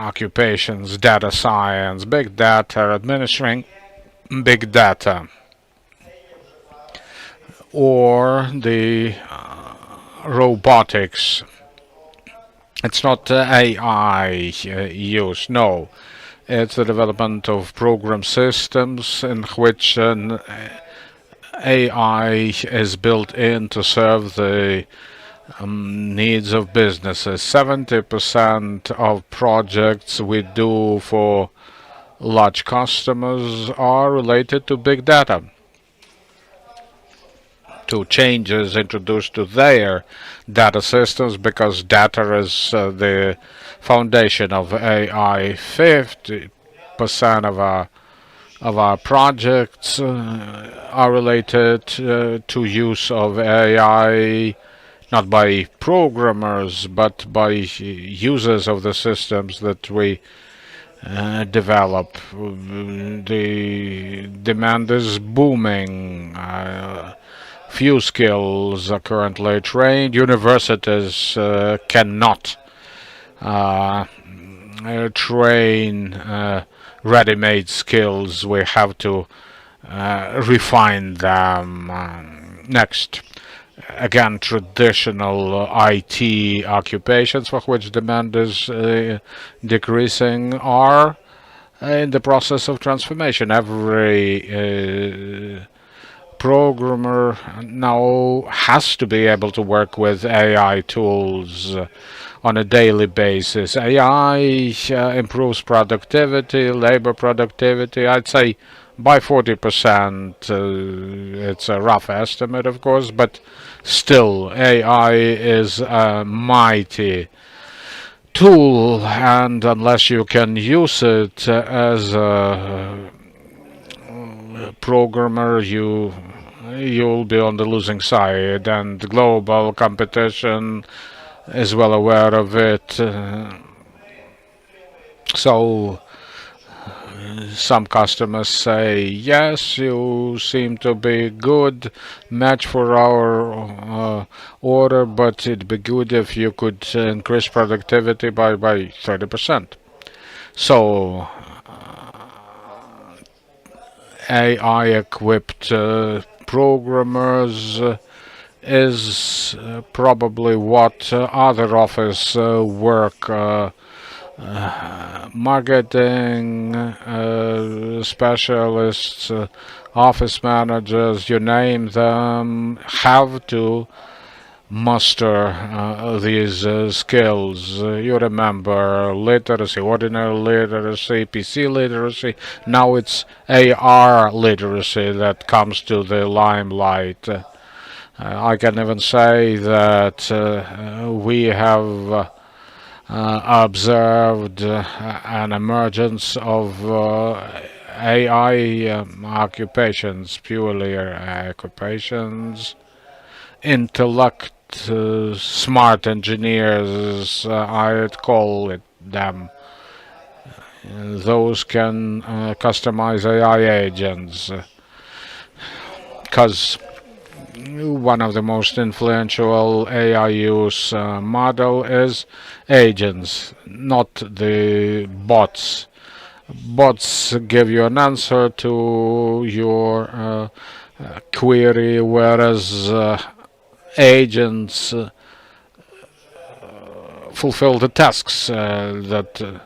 occupations: data science, big data, administering big data, or the robotics. It's not AI use, no. It's the development of program systems in which an AI is built in to serve the needs of businesses. 70% of projects we do for large customers are related to big data, to changes introduced to their data systems, because data is the foundation of AI. 50% of our projects are related to use of AI, not by programmers but by users of the systems that we develop. The demand is booming. Few skills are currently trained. Universities cannot train ready-made skills. We have to refine them. Next, again, traditional IT occupations for which demand is decreasing are in the process of transformation. Every programmer now has to be able to work with AI tools on a daily basis. AI improves productivity, labor productivity, I'd say by 40%. It's a rough estimate, of course, but still AI is a mighty tool, and unless you can use it as a programmer, you'll be on the losing side, and global competition is well aware of it. So some customers say, yes, you seem to be a good match for our order, but it'd be good if you could increase productivity by 30%. So AI-equipped programmers is probably what other office work, marketing specialists, office managers, you name them, have to muster these skills. You remember literacy, ordinary literacy, PC literacy. Now it's AR literacy that comes to the limelight. I can even say that we have observed an emergence of AI occupations, purely occupations, intellect, smart engineers, I'd call it them. Those can customize AI agents, because one of the most influential AI use model is agents, not the bots. Bots give you an answer to your query, whereas agents fulfill the tasks that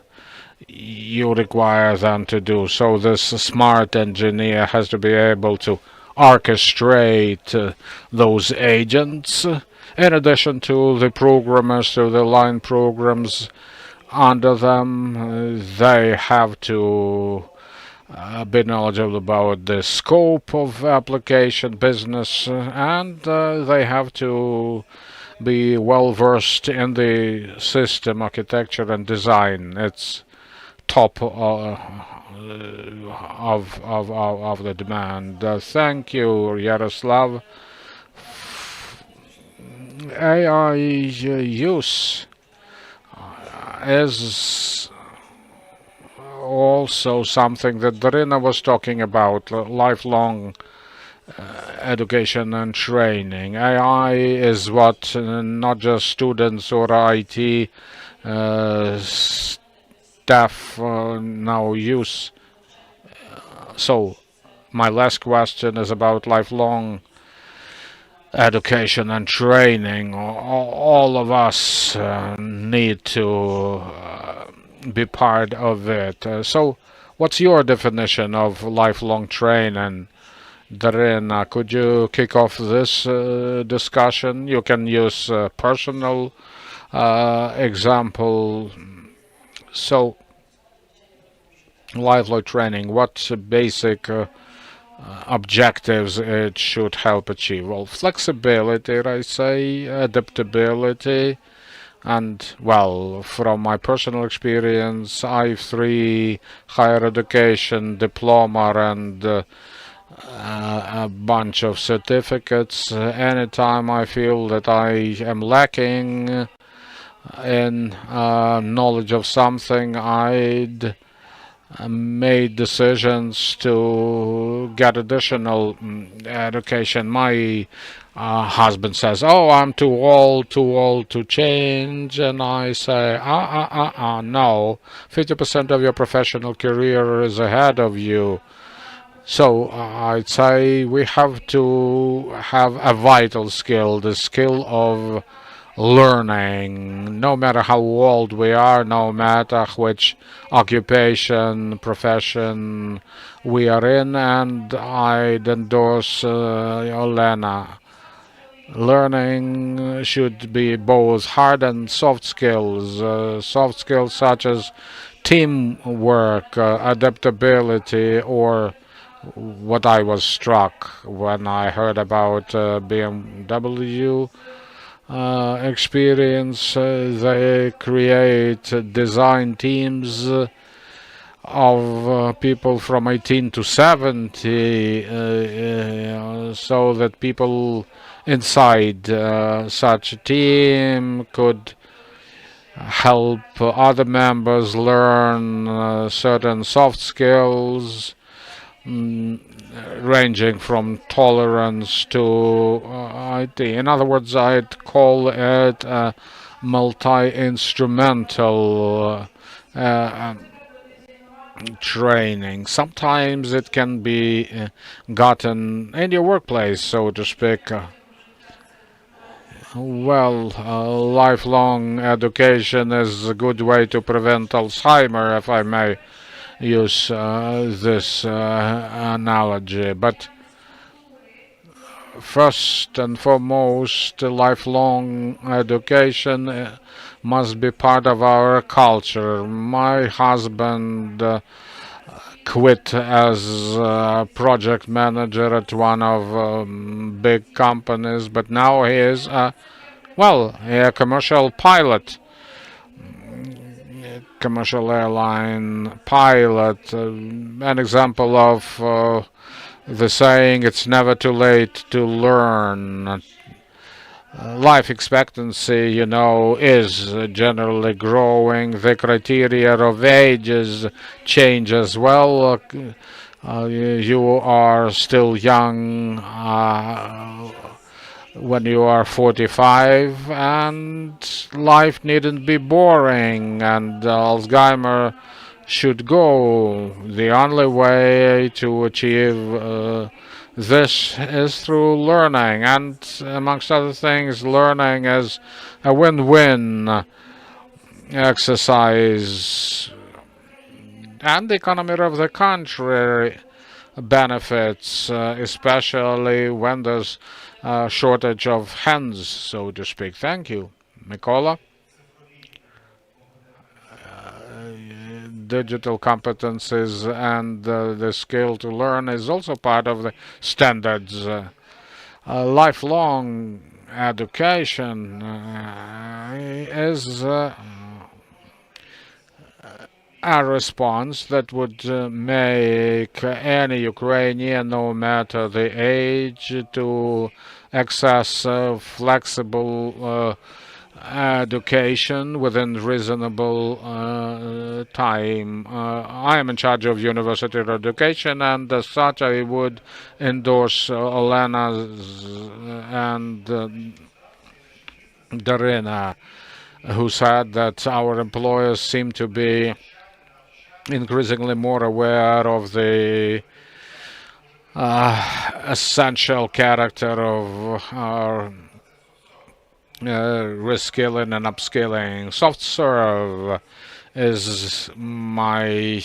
you require them to do. So this smart engineer has to be able to orchestrate those agents, in addition to the programmers, to the line programs under them. They have to be knowledgeable about the scope of application business, and they have to be well versed in the system architecture and design. It's top of the demand. Thank you, Yaroslav. AI use is also something that Darina was talking about, lifelong education and training. AI is what not just students or IT staff now use. So my last question is about lifelong education and training. All of us need to be part of it. So what's your definition of lifelong training? Darina, could you kick off this discussion? You can use personal example. So, lifelong training, what basic objectives it should help achieve? Well, flexibility, I say, adaptability, and, well, from my personal experience, I have 3 higher education diploma and a bunch of certificates. Anytime I feel that I am lacking in knowledge of something, I'd made decisions to get additional education. My husband says, "Oh, I'm too old to change," and I say, no, 50% of your professional career is ahead of you. So I'd say we have to have a vital skill, the skill of learning, no matter how old we are, no matter which occupation, profession we are in, and I'd endorse Olena. Learning should be both hard and soft skills such as teamwork, adaptability, or what I was struck when I heard about BMW experience. They create design teams of people from 18 to 70 so that people inside such a team could help other members learn certain soft skills, ranging from tolerance to IT. In other words, I'd call it a multi-instrumental training. Sometimes it can be gotten in your workplace, so to speak. Lifelong education is a good way to prevent Alzheimer, if I may use this analogy. But first and foremost, lifelong education must be part of our culture. My husband quit as a project manager at one of big companies, but now he is a commercial pilot, commercial airline pilot. An example of the saying, "It's never too late to learn." Life expectancy, is generally growing. The criteria of ages change as well. You are still young when you are 45, and life needn't be boring, and Alzheimer should go. The only way to achieve this is through learning, and amongst other things, learning is a win-win exercise, and the economy of the country benefits, especially when there's a shortage of hands, so to speak. Thank you. Mikola? Digital competencies and the skill to learn is also part of the standards. Lifelong education is a response that would make any Ukrainian, no matter the age, to access flexible education within reasonable time. I am in charge of university education, and as such I would endorse Olena's and Darina, who said that our employers seem to be increasingly more aware of the essential character of our reskilling and upskilling. Soft serve is my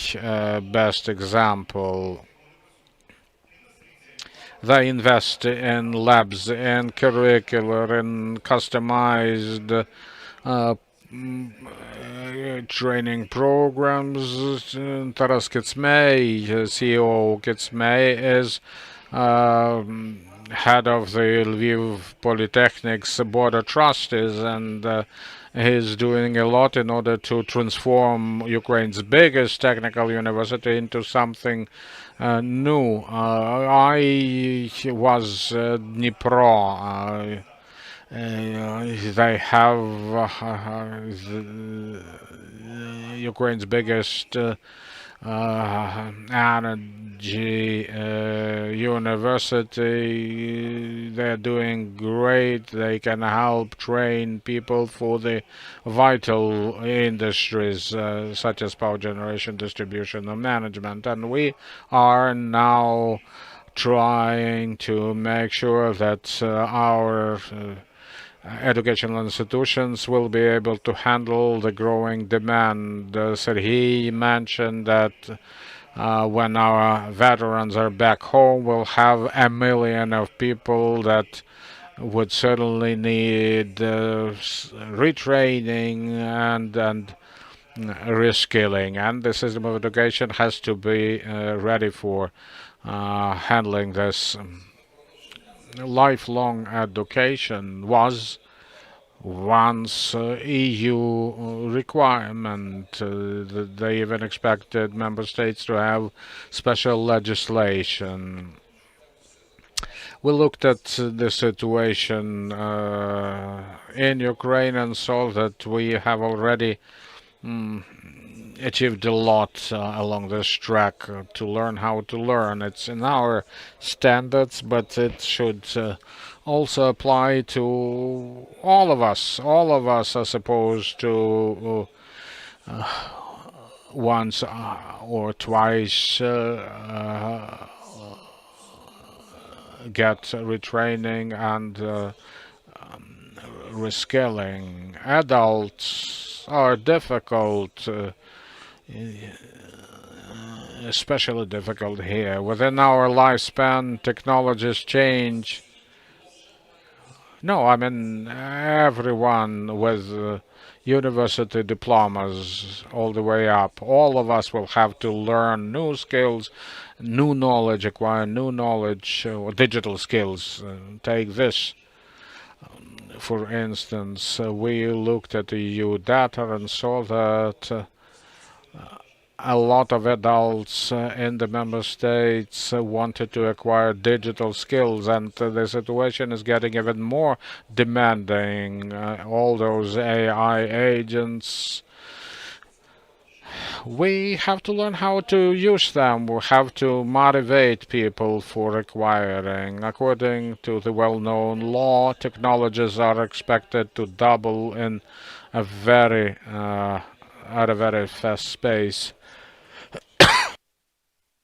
best example. They invest in labs, in curricular, in customized training programs. Taras Kitsmei, CEO Kitsmei, is head of the Lviv Polytechnic's Board of Trustees, and he's doing a lot in order to transform Ukraine's biggest technical university into something new. I was Dnipro. They have Ukraine's biggest energy university. They're doing great. They can help train people for the vital industries such as power generation, distribution, and management. And we are now trying to make sure that our educational institutions will be able to handle the growing demand. Sergei mentioned that when our veterans are back home, we'll have 1 million of people that would certainly need retraining and reskilling, and the system of education has to be ready for handling this. Lifelong education was once EU requirement. They even expected member states to have special legislation. We looked at the situation in Ukraine and saw that we have already achieved a lot along this track to learn how to learn. It's in our standards, but it should also apply to all of us. All of us are supposed to once or twice get retraining and reskilling. Adults are difficult, especially difficult here. Within our lifespan, technologies change. No, I mean everyone with university diplomas all the way up. All of us will have to learn new skills, new knowledge, acquire new knowledge, or digital skills. Take this. For instance, we looked at EU data and saw that a lot of adults in the member states wanted to acquire digital skills, and the situation is getting even more demanding. All those AI agents, we have to learn how to use them. We have to motivate people for acquiring. According to the well-known law, technologies are expected to double in a very at a very fast pace.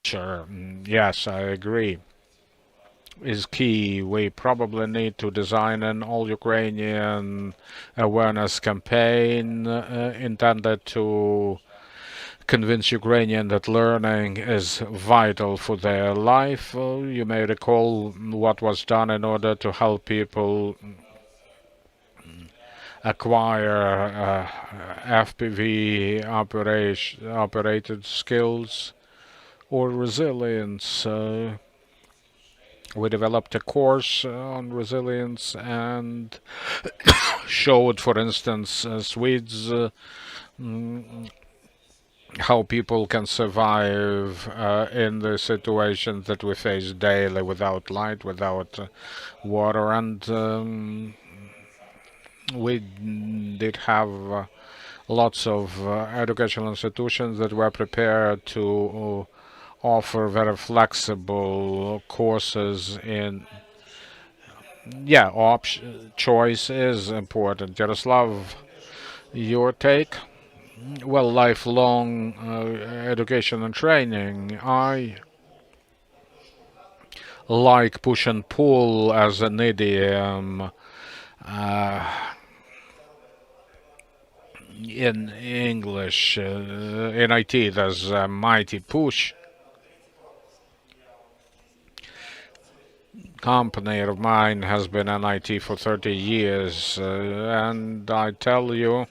Sure, yes, I agree. Is key. We probably need to design an all-Ukrainian awareness campaign intended to convince Ukrainians that learning is vital for their life. You may recall what was done in order to help people acquire FPV operated skills or resilience. We developed a course on resilience and showed, for instance, Swedes how people can survive in the situations that we face daily without light, without water, and we did have lots of educational institutions that were prepared to offer very flexible courses in. Yeah, choice is important. Yaroslav, your take? Well, lifelong education and training. I like push and pull as an idiom. In English, in IT, there's a mighty push. Company of mine has been in IT for 30 years, and I tell you,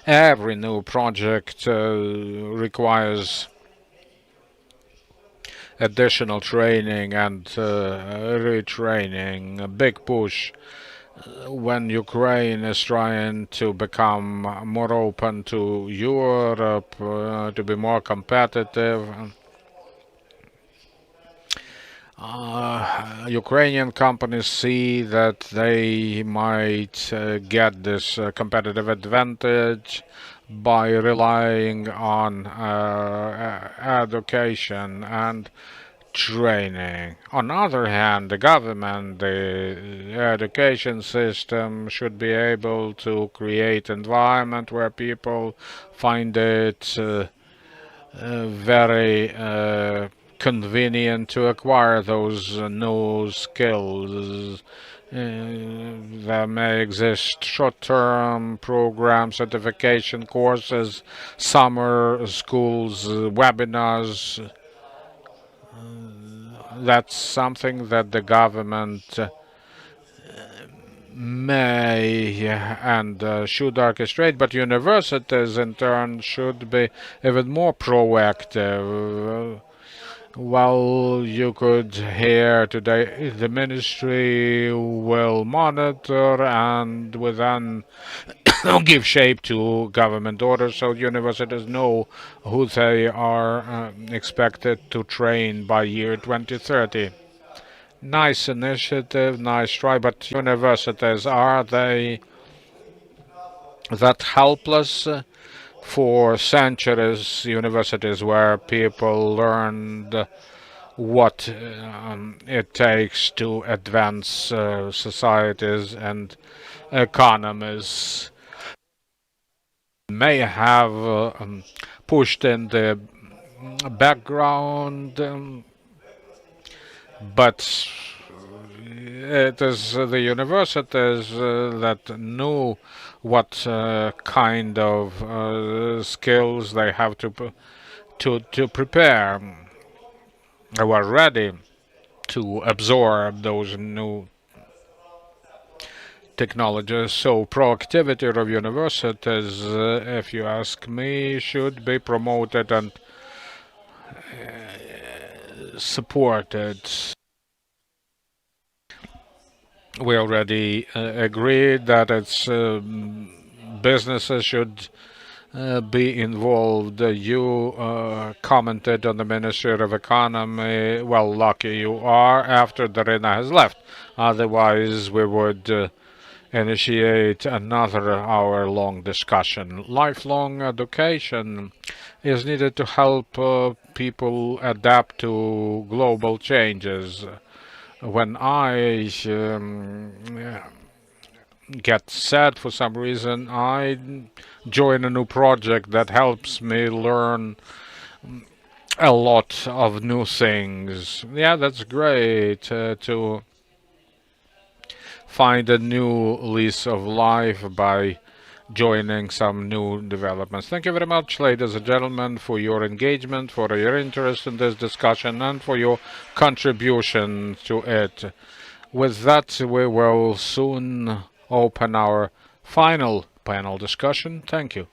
every new project requires additional training and retraining, a big push. When Ukraine is trying to become more open to Europe, to be more competitive, Ukrainian companies see that they might get this competitive advantage by relying on education and training. On the other hand, the government, the education system should be able to create environment where people find it very convenient to acquire those new skills. There may exist short-term programs, certification courses, summer schools, webinars. That's something that the government may and should orchestrate, but universities in turn should be even more proactive. Well, you could hear today the ministry will monitor and will then give shape to government orders so universities know who they are expected to train by year 2030. Nice initiative, nice try, but universities, are they that helpless? For centuries, universities where people learned what it takes to advance societies and economies, may have pushed in the background, but it is the universities that knew what kind of skills they have to prepare. They were ready to absorb those new technologies. So proactivity of universities, if you ask me, should be promoted and supported. We already agreed that it's businesses should be involved. You commented on the Ministry of Economy. Well, lucky you are after Darina has left. Otherwise, we would initiate another hour-long discussion. Lifelong education is needed to help people adapt to global changes. When I get sad for some reason, I join a new project that helps me learn a lot of new things. Yeah, that's great to find a new lease of life by joining some new developments. Thank you very much, ladies and gentlemen, for your engagement, for your interest in this discussion, and for your contribution to it. With that, we will soon open our final panel discussion. Thank you.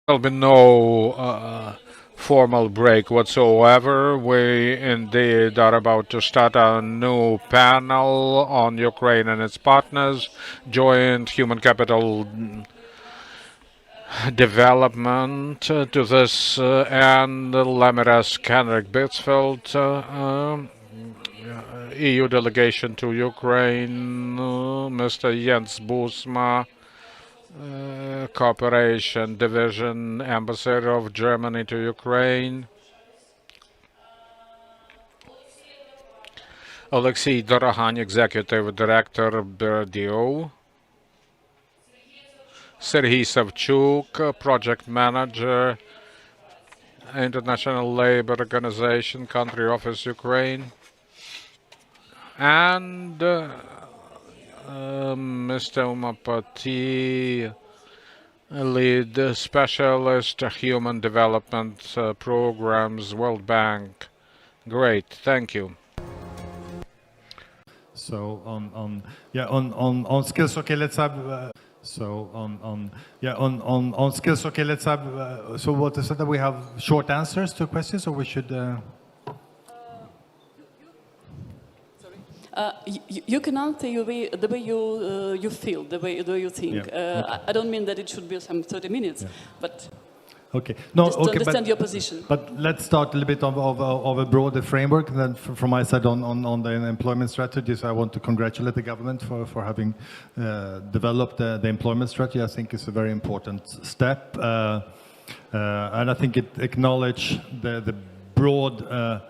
There'll be no formal break whatsoever. We indeed are about to start a new panel on Ukraine and its partners, joint human capital development. To this end, let me ask Henrik Bitsfeld, EU delegation to Ukraine, Mr. Jens Busma, Cooperation Division, Ambassador of Germany to Ukraine, Alexei Dorohan, Executive Director of BRDO, Serhiy Savchuk, Project Manager, International Labour Organization, Country Office, Ukraine. And Mr. Umapati, Lead Specialist, Human Development Programs, World Bank. Great, thank you. So on skills, okay, let's have. On skills, okay, let's have. So what is it that we have short answers to questions, or we should? You can answer the way you feel, the way you think. Yeah, okay. I don't mean that it should be some 30 minutes, but Okay. No. just to understand your position. But let's start a little bit of a broader framework. And then from my side on the employment strategies, I want to congratulate the government for having developed the employment strategy. I think it's a very important step. And I think it acknowledges the broad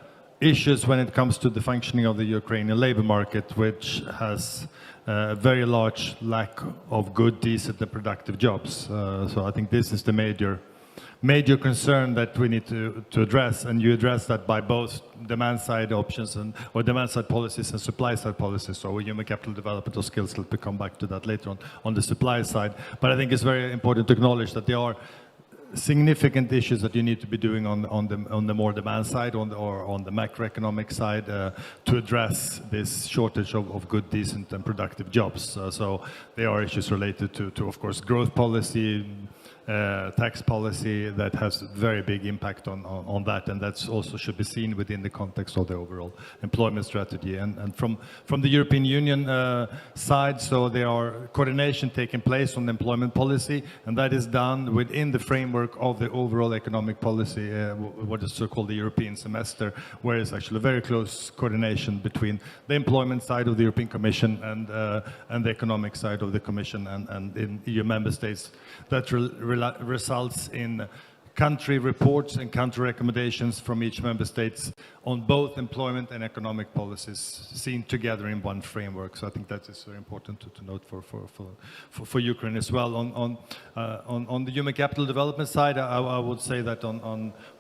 issues when it comes to the functioning of the Ukrainian labor market, which has a very large lack of good, decent and productive jobs. So I think this is the major concern that we need to address, and you address that by both demand side options or demand side policies and supply side policies. So human capital development or skills, we'll come back to that later on the supply side. But I think it's very important to acknowledge that there are significant issues that you need to be doing on the more demand side or on the macroeconomic side to address this shortage of good, decent and productive jobs. So there are issues related to of course growth policy, tax policy that has very big impact on that, and that's also should be seen within the context of the overall employment strategy. And from the European Union side, so there are coordination taking place on the employment policy, and that is done within the framework of the overall economic policy, what is so-called the European semester, where it's actually a very close coordination between the employment side of the European Commission and the economic side of the Commission and in EU member states. That results in country reports and country recommendations from each member states on both employment and economic policies seen together in one framework. So I think that is very important to note for Ukraine as well. On the human capital development side, I would say that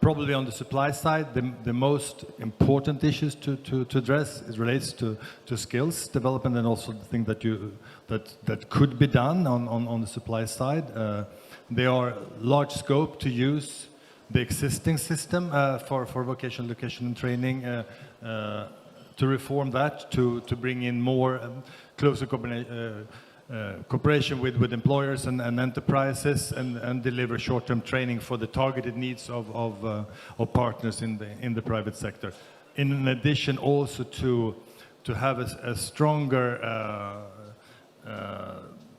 probably on the supply side, the most important issues to address relates to skills development, and also the thing that could be done on the supply side. There are large scope to use the existing system for vocational education and training, to reform that, to bring in more closer cooperation with employers and enterprises, and deliver short-term training for the targeted needs of partners in the private sector. In addition, also to have a stronger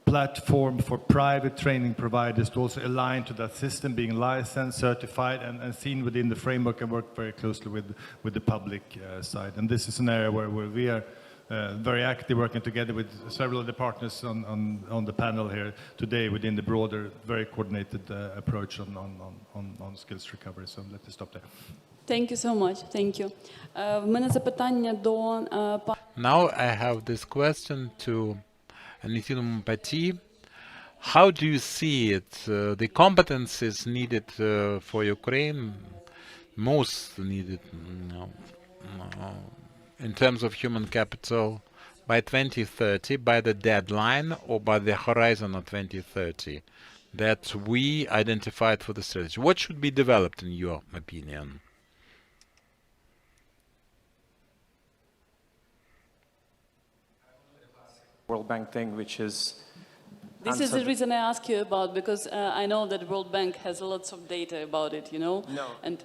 platform for private training providers to also align to that system, being licensed, certified, and seen within the framework, and work very closely with the public side. And this is an area where we are very active, working together with several of the partners on the panel here today within the broader, very coordinated approach on skills recovery. So let us stop there. Thank you so much. Thank you. В мене запитання до Now I have this question to Nitin Umapati. How do you see it, the competencies needed for Ukraine, most needed in terms of human capital by 2030, by the deadline or by the horizon of 2030 that we identified for the strategy? What should be developed in your opinion? World Bank thing, which is... This is the reason I ask you about, because I know that World Bank has lots of data about it, you know? No. And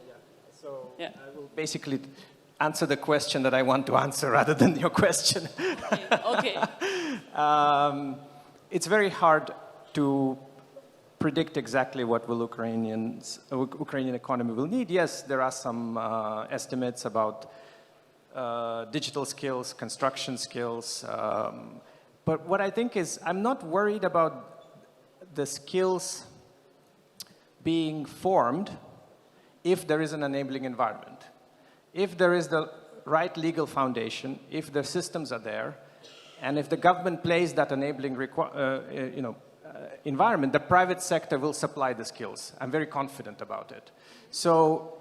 So yeah. I will basically answer the question that I want to answer rather than your question. Okay. It's very hard to predict exactly what will Ukrainian economy will need. Yes, there are some estimates about digital skills, construction skills, but what I think is, I'm not worried about the skills being formed if there is an enabling environment. If there is the right legal foundation, if the systems are there, and if the government plays that enabling environment, the private sector will supply the skills. I'm very confident about it. So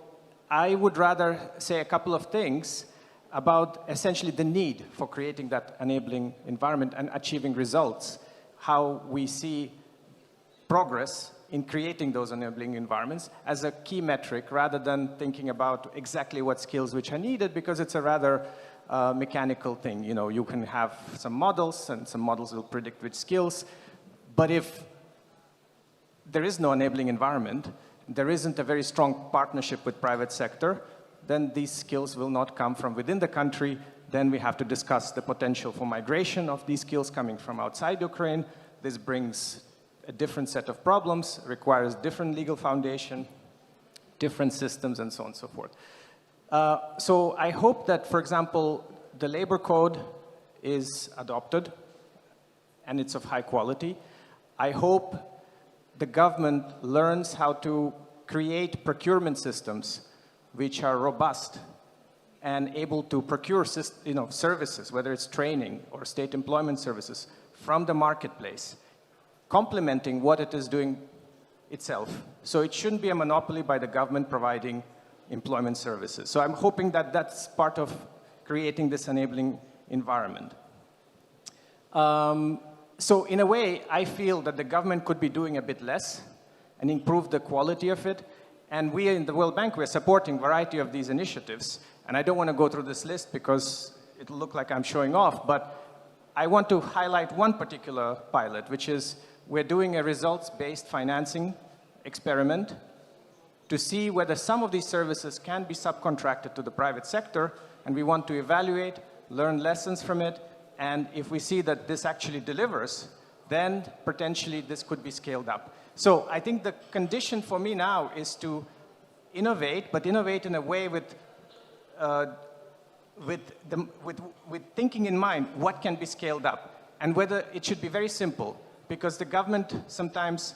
I would rather say a couple of things about essentially the need for creating that enabling environment and achieving results, how we see progress in creating those enabling environments as a key metric rather than thinking about exactly what skills which are needed, because it's a rather mechanical thing. You know, you can have some models and some models will predict which skills, but if there is no enabling environment, there isn't a very strong partnership with private sector, then these skills will not come from within the country. Then we have to discuss the potential for migration of these skills coming from outside Ukraine. This brings a different set of problems, requires different legal foundation, different systems, and so on and so forth. So I hope that, for example, the labor code is adopted and it's of high quality. I hope the government learns how to create procurement systems which are robust and able to procure services, whether it's training or state employment services, from the marketplace, complementing what it is doing itself. So it shouldn't be a monopoly by the government providing employment services. So I'm hoping that that's part of creating this enabling environment. So in a way, I feel that the government could be doing a bit less and improve the quality of it. And we in the World Bank, we're supporting a variety of these initiatives. And I don't want to go through this list because it'll look like I'm showing off, but I want to highlight one particular pilot, which is we're doing a results-based financing experiment to see whether some of these services can be subcontracted to the private sector, and we want to evaluate, learn lessons from it, and if we see that this actually delivers, then potentially this could be scaled up. So I think the condition for me now is to innovate, but innovate in a way with thinking in mind what can be scaled up, and whether it should be very simple, because the government sometimes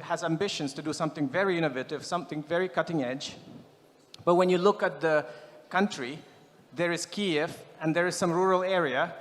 has ambitions to do something very innovative, something very cutting edge. But when you look at the country, there is Kiev and there is some rural area,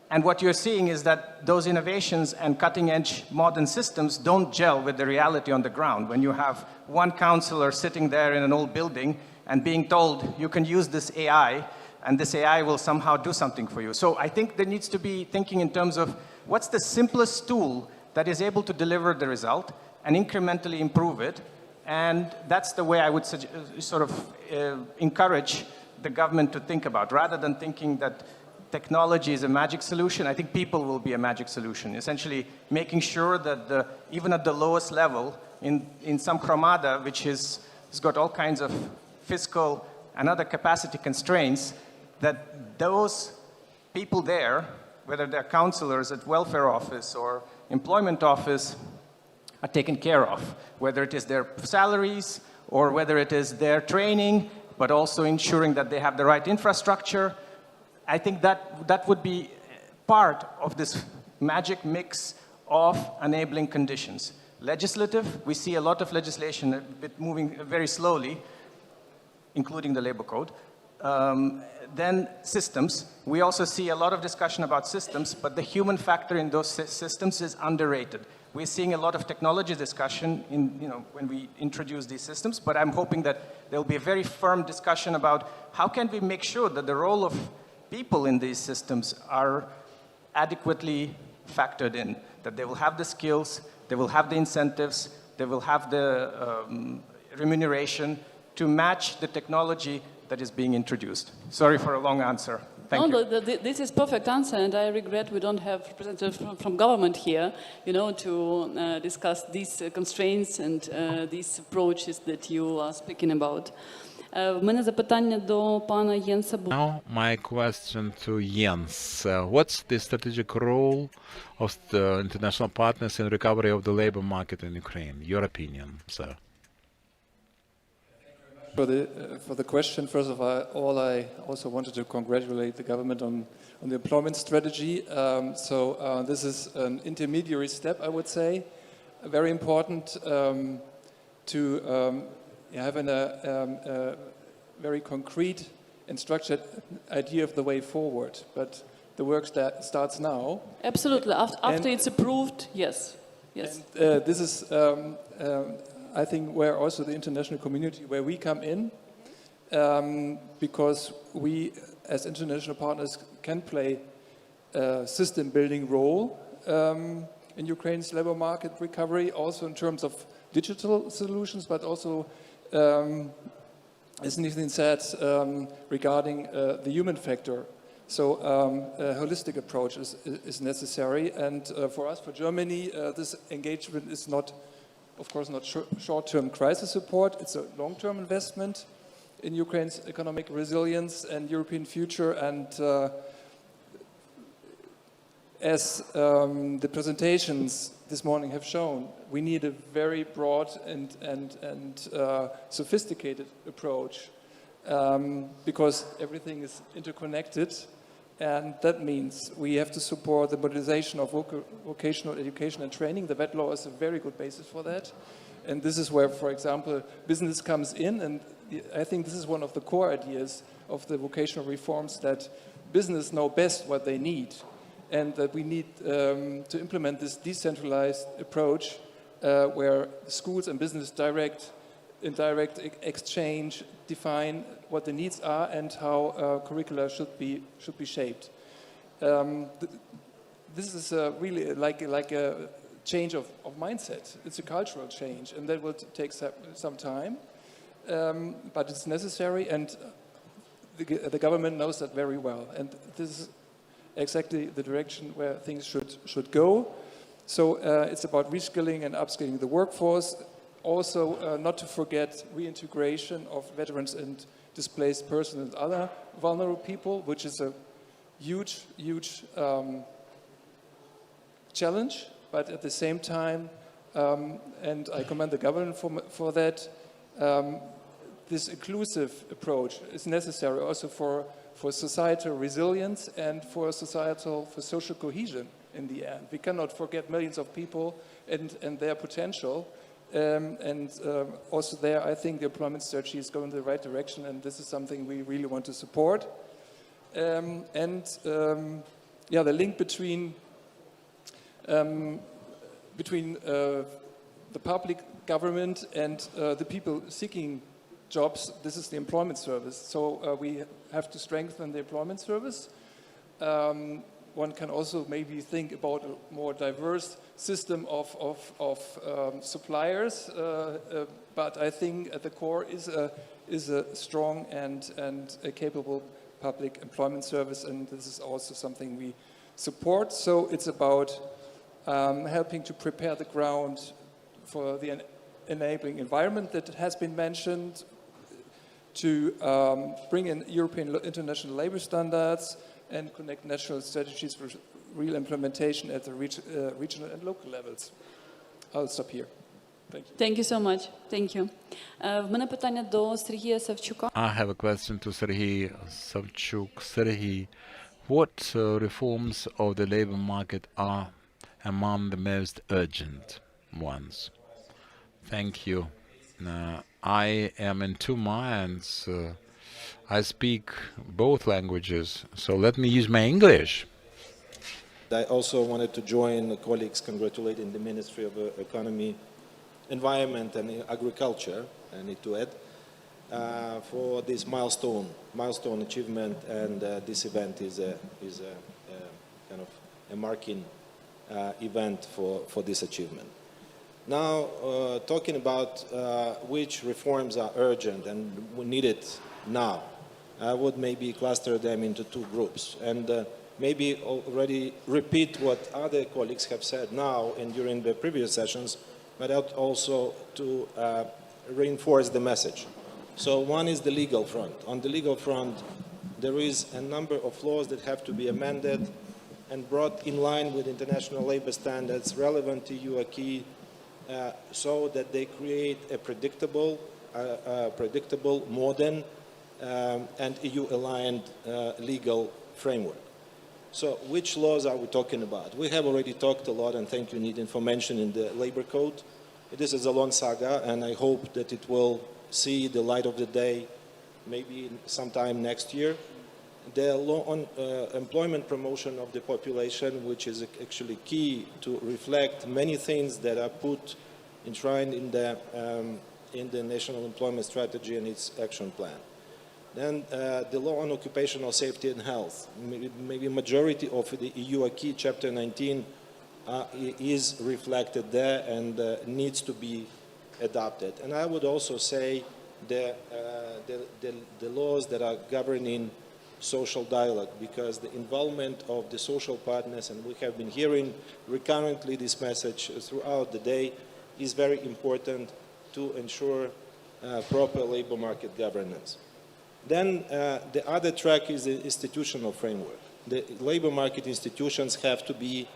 and what you're seeing is that those innovations and cutting edge modern systems don't gel with the reality on the ground. When you have one councillor sitting there in an old building and being told you can use this AI and this AI will somehow do something for you. So I think there needs to be thinking in terms of what's the simplest tool that is able to deliver the result and incrementally improve it. And that's the way I would encourage the government to think about, rather than thinking that technology is a magic solution. I think people will be a magic solution, essentially making sure that even at the lowest level, in some Hromada, which has got all kinds of fiscal and other capacity constraints, that those people there, whether they're counselors at welfare office or employment office, are taken care of, whether it is their salaries or whether it is their training, but also ensuring that they have the right infrastructure. I think that would be part of this magic mix of enabling conditions. Legislative, we see a lot of legislation moving very slowly, including the labor code. Then systems, we also see a lot of discussion about systems, but the human factor in those systems is underrated. We're seeing a lot of technology discussion when we introduce these systems, but I'm hoping that there'll be a very firm discussion about how can we make sure that the role of people in these systems are adequately factored in, that they will have the skills, they will have the incentives, they will have the remuneration to match the technology that is being introduced. Sorry for a long answer. Thank you. This is perfect answer, and I regret we don't have representatives from government here, to discuss these constraints and these approaches that you are speaking about. В мене запитання до пана Єнса. Now my question to Jens. What's the strategic role of the international partners in recovery of the labor market in Ukraine? Your opinion, sir. For the question, first of all, I also wanted to congratulate the government on the employment strategy. This is an intermediary step, I would say, very important to have a very concrete and structured idea of the way forward. But the work starts now. Absolutely. After it's approved, yes. Yes. And this is, I think, where also the international community, where we come in, because we, as international partners, can play a system-building role in Ukraine's labor market recovery, also in terms of digital solutions, but also, as Nathan said, regarding the human factor. So a holistic approach is necessary, and for us, for Germany, this engagement is not, of course, not short-term crisis support. It's a long-term investment in Ukraine's economic resilience and European future. And as the presentations this morning have shown, we need a very broad and sophisticated approach because everything is interconnected. And that means we have to support the modernization of vocational education and training. The VET law is a very good basis for that. And this is where, for example, business comes in. And I think this is one of the core ideas of the vocational reforms, that business know best what they need. And that we need to implement this decentralized approach where schools and business in direct exchange define what the needs are and how curricula should be shaped. This is really like a change of mindset. It's a cultural change, and that will take some time, but it's necessary, and the government knows that very well. And this is exactly the direction where things should go. So it's about reskilling and upskilling the workforce. Also, not to forget reintegration of veterans and displaced persons and other vulnerable people, which is a huge challenge. But at the same time, and I commend the government for that, this inclusive approach is necessary also for societal resilience and for social cohesion in the end. We cannot forget millions of people and their potential. Also there, I think the employment strategy is going in the right direction, and this is something we really want to support. The link between the public government and the people seeking jobs, this is the employment service. So we have to strengthen the employment service. One can also maybe think about a more diverse system of suppliers, but I think at the core is a strong and a capable public employment service, and this is also something we support. So it's about helping to prepare the ground for the enabling environment that has been mentioned, to bring in European international labor standards and connect national strategies for real implementation at the regional and local levels. I'll stop here. Thank you. Thank you so much. Thank you. В мене питання до Сергія Савчука. I have a question to Sergei Savchuk. Sergei, what reforms of the labor market are among the most urgent ones? Thank you. I am in two minds. I speak both languages, so let me use my English. I also wanted to join the colleagues congratulating the Ministry of Economy, Environment and Agriculture, I need to add, for this milestone achievement, and this event is a kind of a marking event for this achievement. Now, talking about which reforms are urgent and needed now, I would maybe cluster them into two groups, and maybe already repeat what other colleagues have said now and during the previous sessions, but also to reinforce the message. So one is the legal front. On the legal front, there is a number of laws that have to be amended and brought in line with international labor standards relevant to EU acquis, so that they create a predictable, modern, and EU-aligned legal framework. So which laws are we talking about? We have already talked a lot, and thank you, Nitin, for mentioning the labor code. This is a long saga, and I hope that it will see the light of the day maybe sometime next year. the law on employment promotion of the population, which is actually key to reflect many things that are enshrined in the National Employment Strategy and its action plan. Then the law on occupational safety and health. Maybe majority of the EU acquis, Chapter 19, is reflected there and needs to be adopted. And I would also say the laws that are governing social dialogue, because the involvement of the social partners, and we have been hearing recurrently this message throughout the day, is very important to ensure proper labor market governance. Then the other track is the institutional framework. The labor market institutions have to be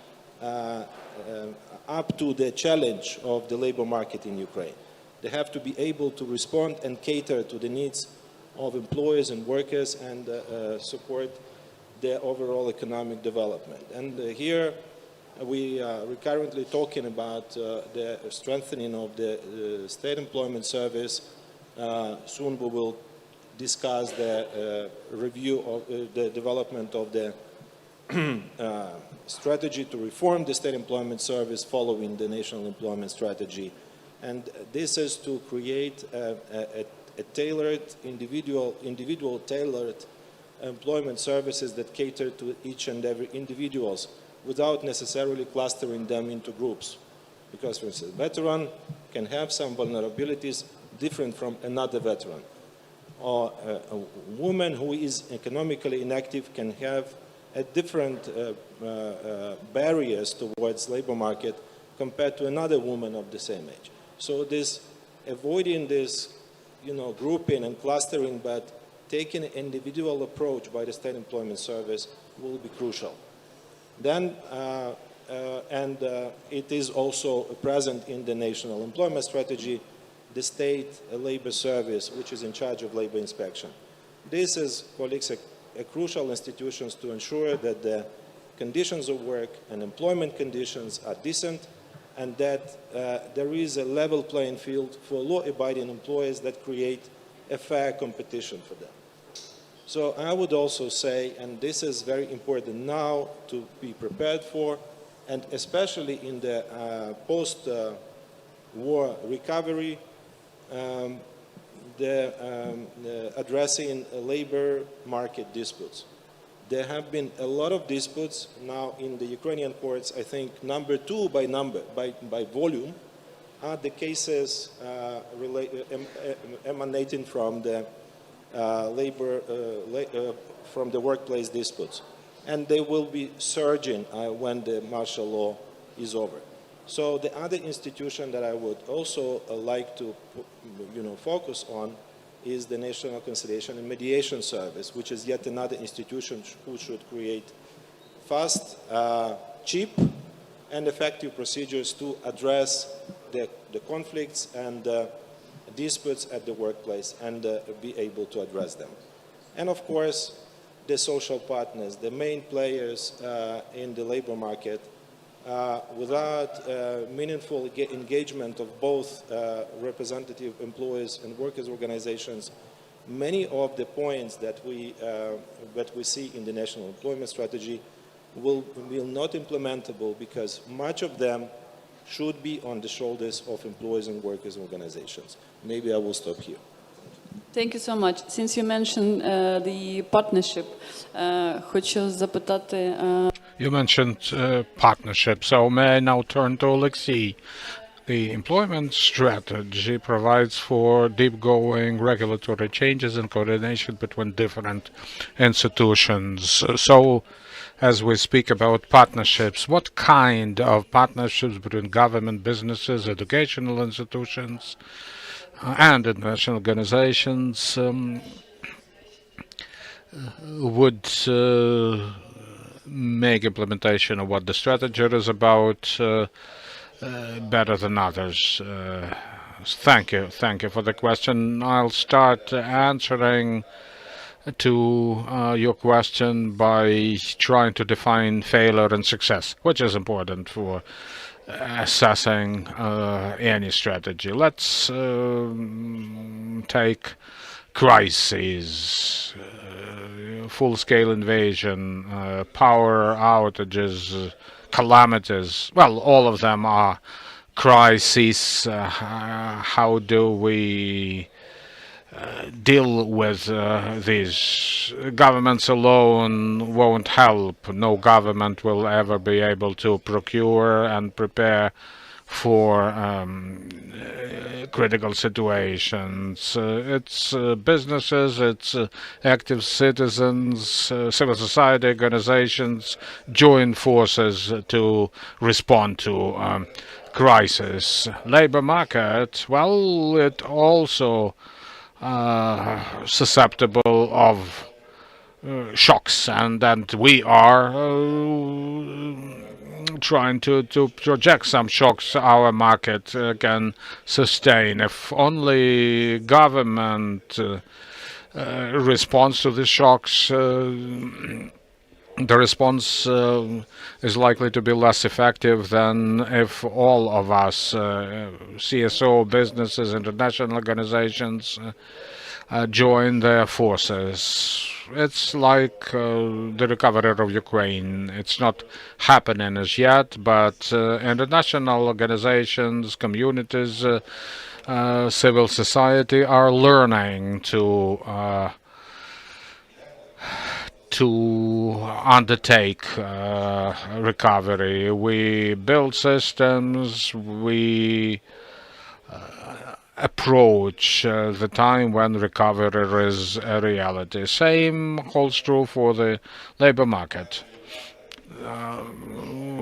up to the challenge of the labor market in Ukraine. They have to be able to respond and cater to the needs of employers and workers and support their overall economic development. And here we are currently talking about the strengthening of the State Employment Service. Soon we will discuss the review of the development of the strategy to reform the State Employment Service following the National Employment Strategy. And this is to create a tailored, individual tailored employment services that cater to each and every individuals without necessarily clustering them into groups. Because, for instance, a veteran can have some vulnerabilities different from another veteran. Or a woman who is economically inactive can have a different barriers towards labor market compared to another woman of the same age. So avoiding this, grouping and clustering, but taking an individual approach by the State Employment Service will be crucial. Then, it is also present in the National Employment Strategy, the State Labor Service, which is in charge of labor inspection. This is, colleagues, a crucial institution to ensure that the conditions of work and employment conditions are decent, and that there is a level playing field for law-abiding employers that create a fair competition for them. So I would also say, and this is very important now to be prepared for, and especially in the post-war recovery, addressing labor market disputes. There have been a lot of disputes now in the Ukrainian courts. I think number two by volume are the cases emanating from the from the workplace disputes, and they will be surging when the martial law is over. So the other institution that I would also like to, focus on is the National Conciliation and Mediation Service, which is yet another institution who should create fast, cheap, and effective procedures to address the conflicts and disputes at the workplace and be able to address them. And of course, the social partners, the main players in the labor market, without meaningful engagement of both representative employers and workers' organizations, many of the points that we see in the National Employment Strategy will not implementable, because much of them should be on the shoulders of employers and workers' organizations. Maybe I will stop here. Thank you so much. Since you mentioned the partnership, хочу запитати. You mentioned partnership, so may I now turn to Alexei. The employment strategy provides for deep-going regulatory changes and coordination between different institutions. So, as we speak about partnerships, what kind of partnerships between government, businesses, educational institutions, and international organizations would make implementation of what the strategy is about better than others? Thank you for the question. I'll start answering to your question by trying to define failure and success, which is important for assessing any strategy. Let's take crises. full-scale invasion, power outages, calamities. Well, all of them are crises. How do we deal with these? Governments alone won't help. No government will ever be able to procure and prepare for critical situations. It's businesses, it's active citizens, civil society organizations join forces to respond to crisis. Labor market, well, it also susceptible of shocks, and we are trying to project some shocks our market can sustain. If only government responds to the shocks, the response is likely to be less effective than if all of us, CSO, businesses, international organizations, join their forces. It's like the recovery of Ukraine. It's not happening as yet, but international organizations, communities, civil society are learning to undertake recovery. We build systems, we approach the time when recovery is a reality. Same holds true for the labor market.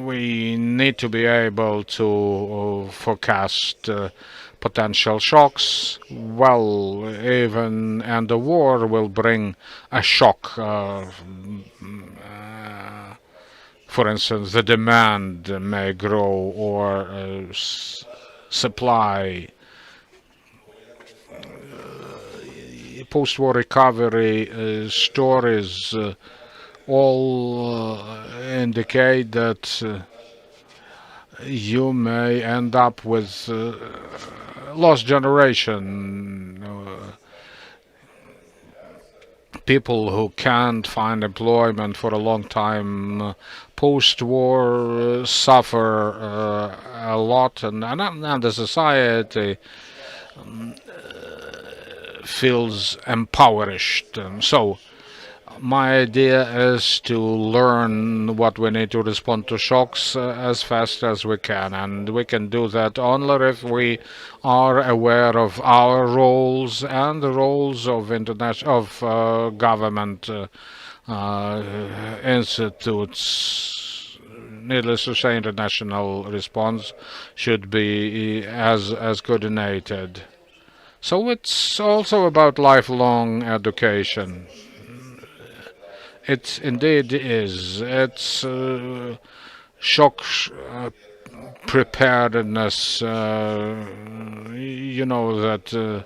We need to be able to forecast potential shocks. Well, even and the war will bring a shock. For instance, the demand may grow or supply. Post-war recovery stories all indicate that you may end up with lost generation, people who can't find employment for a long time. Post-war suffer a lot, and the society feels impoverished. So my idea is to learn what we need to respond to shocks as fast as we can, and we can do that only if we are aware of our roles and the roles of government institutes. Needless to say, international response should be as coordinated. So it's also about lifelong education. It indeed is. It's shock preparedness. You know that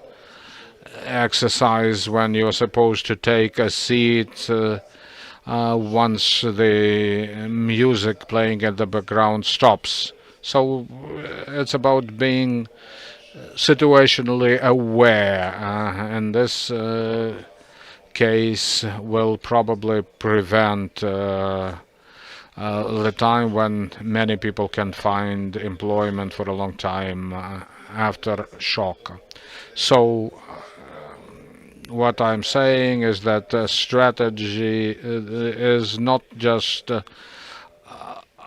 exercise when you're supposed to take a seat once the music playing in the background stops. So it's about being situationally aware, and this case will probably prevent the time when many people can find employment for a long time after shock. So what I'm saying is that strategy is not just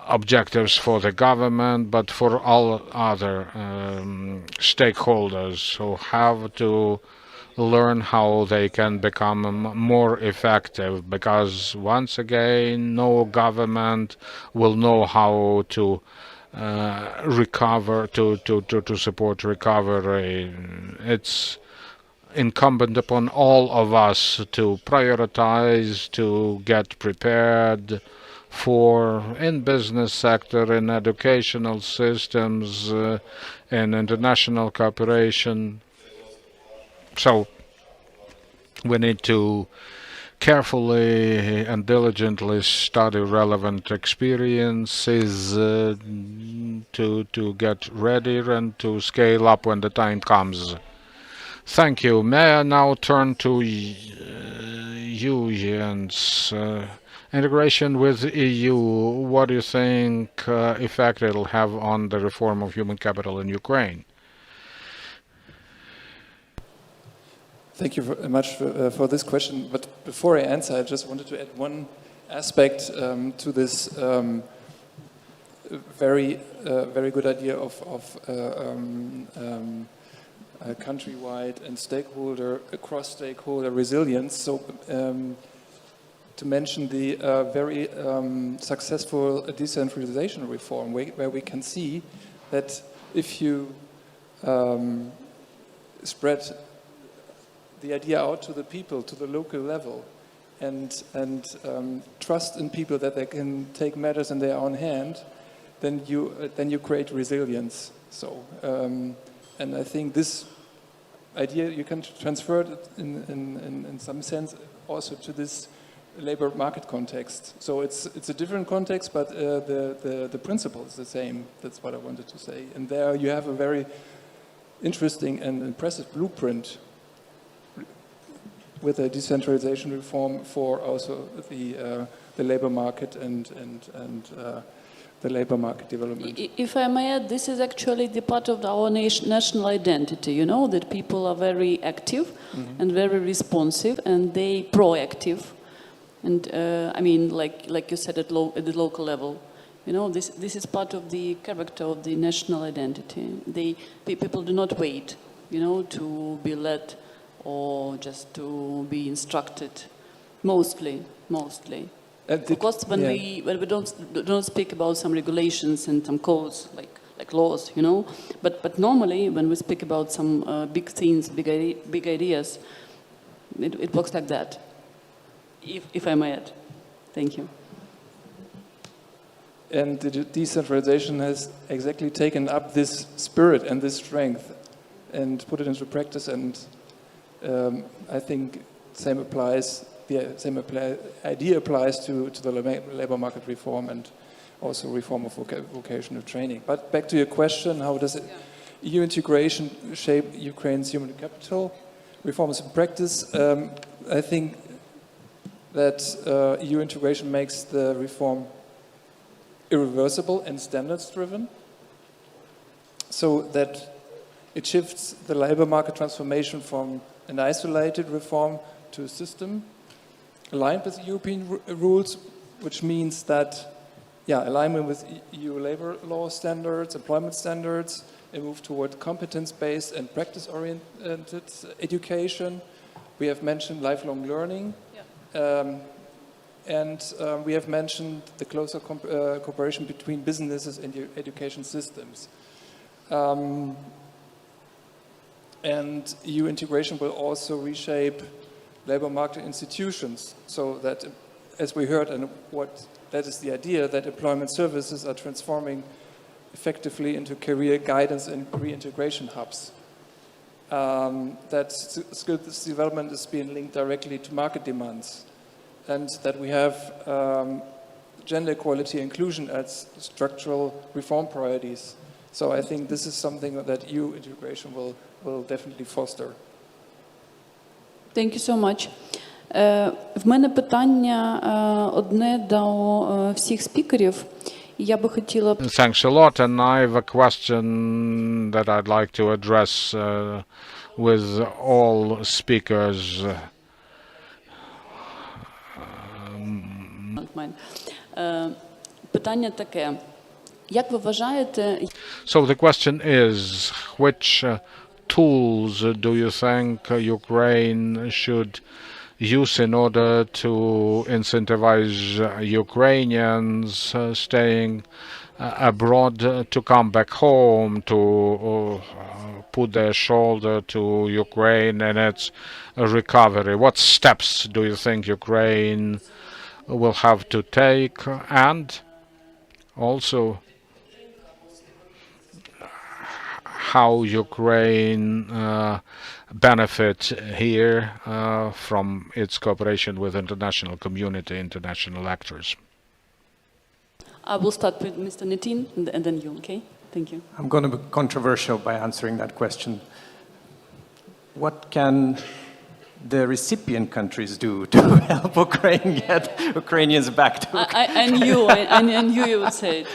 objectives for the government, but for all other stakeholders who have to learn how they can become more effective, because once again, no government will know how to recover, to support recovery. It's incumbent upon all of us to prioritize, to get prepared for, in business sector, in educational systems, in international cooperation. So we need to carefully and diligently study relevant experiences to get ready and to scale up when the time comes. Thank you. May I now turn to unions. Integration with EU, what do you think effect it'll have on the reform of human capital in Ukraine? Thank you very much for this question. But before I answer, I just wanted to add one aspect to this very good idea of countrywide and cross-stakeholder resilience. So to mention the very successful decentralization reform, where we can see that if you spread the idea out to the people, to the local level, and trust in people that they can take matters in their own hand, then you create resilience. So, and I think this idea you can transfer it in some sense also to this labor market context. So it's a different context, but the principle is the same. That's what I wanted to say. And there you have a very interesting and impressive blueprint with a decentralization reform for also the labor market and the labor market development. If I may add, this is actually the part of our national identity, you know, that people are very active and very responsive and they proactive. And I mean, like you said, at the local level, you know, this is part of the character of the national identity. People do not wait, you know, to be led or just to be instructed, mostly. Of course, when we don't speak about some regulations and some codes like laws, you know, but normally when we speak about some big things, big ideas, it works like that. If I may add, thank you. And the decentralization has exactly taken up this spirit and this strength and put it into practice. And I think same idea applies to the labor market reform and also reform of vocational training. But back to your question, how does EU integration shape Ukraine's human capital reforms in practice? I think that EU integration makes the reform irreversible and standards driven, so that it shifts the labor market transformation from an isolated reform to a system aligned with European rules, which means that, alignment with EU labor law standards, employment standards, a move toward competence-based and practice-oriented education. We have mentioned lifelong learning. And we have mentioned the closer cooperation between businesses and education systems. And EU integration will also reshape labor market institutions, so that, as we heard, and that is the idea, that employment services are transforming effectively into career guidance and reintegration hubs. That skills development is being linked directly to market demands, and that we have gender equality inclusion as structural reform priorities. So I think this is something that EU integration will definitely foster. Thank you so much. В мене питання одне до всіх спікерів. Я би хотіла... Thanks a lot, and I have a question that I'd like to address with all speakers. Питання таке. Як ви вважаєте... So the question is, which tools do you think Ukraine should use in order to incentivize Ukrainians staying abroad to come back home, to put their shoulder to Ukraine and its recovery? What steps do you think Ukraine will have to take, and also how Ukraine benefit here from its cooperation with international community, international actors? I will start with Mr. Nitin and then you, okay? Thank you. I'm going to be controversial by answering that question. What can the recipient countries do to help Ukraine get Ukrainians back to Ukraine? I knew you would say it.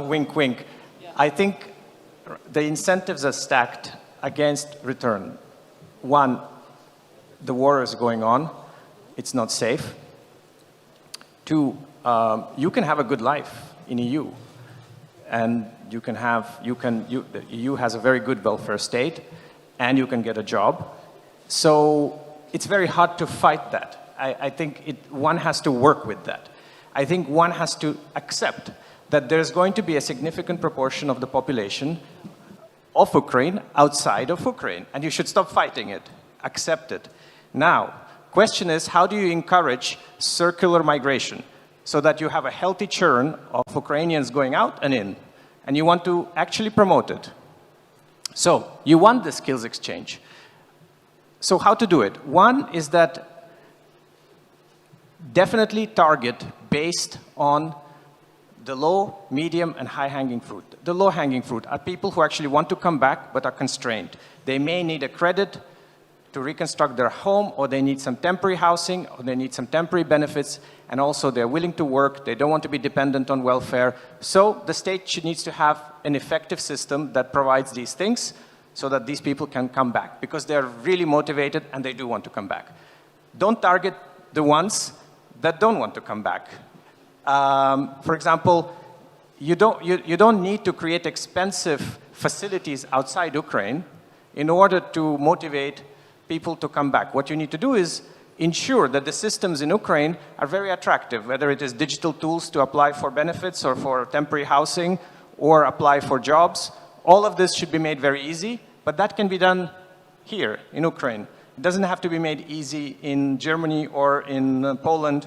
Wink, wink. Yeah. I think the incentives are stacked against return. One, the war is going on. It's not safe. Two, you can have a good life in EU. And the EU has a very good welfare state, and you can get a job. So it's very hard to fight that. I think one has to work with that. I think one has to accept that there's going to be a significant proportion of the population of Ukraine outside of Ukraine, and you should stop fighting it. Accept it. Now, question is, how do you encourage circular migration so that you have a healthy churn of Ukrainians going out and in, and you want to actually promote it? So you want the skills exchange. So how to do it? One is that definitely target based on the low, medium, and high-hanging fruit. The low-hanging fruit are people who actually want to come back but are constrained. They may need a credit to reconstruct their home, or they need some temporary housing, or they need some temporary benefits, and also they're willing to work, they don't want to be dependent on welfare. So the state needs to have an effective system that provides these things so that these people can come back, because they're really motivated and they do want to come back. Don't target the ones that don't want to come back. For example, you don't need to create expensive facilities outside Ukraine in order to motivate people to come back. What you need to do is ensure that the systems in Ukraine are very attractive, whether it is digital tools to apply for benefits or for temporary housing or apply for jobs. All of this should be made very easy, but that can be done here in Ukraine. It doesn't have to be made easy in Germany or in Poland.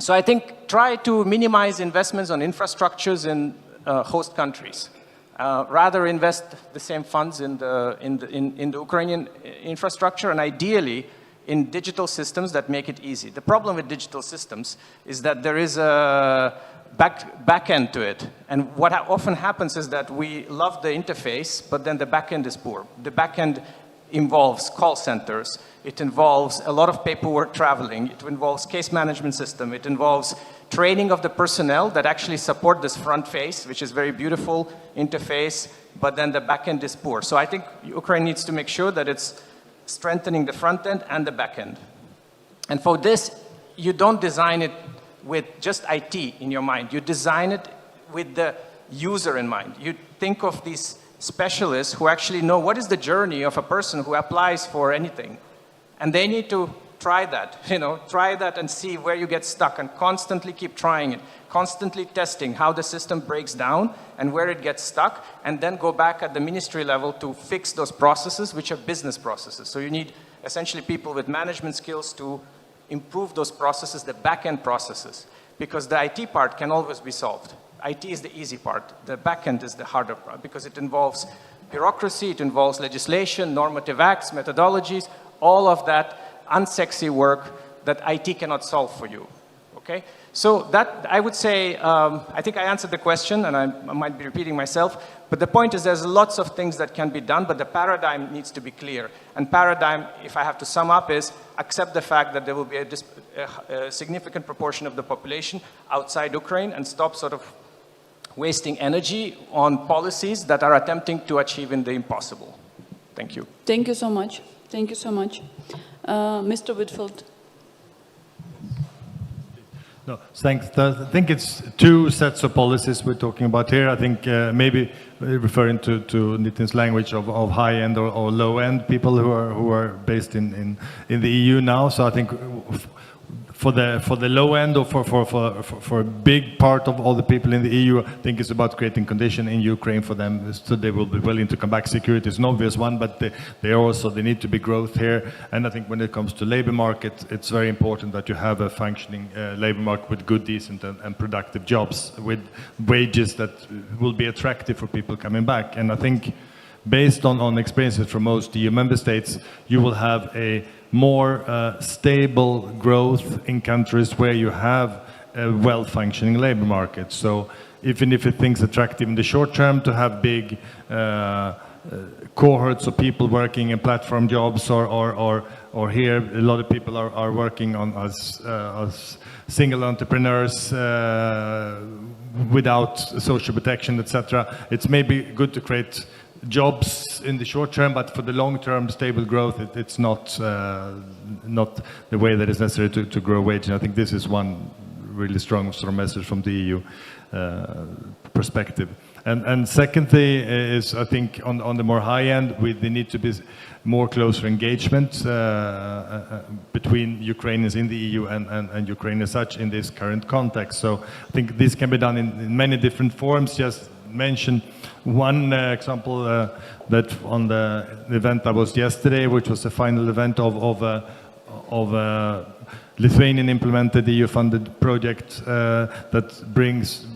So I think try to minimize investments on infrastructures in host countries. Rather invest the same funds in the Ukrainian infrastructure, and ideally in digital systems that make it easy. The problem with digital systems is that there is a back end to it. And what often happens is that we love the interface, but then the back end is poor. The back end involves call centers. It involves a lot of paperwork traveling. It involves case management system. It involves training of the personnel that actually support this front face, which is very beautiful interface, but then the back end is poor. So I think Ukraine needs to make sure that it's strengthening the front end and the back end. And for this, you don't design it with just IT in your mind. You design it with the user in mind. You think of these specialists who actually know what is the journey of a person who applies for anything. And they need to try that, try that and see where you get stuck, and constantly keep trying it, constantly testing how the system breaks down and where it gets stuck, and then go back at the ministry level to fix those processes, which are business processes. So you need essentially people with management skills to improve those processes, the back-end processes, because the IT part can always be solved. IT is the easy part. The back-end is the harder part, because it involves bureaucracy, it involves legislation, normative acts, methodologies, all of that unsexy work that IT cannot solve for you, okay? So that, I would say, I think I answered the question, and I might be repeating myself, but the point is there's lots of things that can be done, but the paradigm needs to be clear. And paradigm, if I have to sum up, is accept the fact that there will be a significant proportion of the population outside Ukraine, and stop sort of wasting energy on policies that are attempting to achieve in the impossible. Thank you. Thank you so much. Thank you so much. Mr. Whitfield. No, thanks. I think it's two sets of policies we're talking about here. I think maybe referring to Nitin's language of high-end or low-end people who are based in the EU now. So I think for the low end, or for a big part of all the people in the EU, I think it's about creating conditions in Ukraine for them so they will be willing to come back. Security is an obvious one, but they need to be growth here. And I think when it comes to labor market, it's very important that you have a functioning labor market with good, decent and productive jobs with wages that will be attractive for people coming back. And I think based on experiences from most EU member states, you will have a more stable growth in countries where you have a well-functioning labor market. So even if it thinks attractive in the short term to have big cohorts of people working in platform jobs or or here a lot of people are working on as single entrepreneurs without social protection, etc. It's maybe good to create jobs in the short term, but for the long-term stable growth, it's not the way that is necessary to grow wage. And I think this is one really strong sort of message from the EU perspective. And secondly is, I think, on the more high end, there need to be more closer engagement between Ukrainians in the EU and Ukraine as such in this current context. So I think this can be done in many different forms. Just mention one example that on the event that was yesterday, which was the final event of Lithuanian implemented EU-funded project that brings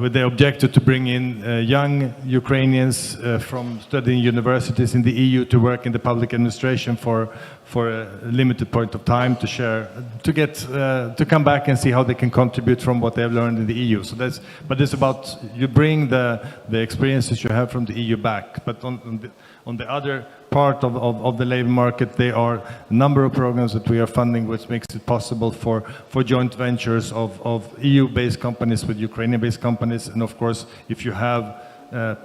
with the objective to bring in young Ukrainians from studying universities in the EU to work in the public administration for a limited point of time to share, to come back and see how they can contribute from what they have learned in the EU. So but it's about you bring the experiences you have from the EU back. But on the other part of the labor market, there are a number of programs that we are funding, which makes it possible for joint ventures of EU-based companies with Ukrainian-based companies. And of course, if you have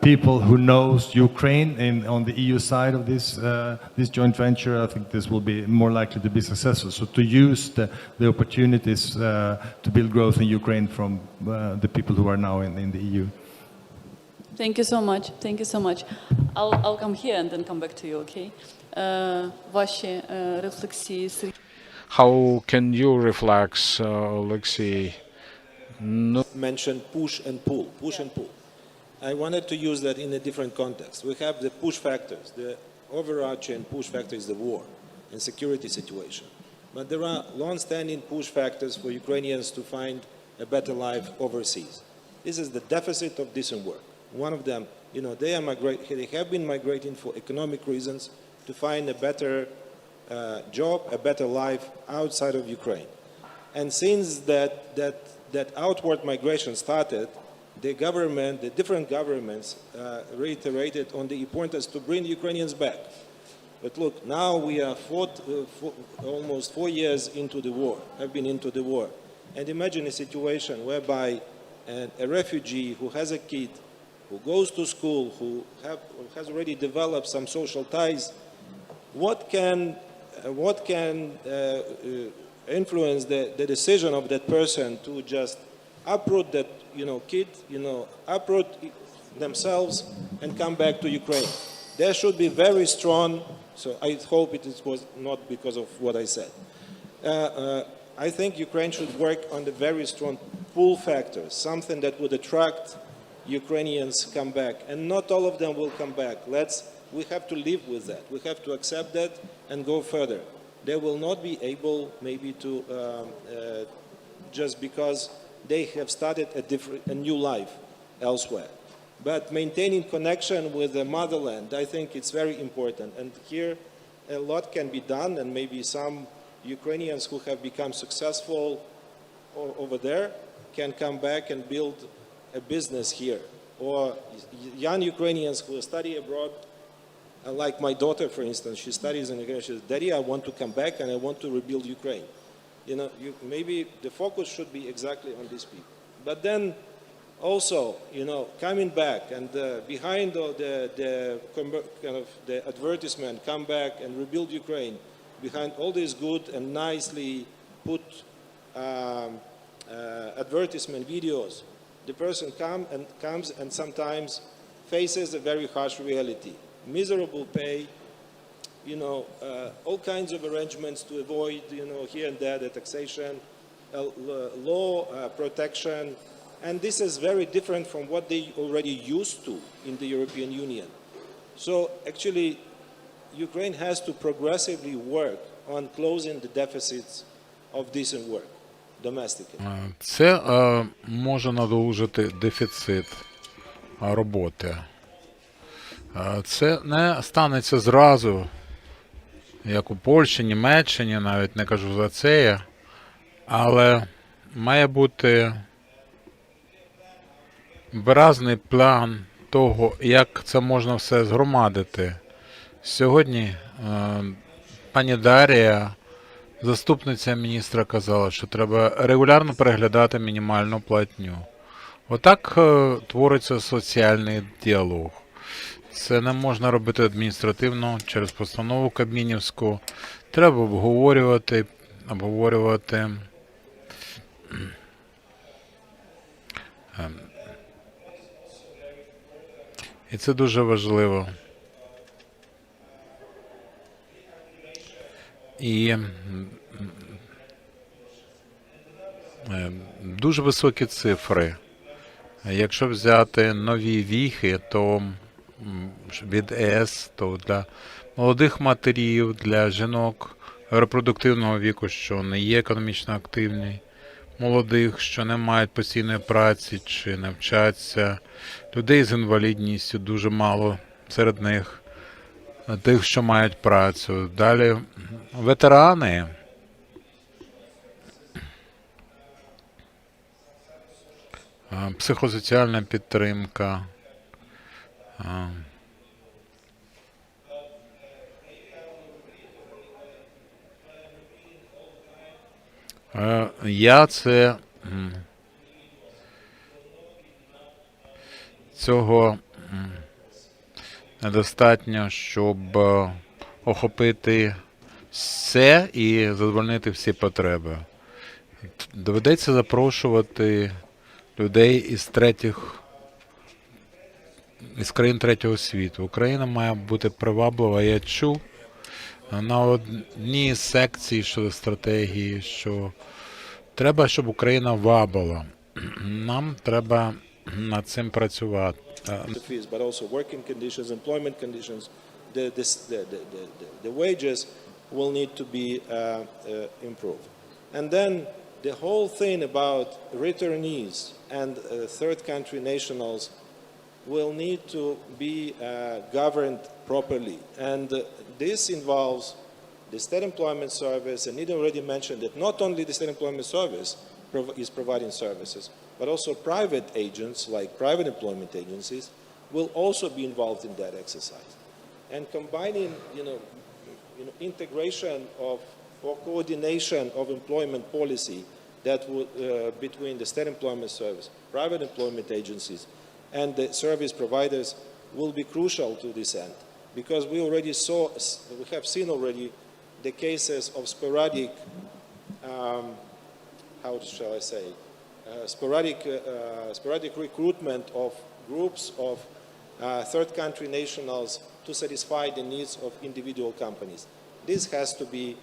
people who knows Ukraine on the EU side of this joint venture, I think this will be more likely to be successful. So to use the opportunities to build growth in Ukraine from the people who are now in the EU. Thank you so much. Thank you so much. I'll come here and then come back to you, okay? Ваші рефлексії. How can you reflect, Alexei? Mentioned push and pull. I wanted to use that in a different context. We have the push factors. The overarching push factor is the war and security situation. But there are long-standing push factors for Ukrainians to find a better life overseas. This is the deficit of decent work. One of them, they have been migrating for economic reasons to find a better job, a better life outside of Ukraine. And since that outward migration started, the different governments reiterated on the importance to bring Ukrainians back. But look, now we are almost 4 years into the war, have been into the war. And imagine a situation whereby a refugee who has a kid, who goes to school, who has already developed some social ties, what can influence the decision of that person to just uproot that kid, uproot themselves and come back to Ukraine? There should be very strong. So I hope it was not because of what I said. I think Ukraine should work on the very strong pull factors, something that would attract Ukrainians come back, and not all of them will come back. We have to live with that. We have to accept that and go further. They will not be able maybe to just because they have started a new life elsewhere. But maintaining connection with the motherland, I think it's very important. And here a lot can be done, and maybe some Ukrainians who have become successful over there can come back and build a business here, or young Ukrainians who study abroad, like my daughter, for instance. She studies in Ukraine. She says, "Daddy, I want to come back and I want to rebuild Ukraine." Maybe the focus should be exactly on these people. But then also, coming back and behind the advertisement, come back and rebuild Ukraine. Behind all these good and nicely put advertisement videos, the person comes and sometimes faces a very harsh reality. Miserable pay, all kinds of arrangements to avoid, here and there, the taxation, law protection. And this is very different from what they already used to in the European Union. So actually, Ukraine has to progressively work on closing the deficits of decent work. Це може надолужити дефіцит роботи. Це не станеться зразу, як у Польщі, Німеччині, навіть не кажу за це, але має бути виразний план того, як це можна все згромадити. Сьогодні Пані Дарія, заступниця міністра, казала, що треба регулярно переглядати мінімальну платню. Отак твориться соціальний діалог. Це не можна робити адміністративно через постанову кабмінівську. Треба обговорювати. І це дуже важливо. І дуже високі цифри. Якщо взяти нові віхи, то від ЕС, то для молодих матерів, для жінок репродуктивного віку, що не є економічно активні, молодих, що не мають постійної праці чи не вчаться, людей з інвалідністю дуже мало серед них, тих, що мають працю. Далі ветерани. Психосоціальна підтримка. Цього недостатньо, щоб охопити все і задовольнити всі потреби. Доведеться запрошувати людей із країн третього світу. Україна має бути приваблива. Я чув на одній з секцій щодо стратегії, що треба, щоб Україна вабила. Нам треба над цим працювати. But also working conditions, employment conditions, the wages will need to be improved. And then the whole thing about returnees and third country nationals will need to be governed properly. And this involves the State Employment Service, and Nida already mentioned that not only the State Employment Service is providing services, but also private agents, like private employment agencies, will also be involved in that exercise. And combining, integration of or coordination of employment policy that would between the State Employment Service, private employment agencies, and the service providers will be crucial to this end, because we have seen already the cases of sporadic, how shall I say, sporadic recruitment of groups of third country nationals to satisfy the needs of individual companies. This has to be,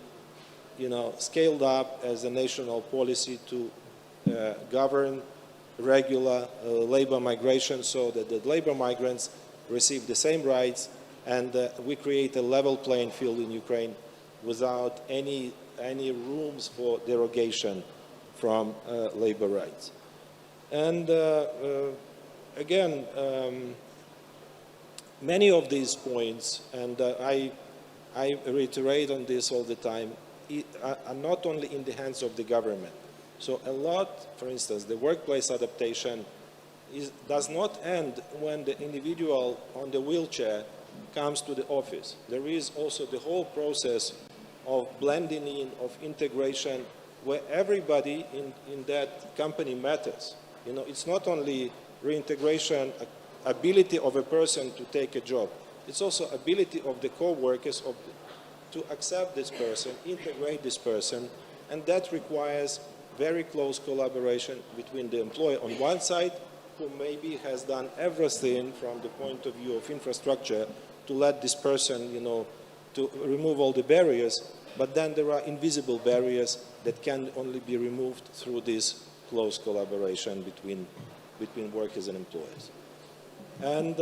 scaled up as a national policy to govern regular labor migration, so that the labor migrants receive the same rights, and we create a level playing field in Ukraine without any rooms for derogation from labor rights. And again, many of these points, and I reiterate on this all the time, are not only in the hands of the government. So a lot, for instance, the workplace adaptation does not end when the individual on the wheelchair comes to the office. There is also the whole process of blending in, of integration, where everybody in that company matters. It's not only reintegration, ability of a person to take a job. It's also ability of the co-workers to accept this person, integrate this person, and that requires very close collaboration between the employer on one side, who maybe has done everything from the point of view of infrastructure to let this person, to remove all the barriers, but then there are invisible barriers that can only be removed through this close collaboration between workers and employers. And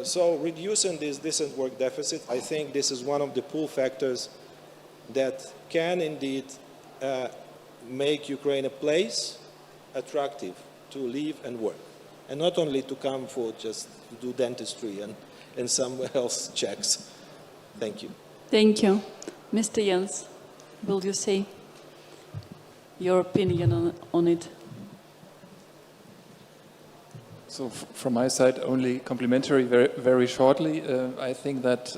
so reducing this decent work deficit, I think this is one of the pull factors that can indeed make Ukraine a place attractive to live and work, and not only to come for just to do dentistry and somewhere else checks. Thank you. Thank you. Mr. Jens, will you say your opinion on it? So from my side, only complimentary, very, very shortly. I think that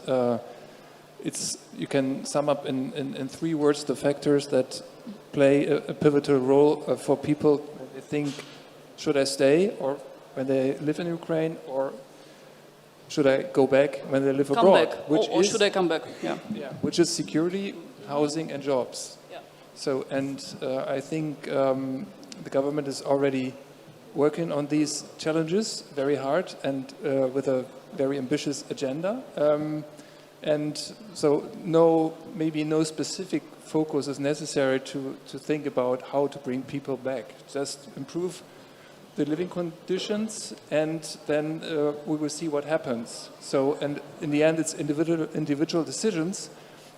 you can sum up in 3 words the factors that play a pivotal role for people when they think, should I stay, or when they live in Ukraine, or should I go back when they live abroad? Or should I come back? Yeah. Which is security, housing, and jobs. Yeah. So, and I think the government is already working on these challenges very hard and with a very ambitious agenda. And so maybe no specific focus is necessary to think about how to bring people back. Just improve the living conditions, and then we will see what happens. So, and in the end, it's individual decisions.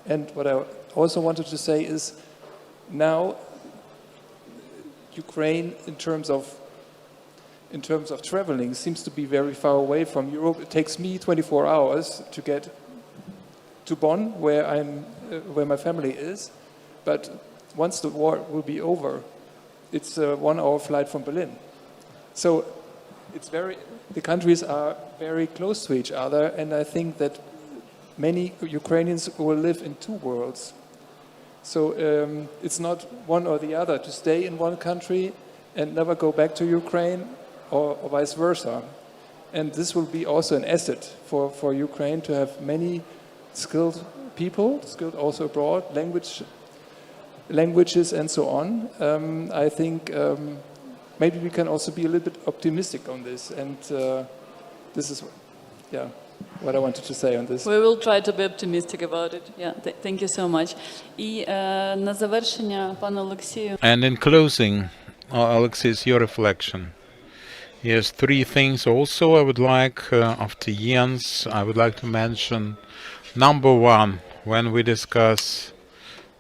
And what I also wanted to say is, now Ukraine, in terms of traveling, seems to be very far away from Europe. It takes me 24 hours to get to Bonn, where my family is. But once the war will be over, it's a 1-hour flight from Berlin. So the countries are very close to each other, and I think that many Ukrainians will live in 2 worlds. So it's not one or the other, to stay in one country and never go back to Ukraine, or vice versa. And this will be also an asset for Ukraine to have many skilled people, skilled also abroad, languages and so on. I think maybe we can also be a little bit optimistic on this, and this is, what I wanted to say on this. We will try to be optimistic about it. Yeah, thank you so much. І на завершення, пане Олексію. And in closing, Alexis, your reflection. Yes, 3 things also I would like, after Jens, I would like to mention. Number 1, when we discuss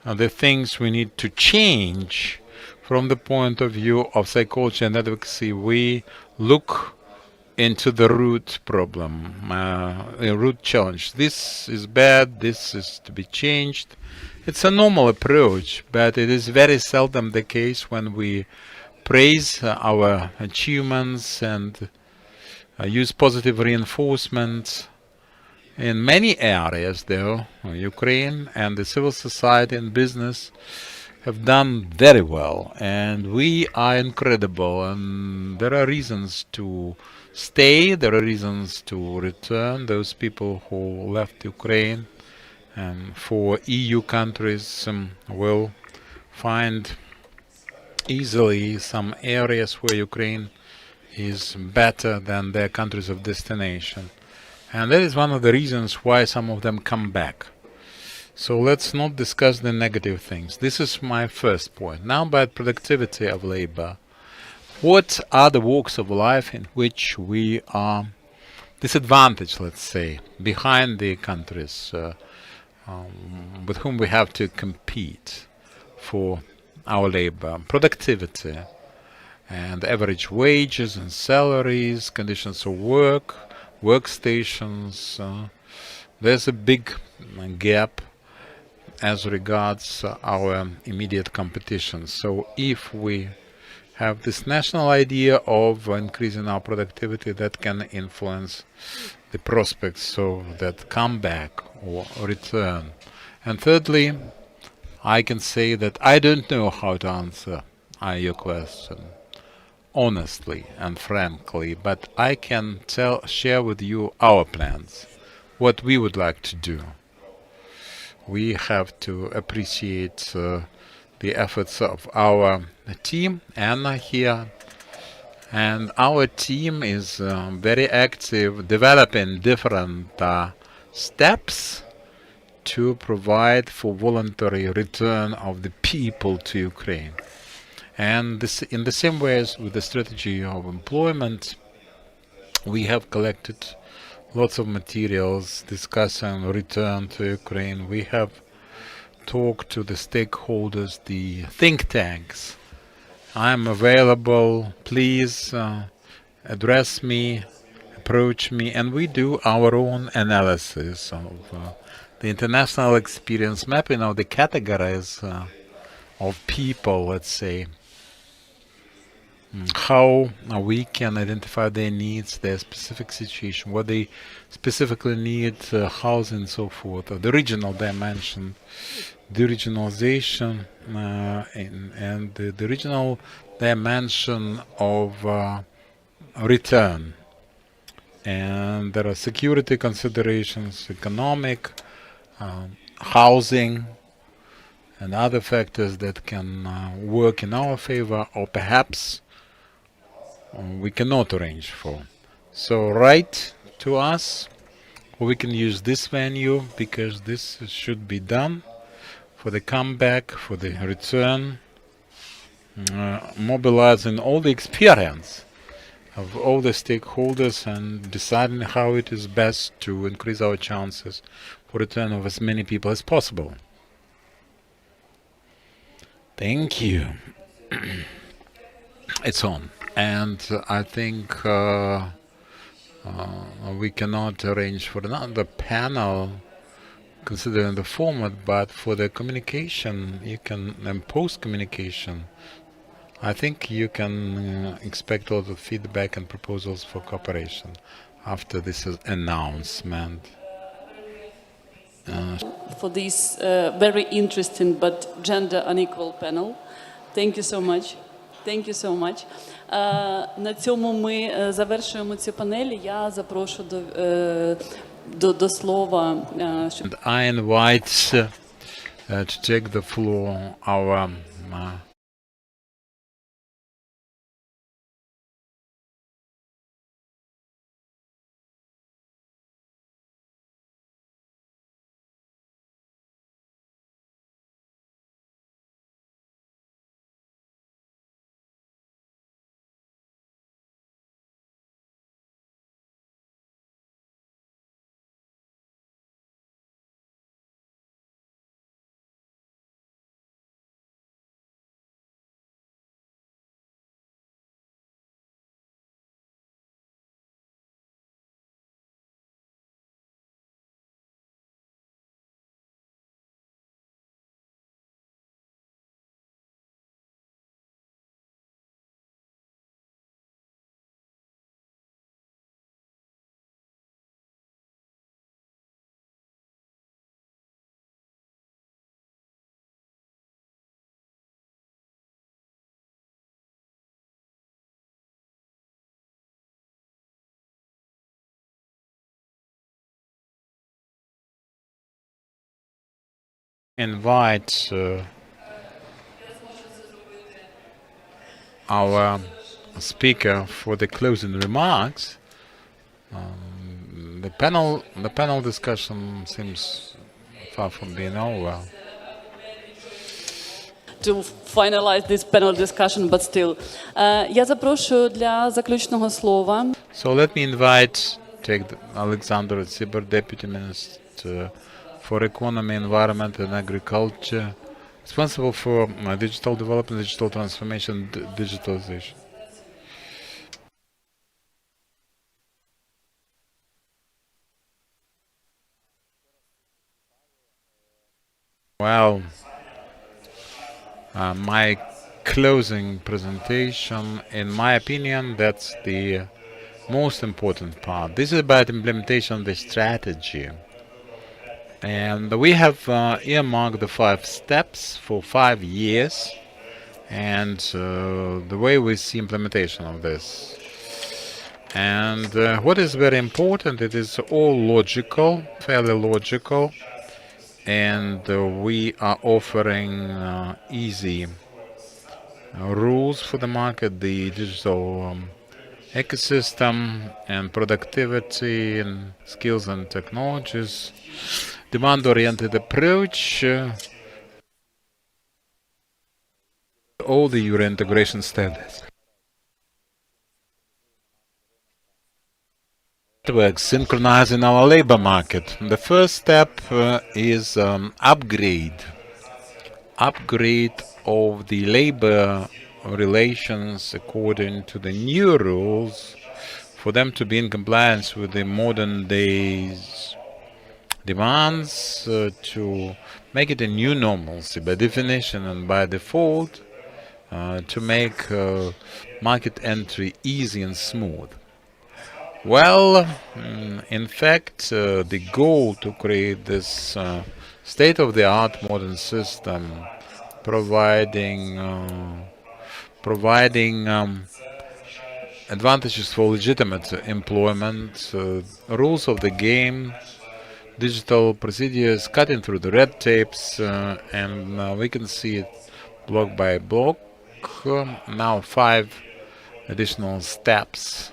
the things we need to change from the point of view of psychology and advocacy, we look into the root problem, a root challenge. This is bad, this is to be changed. It's a normal approach, but it is very seldom the case when we praise our achievements and use positive reinforcement. In many areas, though, Ukraine and the civil society and business have done very well, and we are incredible, and there are reasons to stay, there are reasons to return those people who left Ukraine, and for EU countries will find easily some areas where Ukraine is better than their countries of destination. And that is one of the reasons why some of them come back. So let's not discuss the negative things. This is my first point. Now about productivity of labor. What are the walks of life in which we are disadvantaged, let's say, behind the countries with whom we have to compete for our labor? Productivity and average wages and salaries, conditions of work, workstations. There's a big gap as regards our immediate competition. So if we have this national idea of increasing our productivity, that can influence the prospects of that comeback or return. And thirdly, I can say that I don't know how to answer your question honestly and frankly, but I can share with you our plans, what we would like to do. We have to appreciate the efforts of our team, Anna here, and our team is very active, developing different steps to provide for voluntary return of the people to Ukraine. And this, in the same way as with the strategy of employment, we have collected lots of materials discussing return to Ukraine. We have talked to the stakeholders, the think tanks. I'm available, please address me, approach me, and we do our own analysis of the international experience, mapping out the categories of people, let's say, how we can identify their needs, their specific situation, what they specifically need, housing and so forth, the regional dimension, the regionalization, and the regional dimension of return. And there are security considerations, economic, housing, and other factors that can work in our favor, or perhaps we cannot arrange for. So write to us, or we can use this venue, because this should be done for the comeback, for the return, mobilizing all the experience of all the stakeholders and deciding how it is best to increase our chances for return of as many people as possible. Thank you. It's on. And I think we cannot arrange for another panel considering the format, but for the communication, you can, and post-communication, I think you can expect all the feedback and proposals for cooperation after this announcement. For this very interesting but gender unequal panel. Thank you so much. Thank you so much. На цьому ми завершуємо цю панель. Я запрошую до слова. And I invite to take the floor our invite our speaker for the closing remarks. The panel discussion seems far from being over. To finalize this panel discussion, but still. Я запрошую для заключного слова. So let me invite Alexander Tsiber, Deputy Minister for Economy, Environment and Agriculture, responsible for digital development, digital transformation, digitalization. Well, my closing presentation, in my opinion, that's the most important part. This is about implementation of the strategy. And we have earmarked the 5 steps for 5 years, and the way we see implementation of this. And what is very important, it is all logical, fairly logical, and we are offering easy rules for the market, the digital ecosystem and productivity and skills and technologies, demand-oriented approach, all the Euro integration standards. Networks synchronizing our labor market. The first step is upgrade of the labor relations according to the new rules, for them to be in compliance with the modern days demands, to make it a new normalcy by definition and by default. to make market entry easy and smooth? Well, in fact, the goal to create this state-of-the-art modern system, providing advantages for legitimate employment, rules of the game, digital procedures, cutting through the red tapes, and we can see it block by block. Now 5 additional steps,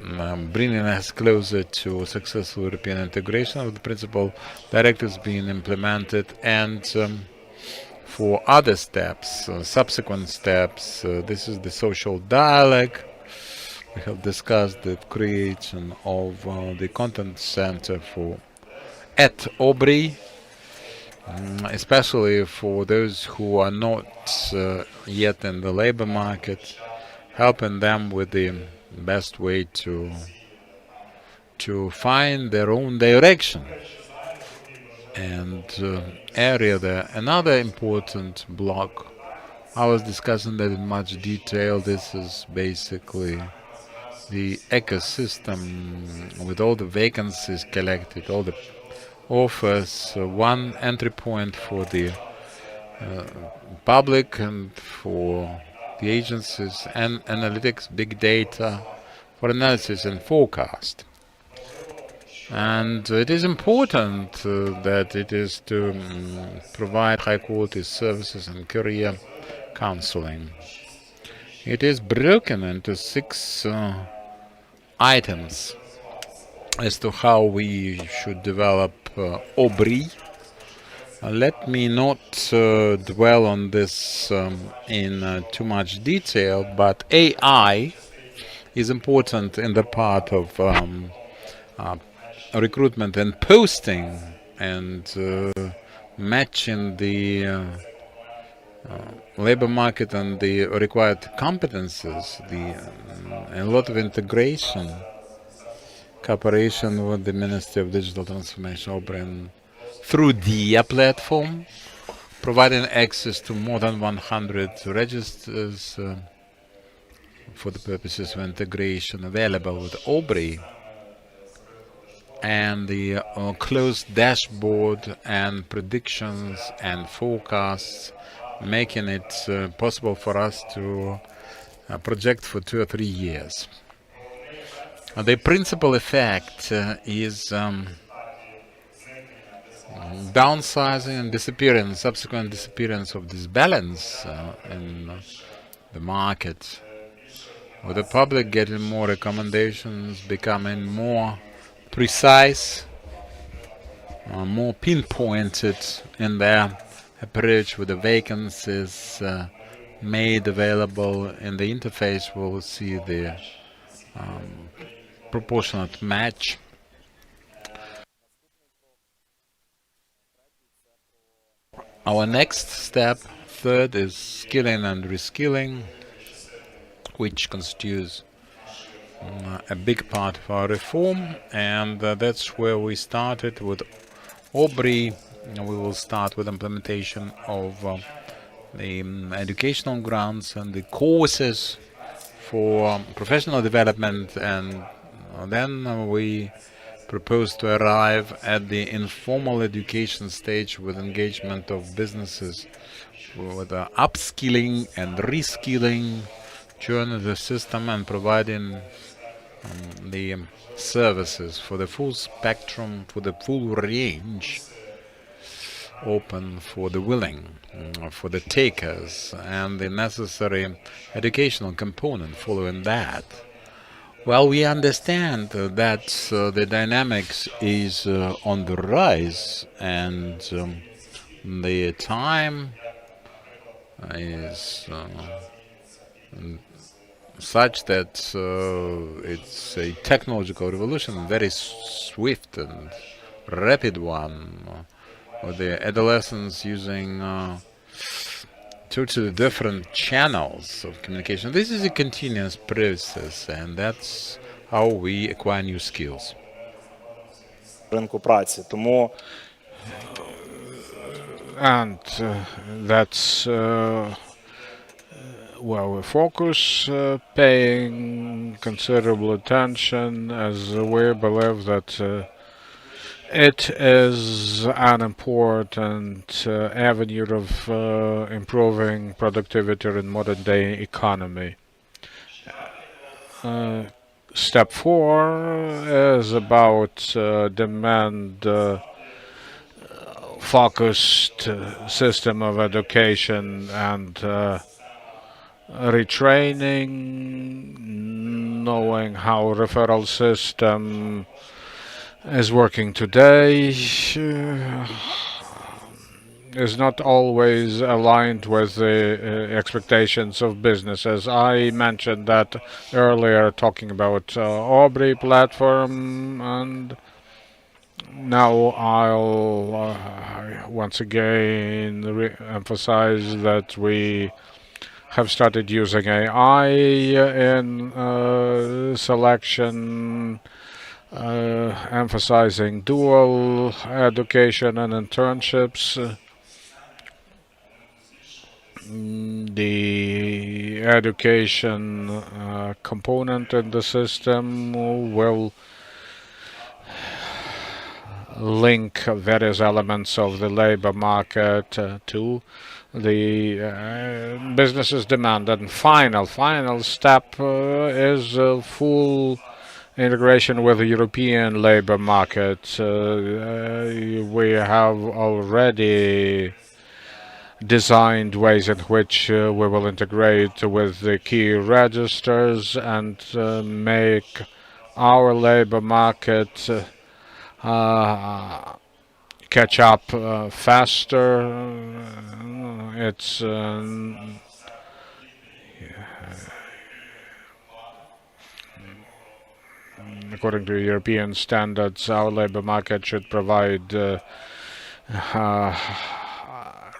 bringing us closer to successful European integration of the principal directives being implemented, and for other steps, subsequent steps, this is the social dialogue. We have discussed the creation of the content center at Aubrey, especially for those who are not yet in the labor market, helping them with the best way to find their own direction and area there. Another important block, I was discussing that in much detail. This is basically the ecosystem with all the vacancies collected, all the offers, one entry point for the public and for the agencies, and analytics, big data for analysis and forecast. And it is important that it is to provide high-quality services and career counseling. It is broken into 6 items as to how we should develop Aubrey. Let me not dwell on this in too much detail, but AI is important in the part of recruitment and posting, and matching the labor market and the required competences, a lot of integration, cooperation with the Ministry of Digital Transformation Aubrey through DIA platform, providing access to more than 100 registers for the purposes of integration available with Aubrey, and the closed dashboard and predictions and forecasts, making it possible for us to project for 2 or 3 years. The principal effect is downsizing and disappearance, subsequent disappearance of this balance in the market, with the public getting more recommendations, becoming more precise, more pinpointed in their approach with the vacancies made available in the interface. We'll see the proportionate match. Our next step, 3rd, is skilling and reskilling, which constitutes a big part of our reform, and that's where we started with Aubrey. We will start with implementation of the educational grants and the courses for professional development, and then we propose to arrive at the informal education stage with engagement of businesses with upskilling and reskilling, joining the system and providing the services for the full spectrum, for the full range, open for the willing, for the takers, and the necessary educational component following that. Well, we understand that the dynamics is on the rise, and the time is such that it's a technological revolution, very swift and rapid one, with the adolescents using totally different channels of communication. This is a continuous process, and that's how we acquire new skills. And that's well, we focus paying considerable attention, as we believe that it is an important avenue of improving productivity in modern day economy. Step 4 is about demand focused system of education and retraining, knowing how referral system is working today is not always aligned with the expectations of businesses. I mentioned that earlier, talking about Aubrey platform, and now I'll once again emphasize that we have started using AI in selection, emphasizing dual education and internships. The education component in the system will link various elements of the labor market to the business's demand. And final step is full integration with the European labor market. We have already designed ways in which we will integrate with the key registers and make our labor market catch up faster. It's according to European standards, our labor market should provide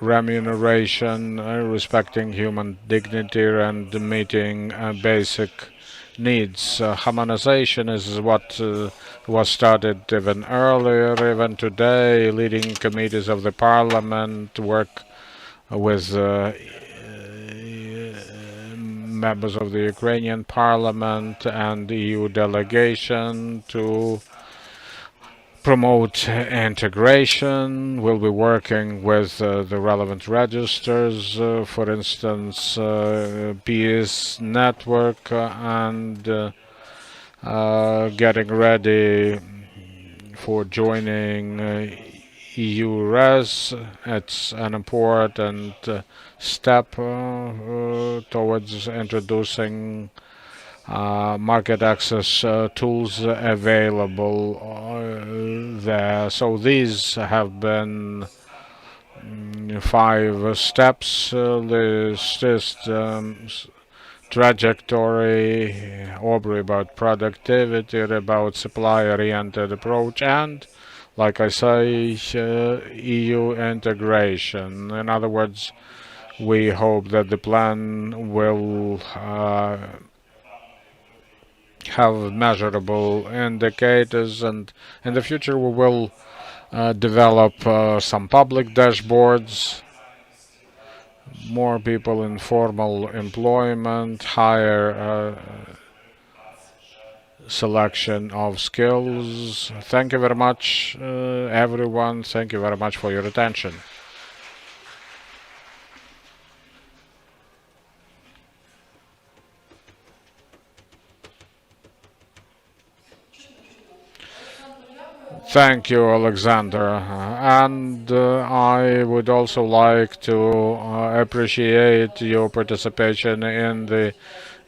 remuneration, respecting human dignity and meeting basic needs. Harmonization is what was started even earlier. Even today, leading committees of the parliament work with members of the Ukrainian parliament and EU delegation to promote integration. We'll be working with the relevant registers, for instance, Peace Network, and getting ready for joining EU RES. It's an important step towards introducing market access tools available there. So these have been 5 steps. The systems trajectory, Aubrey about productivity, about supply-oriented approach, and, like I say, EU integration. In other words, we hope that the plan will have measurable indicators, and in the future we will develop some public dashboards, more people in formal employment, higher selection of skills. Thank you very much, everyone. Thank you very much for your attention. Thank you, Alexander. And I would also like to appreciate your participation in the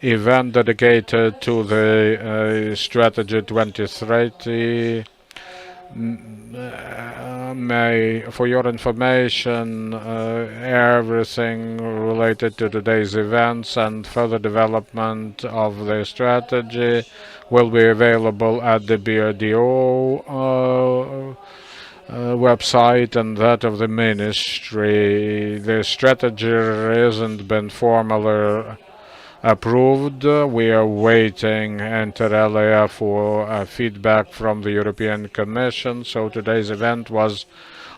event dedicated to the Strategy 2030. For your information, everything related to today's events and further development of the strategy will be available at the BRDO website and that of the ministry. The strategy hasn't been formally approved. We are waiting inter alia for feedback from the European Commission. So today's event was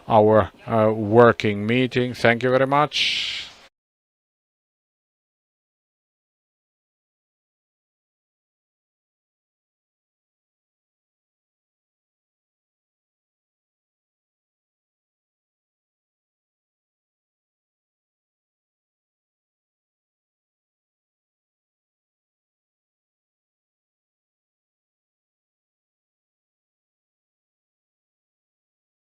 our working meeting. Thank you very much.